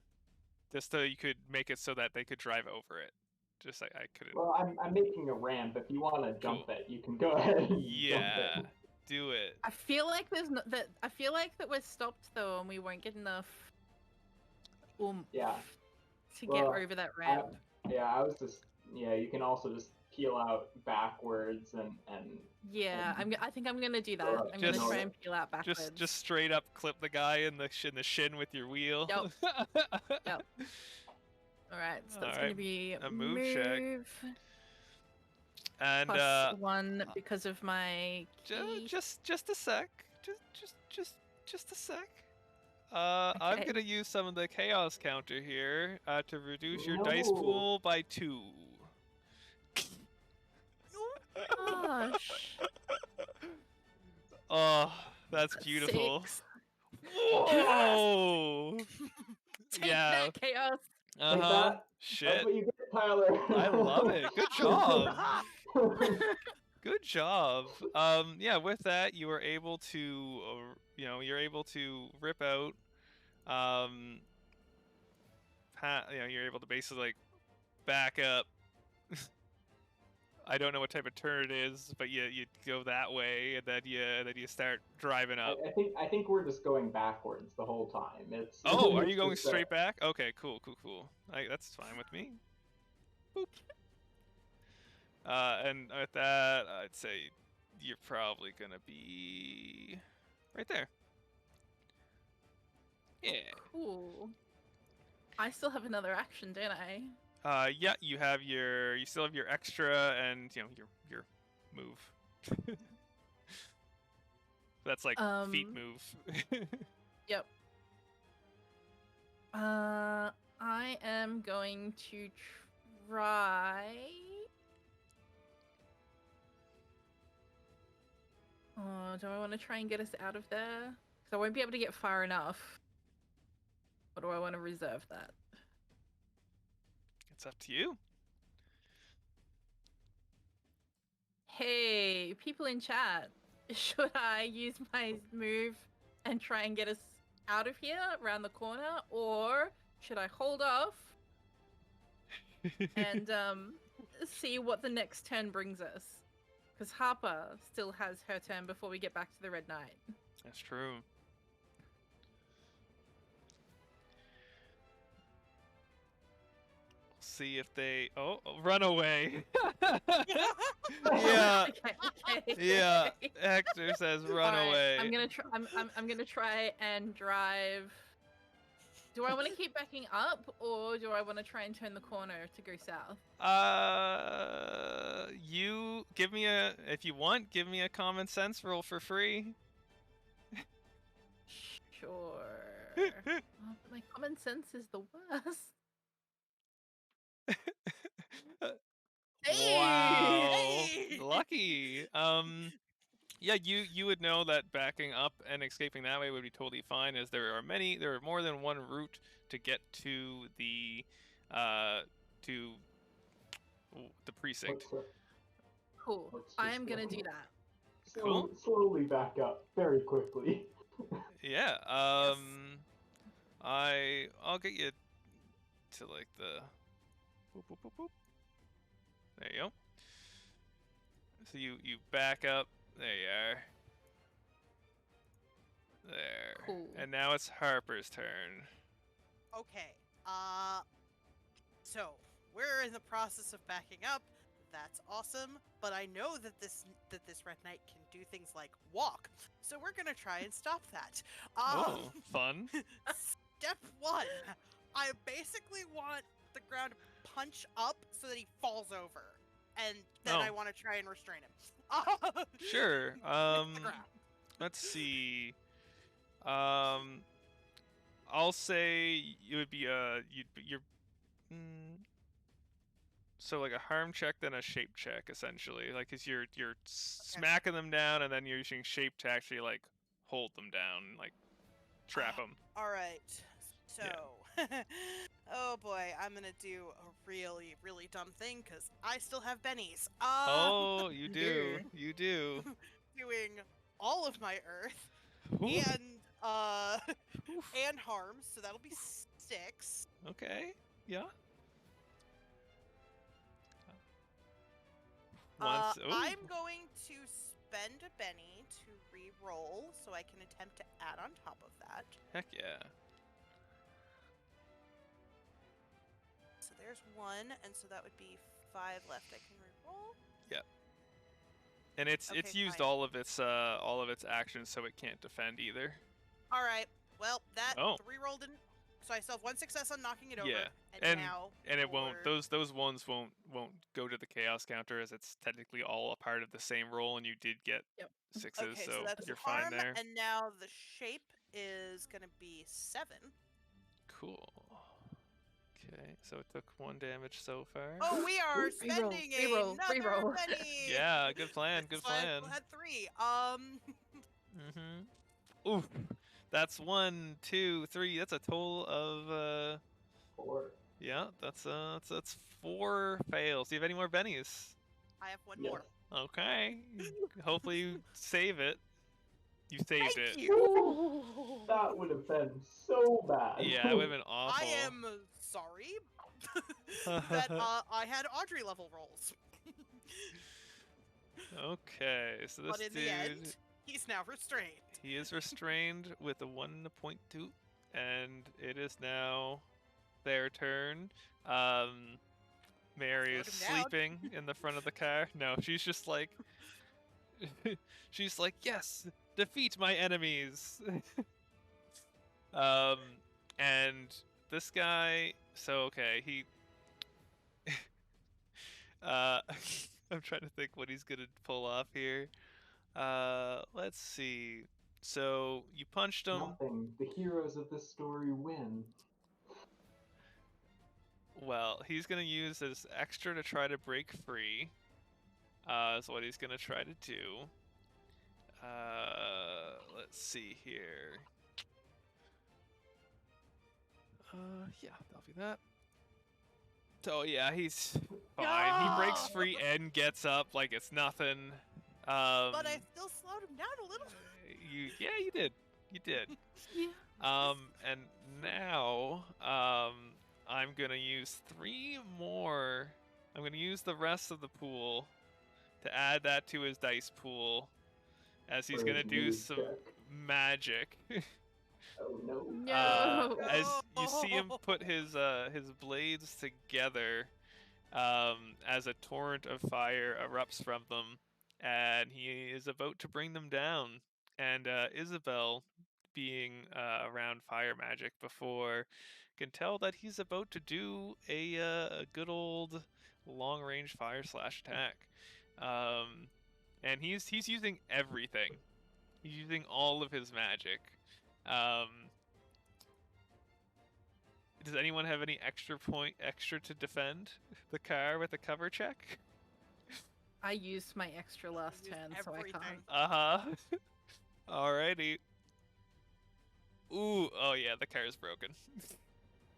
just so you could make it so that they could drive over it. Just I couldn't. Well, I'm making a ramp. If you want to jump Cool. it, you can go ahead and jump Yeah, it. do it. I feel like there's no, that. I feel like that we're stopped though, and we won't get enough Yeah. to Well, get over that ramp. I was just you can also just peel out backwards and Yeah, I think I'm gonna do that. Alright, I'm gonna just- try and peel out backwards. Just straight up clip the guy in the shin with your wheel. Yep. Yep. All right, so that's gonna Alright, be a move check. And plus 1 because of my key. just a sec. Just a sec. I'm Okay. gonna use some of the chaos counter here to reduce your dice No. pool by 2. Gosh. Oh, that's beautiful. 6. Whoa! Take Yeah. that, chaos. Like Uh-huh. that. That's Shit. what you get, Tyler. I love it. Good job. Good job. Yeah, with that, you were able to, you're able to rip out, you're able to basically like back up. I don't know what type of turn it is, but you go that way, and then you start driving up. I think we're just going backwards the whole time. It's Oh, are it's you going just, straight back? Okay, cool. That's fine with me. Boop. And with that, I'd say you're probably gonna be right there. Yeah. Cool. I still have another action, don't I? Yeah, you still have your extra and your move. That's like feet move. Yep. I am going to try. Oh, do I want to try and get us out of there? Because I won't be able to get far enough. Or do I want to reserve that? It's up to you. Hey, people in chat, should I use my move and try and get us out of here around the corner, or should I hold off and see what the next turn brings us? Because Harper still has her turn before we get back to the Red Knight. That's true. See if they run away. Yeah. Okay. Yeah. Hector says run Alright, away. I'm gonna try. I'm gonna try and drive. Do I want to keep backing up, or do I want to try and turn the corner to go south? You give me if you want, give me a common sense roll for free. Sure. Oh, but my common sense is the worst. Wow. Hey! Lucky. Yeah, you would know that backing up and escaping that way would be totally fine, as there are more than one route to get to the precinct. Cool. Let's I just am gonna go. do that. Cool. Slowly back up very quickly. Yeah. I'll get you to like the boop, boop, boop, boop. There you go. So you back up. There you are. There. Cool. And now it's Harper's turn. Okay. So we're in the process of backing up. That's awesome. But I know that this Red Knight can do things like walk. So we're gonna try and stop that. Oh, fun. Step 1. I basically want the ground to punch up so that he falls over, and then I Oh. want to try and restrain him. Sure. Hit the ground. Let's see. I'll say it would be you're. So like a harm check, then a shape check, essentially. Like, cause you're smacking them down, and then you're using shape to actually like hold them down, like trap them. All right. So, oh boy, I'm gonna do a really, really dumb thing because I still have bennies. Oh, you You do. do. You do. Doing all of my earth Ooh, and harms, so that'll be 6. okay. Yeah. Once. Ooh. I'm going to spend a Benny to re-roll, so I can attempt to add on top of that. Heck yeah. So there's 1, and so that would be 5 left. I can re-roll. Yep. And it's Okay, used fine. all of its actions, so it can't defend either. All right. Well, that Oh. the re-roll didn't. So I still have 1 success on knocking it over. Yeah, And now. and it won't. for- Those ones won't go to the chaos counter, as it's technically all a part of the same roll, and you did get Yep. 6s, Okay, so so that's you're harm, fine there. and now the shape is gonna be 7. Cool. Okay, so it took 1 damage so far. Oh, we are Reroll, spending reroll, another reroll. penny. Yeah, good plan. Good So I plan. still had 3. Mm-hmm. Oof. That's 1, 2, 3. That's a total of 4. yeah. That's 4 fails. Do you have any more bennies? I have 1 Yes. more. Okay. Hopefully you save it. You saved Thank it. you. That would have been so bad. Yeah, it would have been awful. I am sorry that I had Audrey level rolls. Okay, so this But in dude, the end, he's now restrained. he is restrained with a 1.2, and it is now their turn. Mary is Slow him down. sleeping in the front of the car. No, she's just like, she's like, yes, defeat my enemies. And this guy, so okay, he, I'm trying to think what he's gonna pull off here. Let's see. So you punched him. Nothing. The heroes of this story win. Well, he's gonna use his extra to try to break free. Is what he's gonna try to do. Let's see here. Yeah, that'll be that. So yeah, he's fine. He breaks free and gets up like it's nothing. But I still slowed him down a little. You did. You did. Yeah. And now, I'm gonna use 3 more. I'm gonna use the rest of the pool to add that to his dice pool, as he's For gonna his do mood some check. magic. Oh no. No. As you see him put his blades together, as a torrent of fire erupts from them, and he is about to bring them down. And Isabel, being around fire magic before, can tell that he's about to do a good old long range fire slash attack. And he's using everything. He's using all of his magic. Does anyone have any extra to defend the car with a cover check? I used my extra last Used turn, so I everything. can't. Alrighty. Ooh, oh yeah, the car is broken.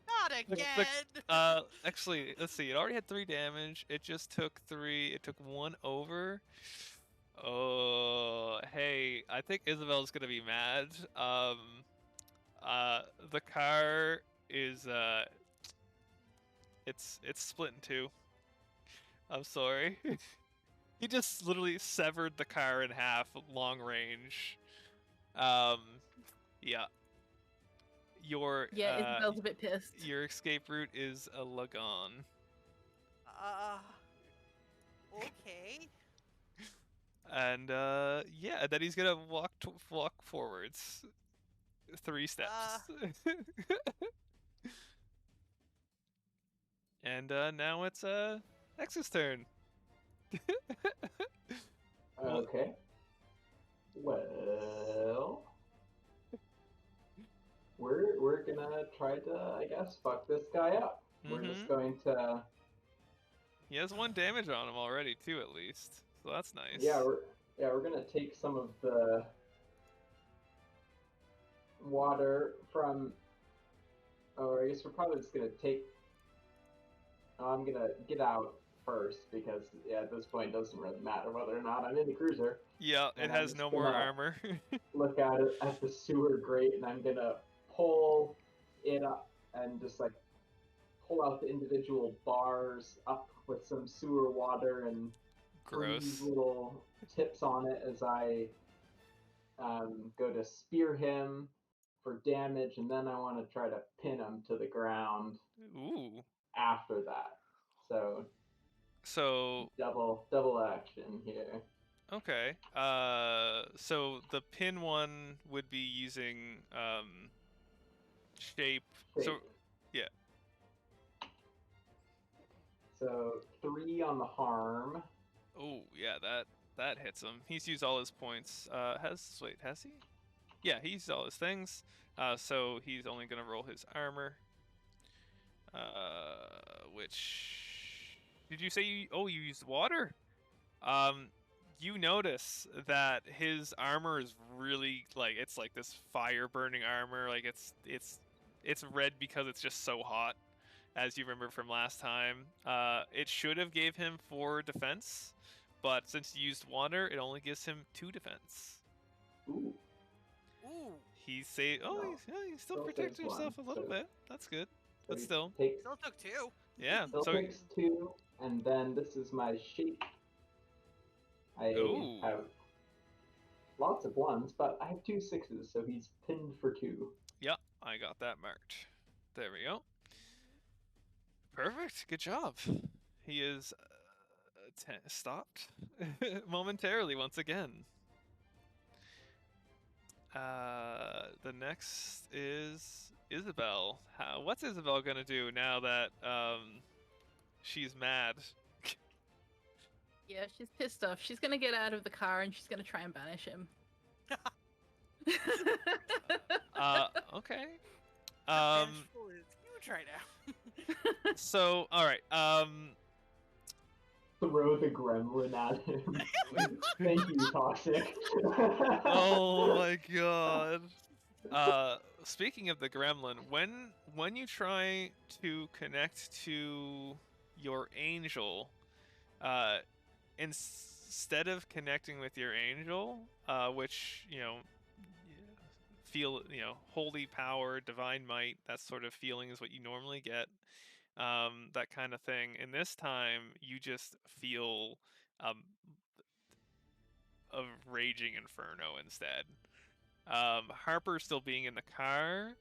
Not The- again. Actually, let's see. It already had 3 damage. It just took 3. It took 1 over. Oh, hey, I think Isabel's gonna be mad. The car is it's split in 2. I'm sorry. He just literally severed the car in half, long range. Yeah. Your Yeah, Isabel's a bit pissed. your escape route is a Lagon. Okay. And yeah, then he's gonna walk forwards 3 steps. And now it's X's turn. Well- Okay. Well, we're gonna try to, I guess, fuck this guy up. We're just Mhm. going to He has 1 damage on him already too, at least. So that's nice. Yeah, we're gonna take some of the water from. Or I guess we're probably just gonna take. I'm gonna get out first because at this point it doesn't really matter whether or not I'm in the cruiser. Yeah, it And I'm has just no more gonna armor. Look at it at the sewer grate, and I'm gonna pull it up and just like pull out the individual bars up with some sewer water and Gross. freeze little tips on it as I go to spear him for damage, and then I want to try to pin him to the ground Ooh. after that. So double action here. okay. So the pin one would be using shape. So Shape. yeah. So 3 on the harm. Oh yeah, that hits him. He's used all his points. Has he? Yeah, he used all his things. So he's only gonna roll his armor. Which did you say you? Oh, you used water. You notice that his armor is really like it's like this fire burning armor. Like it's red because it's just so hot, as you remember from last time. It should have gave him 4 defense, but since you used water, it only gives him 2 defense. Ooh. Ooh. He say, oh, No. he still Still protects takes himself a one, little so- bit. That's good. So But he still, takes, Still took 2. yeah. still So takes 2, and then this is my shape. I Ooh. have lots of 1s, but I have 2 6s, so he's pinned for 2. yeah, I got that marked. There we go. Perfect. Good job. He is stopped momentarily once again. The next is Isabel. What's Isabel gonna do now that she's mad? Yeah, she's pissed off. She's gonna get out of the car and she's gonna try and banish him. Okay. Vengeful is huge right now. So all right. Throw the gremlin at him. Thank you, Toxic. Oh my god. Speaking of the gremlin, when you try to connect to your angel, instead of connecting with your angel, which feel holy power, divine might, that sort of feeling is what you normally get. That kind of thing. And this time, you just feel a raging inferno instead. Harper, still being in the car,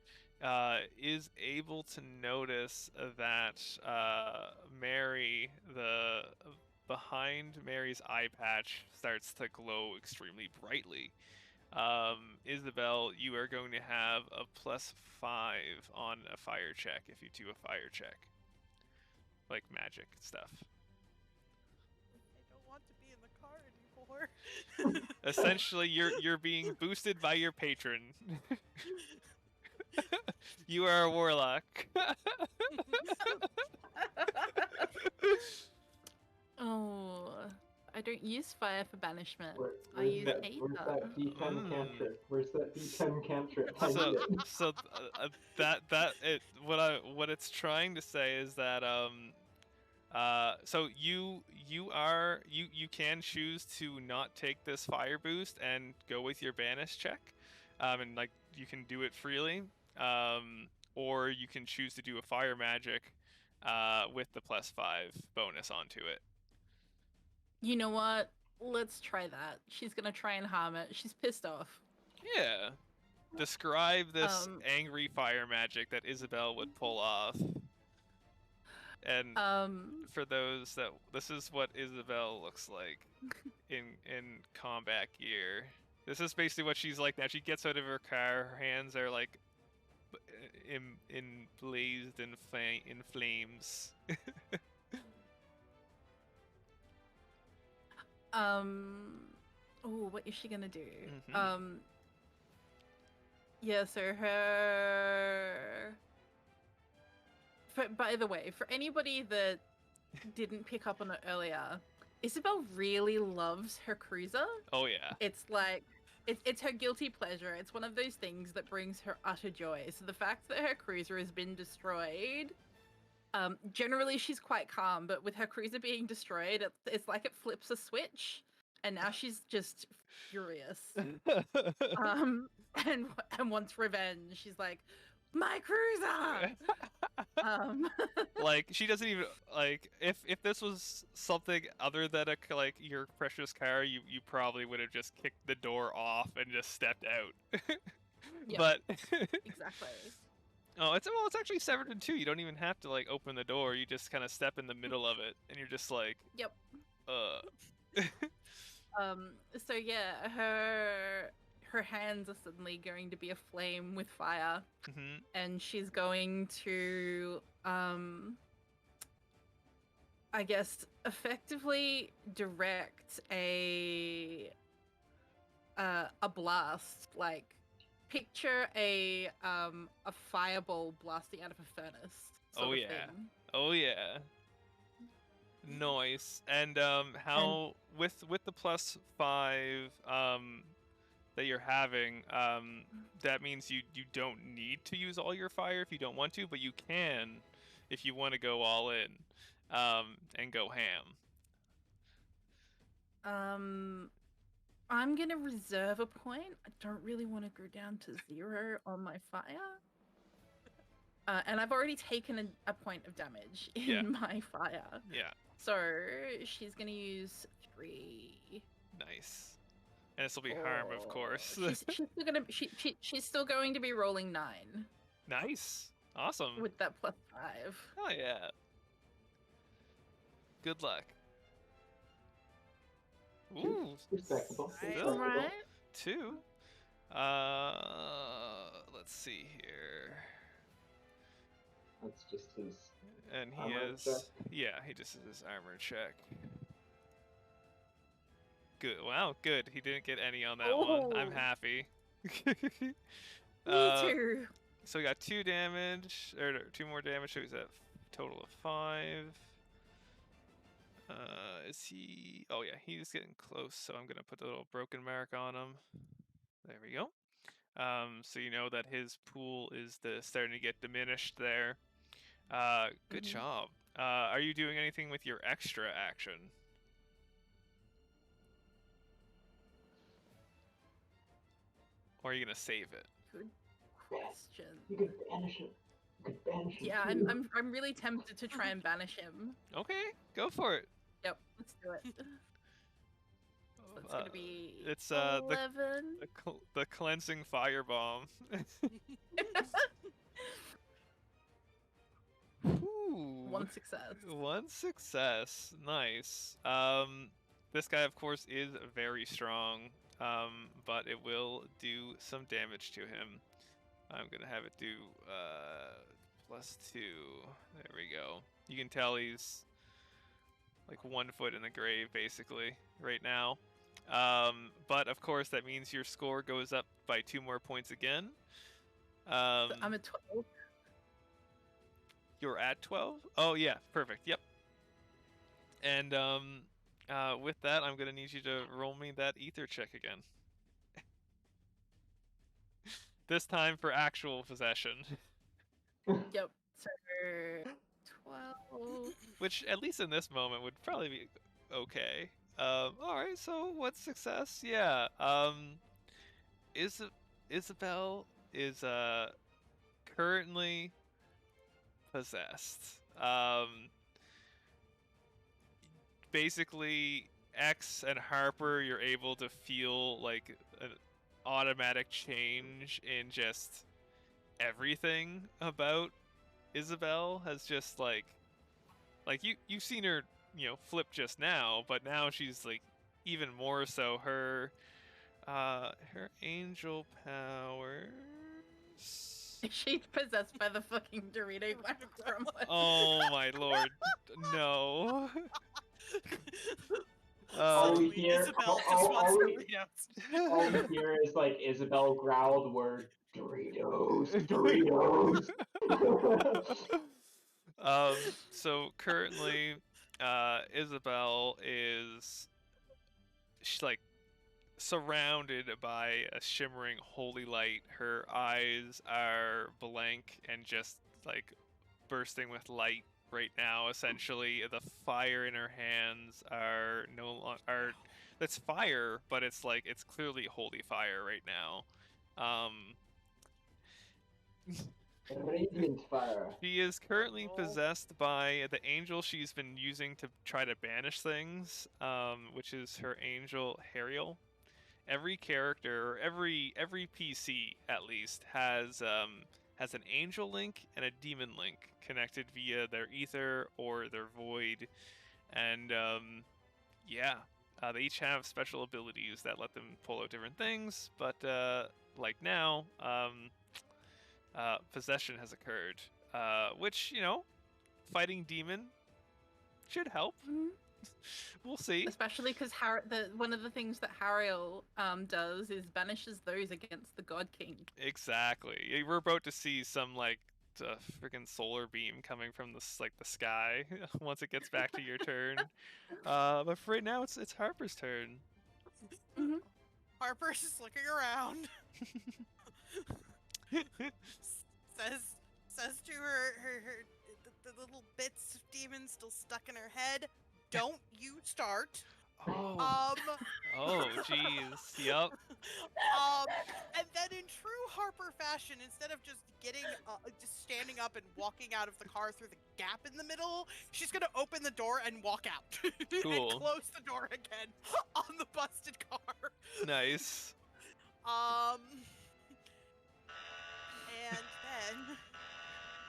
is able to notice that Mary, behind Mary's eye patch, starts to glow extremely brightly. Isabel, you are going to have a +5 on a fire check if you do a fire check. Like magic stuff. I don't want to be in the car anymore. Essentially, you're being boosted by your patron. You are a warlock. Oh, I don't use fire for banishment. I Where's use that aether. D10 cantrip? Where's that D10 cantrip? I need it. What it's trying to say is that so you can choose to not take this fire boost and go with your banish check, and like you can do it freely, or you can choose to do a fire magic with the +5 bonus onto it. You know what? Let's try that. She's gonna try and harm it. She's pissed off. Yeah. Describe this Um, angry fire magic that Isabel would pull off. And for those that this is what Isabel looks like in combat gear. This is basically what she's like now. She gets out of her car. Her hands are like blazed in flames. Oh, what is she gonna do? Mhm. Yeah, so by the way, for anybody that didn't pick up on it earlier, Isabel really loves her cruiser. Oh yeah. It's like it's her guilty pleasure. It's one of those things that brings her utter joy. So the fact that her cruiser has been destroyed, generally she's quite calm, but with her cruiser being destroyed, it's like it flips a switch, and now she's just furious. And wants revenge. She's like, my cruiser. Like she doesn't even like if this was something other than like your precious car, you probably would have just kicked the door off and just stepped out. Yep. But Exactly. oh, it's actually severed in two. You don't even have to like open the door. You just kind of step in the middle of it, and you're just like, Yep. So yeah, her hands are suddenly going to be aflame with fire, and she's going to I guess effectively direct a blast. Like, picture a fireball blasting out of a furnace. Oh yeah. Thing. Oh yeah. Nice. And how with the +5 that you're having, that means you don't need to use all your fire if you don't want to, but you can if you want to go all in and go ham. I'm gonna reserve a point. I don't really want to go down to 0 on my fire. And I've already taken a point of damage in my fire. Yeah. So she's gonna use 3. Nice. And this will be harm, of course. She's still going to be rolling 9. Nice. Awesome. With that +5. Oh yeah. Good luck. Ooh. Respectable. Right? 2. Let's see here. That's just his. And he has, he just has his armor check. Good. Wow, good. He didn't get any on that one. I'm happy. Me too. So we got 2 damage, or 2 more damage, so he's at total of 5. Is he? Oh yeah, he's getting close, so I'm gonna put the little broken mark on him. There we go. So you know that his pool is starting to get diminished there. Good job. Are you doing anything with your extra action? Or are you gonna save it? Good question. You could banish him. You could banish him. Yeah, too. I'm really tempted to try and banish him. Okay, go for it. Yep, let's do it. So it's gonna be it's 11. the cleansing firebomb. Ooh, 1 success. 1 success. Nice. This guy, of course, is very strong, but it will do some damage to him. I'm gonna have it do +2. There we go. You can tell he's like 1 foot in the grave, basically, right now. But of course, that means your score goes up by 2 more points again. So I'm at 12. You're at 12? Oh yeah, perfect. Yep. And with that, I'm gonna need you to roll me that ether check again. This time for actual possession. Yep. So 12. Which, at least in this moment, would probably be okay. Alright, so what's success? Yeah. Isabel is currently possessed. Basically, X and Harper, you're able to feel like an automatic change in just everything about Isabel. Has just like you've seen her, flip just now, but now she's like even more so. Her angel powers. She's possessed by the fucking Dorito gremlin. Oh my lord, no. All we hear, Isabel all we hear is like Isabel growled word, Doritos, Doritos. So currently, Isabel is like surrounded by a shimmering holy light. Her eyes are blank and just like bursting with light right now. Essentially, the fire in her hands are no longer that's fire, but it's like it's clearly holy fire right now. Radiant fire. She is currently roll. possessed by the angel she's been using to try to banish things, which is her angel Hariel. Every character, or every PC at least, has an angel link and a demon link connected via their ether or their void, and they each have special abilities that let them pull out different things. But like now, possession has occurred, which fighting demon should help. We'll see. Especially because one of the things that Hariel does is banishes those against the God King. Exactly. We're about to see some like freaking solar beam coming from the sky once it gets back to your turn. But for right now, it's Harper's turn. Mm-hmm. Harper's just looking around. says to her the little bits of demon still stuck in her head, "Don't you start." Oh. Oh, jeez. Yep. And then in true Harper fashion, instead of just just standing up and walking out of the car through the gap in the middle, she's gonna open the door and walk out. Cool. And close the door again on the busted car. Nice. And then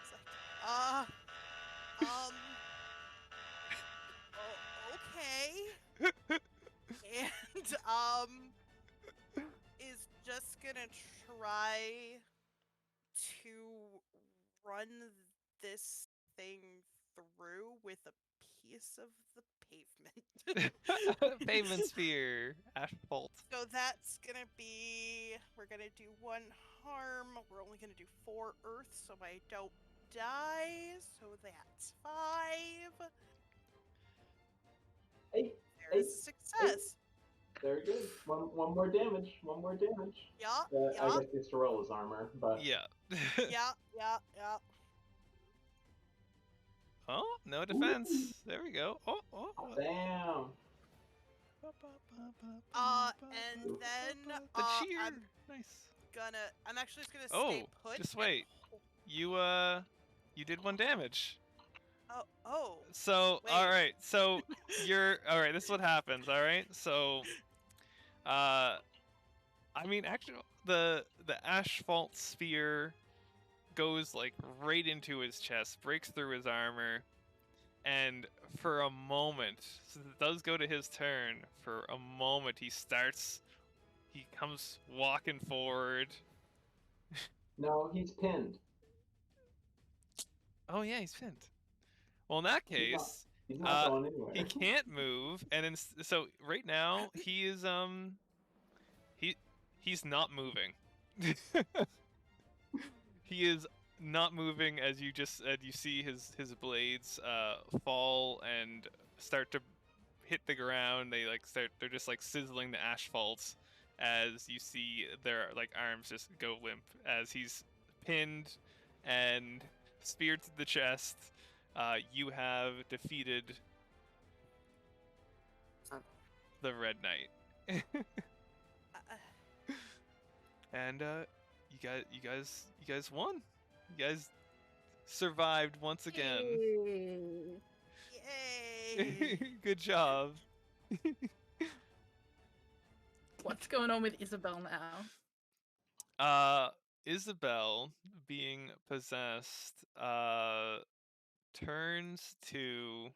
it's like, okay. And is just gonna try to run this thing through with a piece of the pavement. Pavement sphere. Asphalt. So that's gonna be, we're gonna do 1 harm. We're only gonna do 4 earth, so I don't die. So that's 5. Hey, There's a success. very good. One more damage. One more damage. Yeah, I guess he has to roll his armor, but Yeah. yeah. Oh, no defense. There we go. Oh. Damn. And then the cheer. Nice. I'm actually just gonna stay put. Just wait. You did 1 damage. Oh. So, wait. all right. So all right. This is what happens. All right. So, I mean, actually, the asphalt sphere goes like right into his chest, breaks through his armor, and for a moment, since it does go to his turn, for a moment he comes walking forward. No, he's pinned. Oh yeah, he's pinned. Well, in that case, He's not going anywhere. he can't move, and so right now he is he's not moving. He is not moving as you just said. You see his blades fall and start to hit the ground. They're just like sizzling the asphalt as you see their like arms just go limp as he's pinned and speared to the chest. You have defeated the Red Knight. And you guys won. You guys survived once again. Yay! Good job. What's going on with Isabel now? Isabel being possessed turns to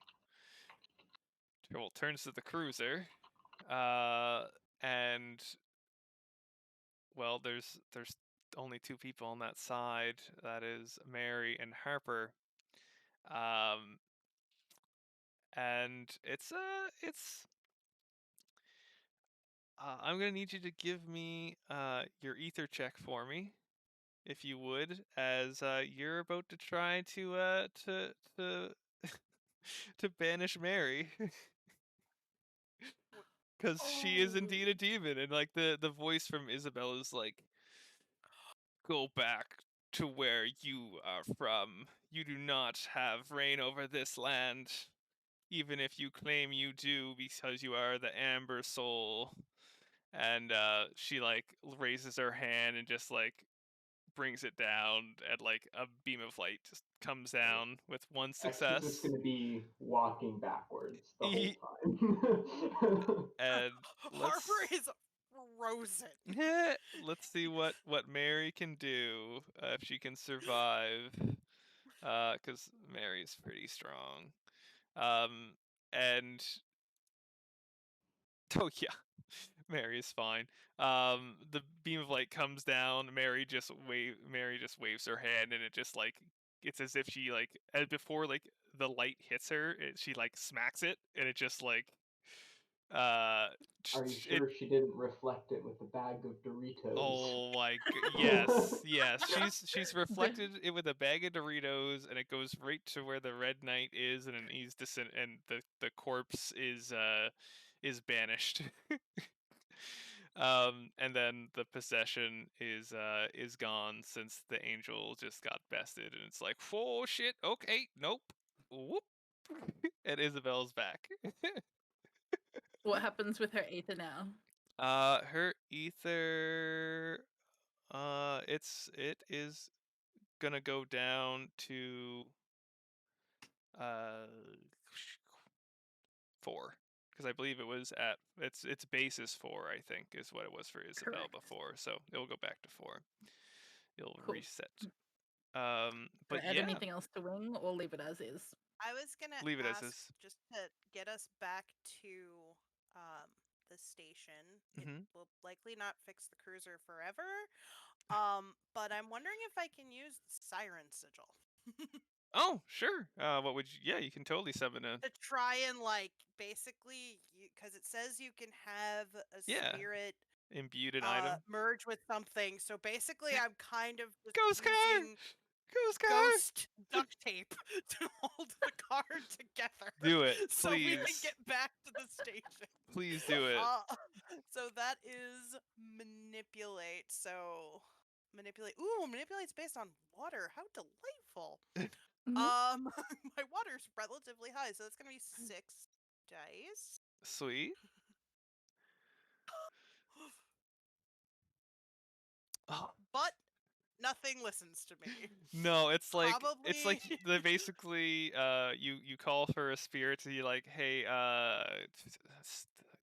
the cruiser, and well, there's only 2 people on that side. That is Mary and Harper. And I'm gonna need you to give me your ether check for me, if you would, as you're about to try to to banish Mary. Because she is indeed a demon, and like the voice from Isabel is like, go back to where you are from. You do not have reign over this land, even if you claim you do, because you are the Amber Soul. And she like raises her hand and just like brings it down, and like a beam of light just comes down with one X is success. just going to be walking backwards the Ye- whole time. And let's Harper is frozen. let's see what Mary can do, if she can survive, because Mary's pretty strong. And oh yeah, Mary is fine. The beam of light comes down. Mary just waves her hand, and it just like, it's as if she like, before like the light hits her, she like smacks it, and it just like Are you sure she didn't reflect it with a bag of Doritos? Oh my yes, yes. She's reflected it with a bag of Doritos, and it goes right to where the Red Knight is, and he's and the corpse is banished. And then the possession is gone, since the angel just got bested, and it's like, oh shit, okay, nope, whoop, and Isabel's back. What happens with her ether now? Her ether, it is gonna go down to 4, because I believe it was at its base is 4. I think is what it was for Isabel Correct. before, so it will go back to 4. It'll Cool. reset. But But add yeah, anything else to wing or leave it as is? I was gonna leave it as ask, is. just to get us back to the station. It Mhm. will likely not fix the cruiser forever. But I'm wondering if I can use the Siren Sigil Oh sure. What would you? Yeah, you can totally summon a. to try and like basically, because it says you can have a Yeah. spirit Imbued an item. merge with something. So basically, I'm kind of just Ghost car! using Ghost car! ghost duct tape to hold the card together. Do it, so we can please. get back to the station. Please do it. So that is manipulate. So manipulate. Ooh, manipulate's based on water. How delightful. Mhm. My water's relatively high, so that's gonna be 6 dice. Sweet. Oh. But nothing listens to me. No, it's like Probably. they basically you call for a spirit to be like, hey,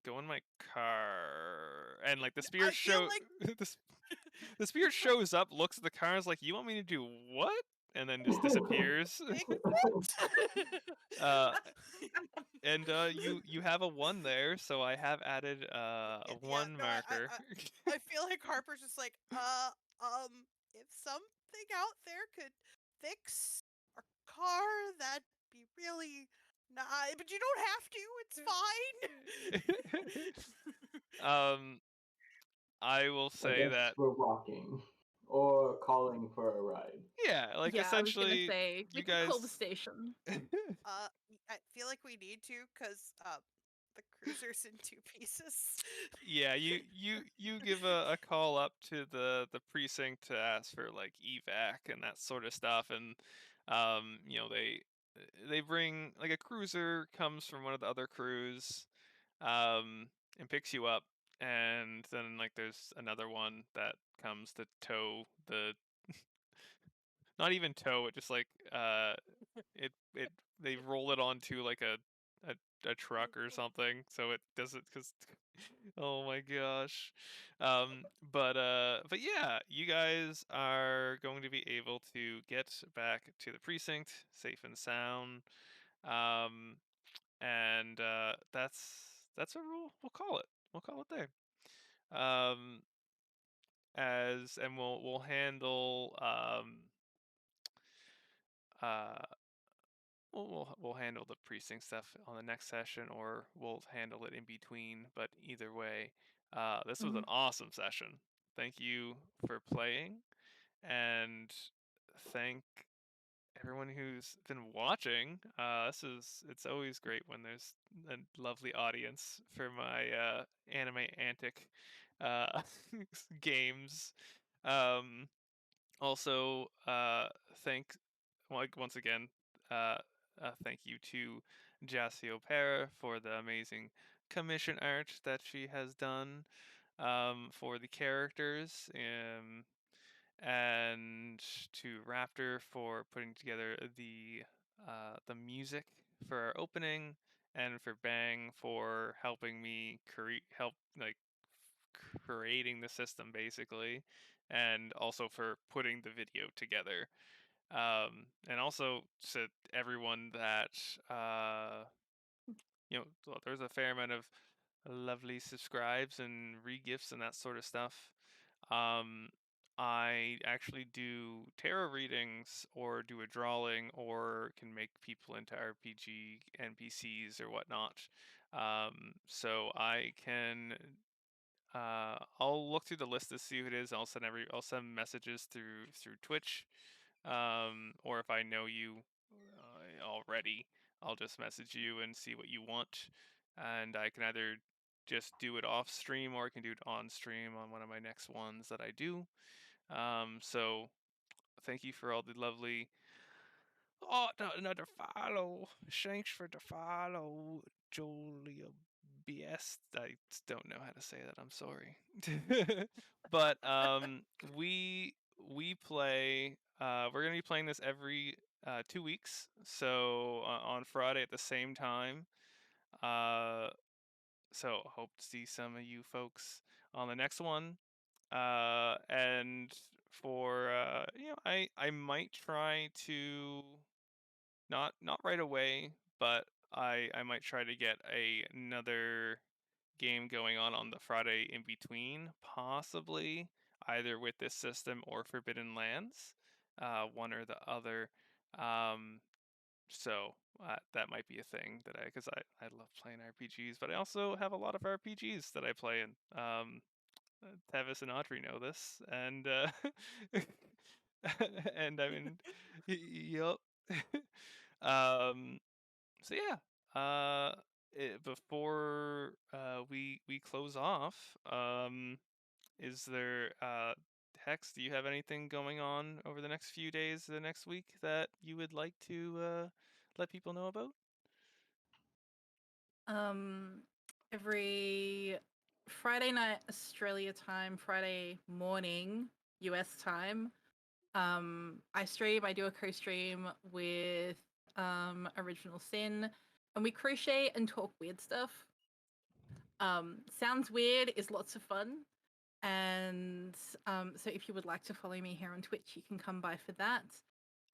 go in my car, and like the spirit like... the spirit shows up, looks at the car, is like, you want me to do what? And then just disappears. And you have a 1 there, so I have added a 1 marker. I feel like Harper's just like, if something out there could fix our car, that'd be really nice. But you don't have to. It's fine. I will I say guess that we're walking or calling for a ride. yeah, like Yeah, I was gonna essentially say we you could call the guys station. I feel like we need to, because the cruiser's in 2 pieces. yeah, you give a call up to the precinct to ask for like evac and that sort of stuff, and they bring, like, a cruiser comes from one of the other crews, and picks you up, and then like there's another one that comes to tow the not even tow it, just like it they roll it onto like a truck or something, so it doesn't, because oh my gosh. But yeah, you guys are going to be able to get back to the precinct safe and sound. And that's what we'll call it. We'll call it there. As and we'll handle uh we'll handle the precinct stuff on the next session, or we'll handle it in between. But either way, this was an awesome session. Thank you for playing, and thank everyone who's been watching. It's always great when there's a lovely audience for my anime antic uh, games. Um, Also, thank like once again, uh, thank you to Jassy O'Para for the amazing commission art that she has done for the characters, and to Raptor for putting together the music for our opening, and for Bang for helping me creating the system basically, and also for putting the video together. And also to everyone that there's a fair amount of lovely subscribes and re-gifts and that sort of stuff. I actually do tarot readings or do a drawing or can make people into RPG NPCs or whatnot. So I can I'll look through the list to see who it is. I'll send messages through Twitch, or if I know you already, I'll just message you and see what you want, and I can either just do it off stream or I can do it on stream on one of my next ones that I do. So thank you for all the lovely. Oh, another follow. Thanks for the follow, Julia BS. I don't know how to say that. I'm sorry. But we play. We're gonna be playing this every 2 weeks. So on Friday at the same time. Uh, so hope to see some of you folks on the next one. And for I might try to not right away, but I might try to get another game going on the Friday in between, possibly either with this system or Forbidden Lands, one or the other. Um, so that might be a thing that because I love playing RPGs, but I also have a lot of RPGs that I play, and Tevis and Audrey know this, and and I mean, yup. um, so yeah, before we close off, is there Hex? Do you have anything going on over the next few days, the next week that you would like to let people know about? Every Friday night Australia time, Friday morning US time, I stream. I do a co-stream with Original Sin, and we crochet and talk weird stuff. Sounds weird, is lots of fun. And so if you would like to follow me here on Twitch, you can come by for that.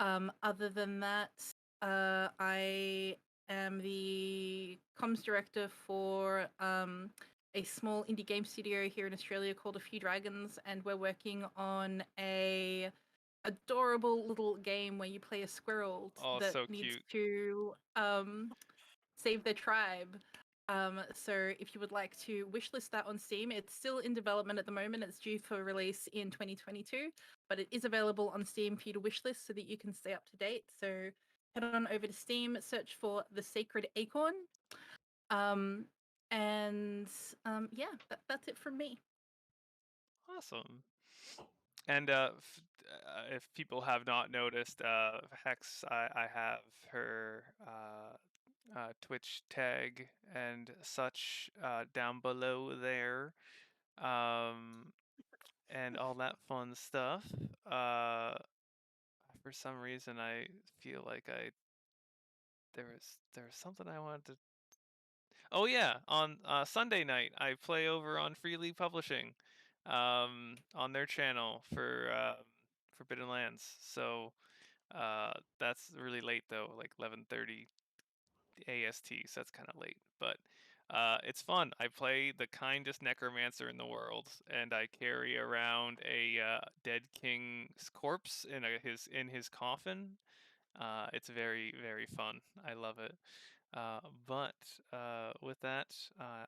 Other than that, I am the comms director for a small indie game studio here in Australia called A Few Dragons, and we're working on a adorable little game where you play a squirrel Oh, that so needs cute. to save their tribe. So if you would like to wishlist that on Steam, it's still in development at the moment. It's due for release in 2022, but it is available on Steam for you to wishlist so that you can stay up to date. So head on over to Steam, search for The Sacred Acorn. Yeah, that's it from me. Awesome. And if people have not noticed, Hex, I have her Twitch tag and such down below there, and all that fun stuff. For some reason, I feel like there was something I wanted to. Oh yeah, on Sunday night I play over on Free League Publishing, on their channel for Forbidden Lands. So that's really late though, like 11:30 AST. So that's kind of late, but it's fun. I play the kindest necromancer in the world, and I carry around a dead king's corpse in his coffin. It's very very fun. I love it. But with that,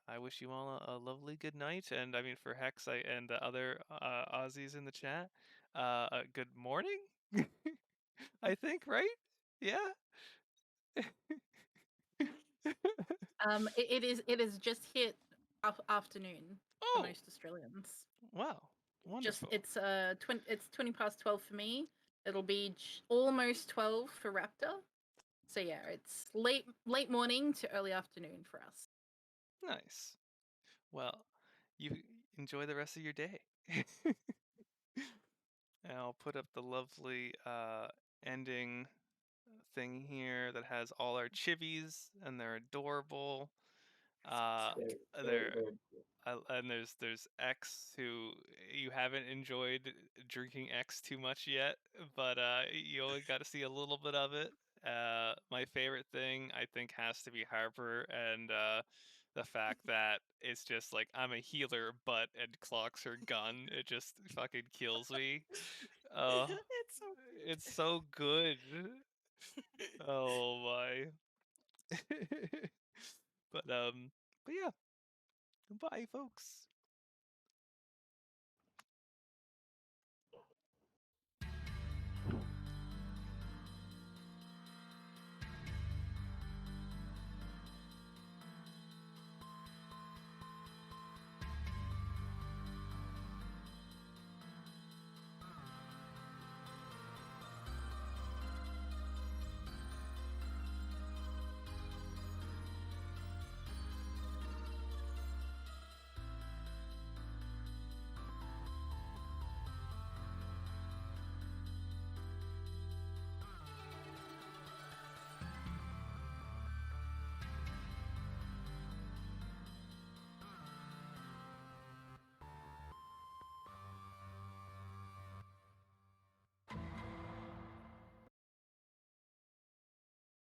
I wish you all a lovely good night. And I mean, for Hex and the other Aussies in the chat, good morning. I think, right? Yeah. It is just hit afternoon for Oh, most Australians. wow. Just Wonderful. it's 20 past 12 for me. It'll be almost 12 for Raptor. So yeah, it's late morning to early afternoon for us. Nice. Well, you enjoy the rest of your day. And I'll put up the lovely ending thing here that has all our chibies, and they're adorable. Very, They're very cool. and there's X, who you haven't enjoyed drinking X too much yet, but you only got to see a little bit of it. My favorite thing, I think, has to be Harper, and the fact that it's just like, I'm a healer, but and clocks her gun. It just fucking kills me. Oh, It's so cute. it's so good. Oh my. But yeah. Bye, folks.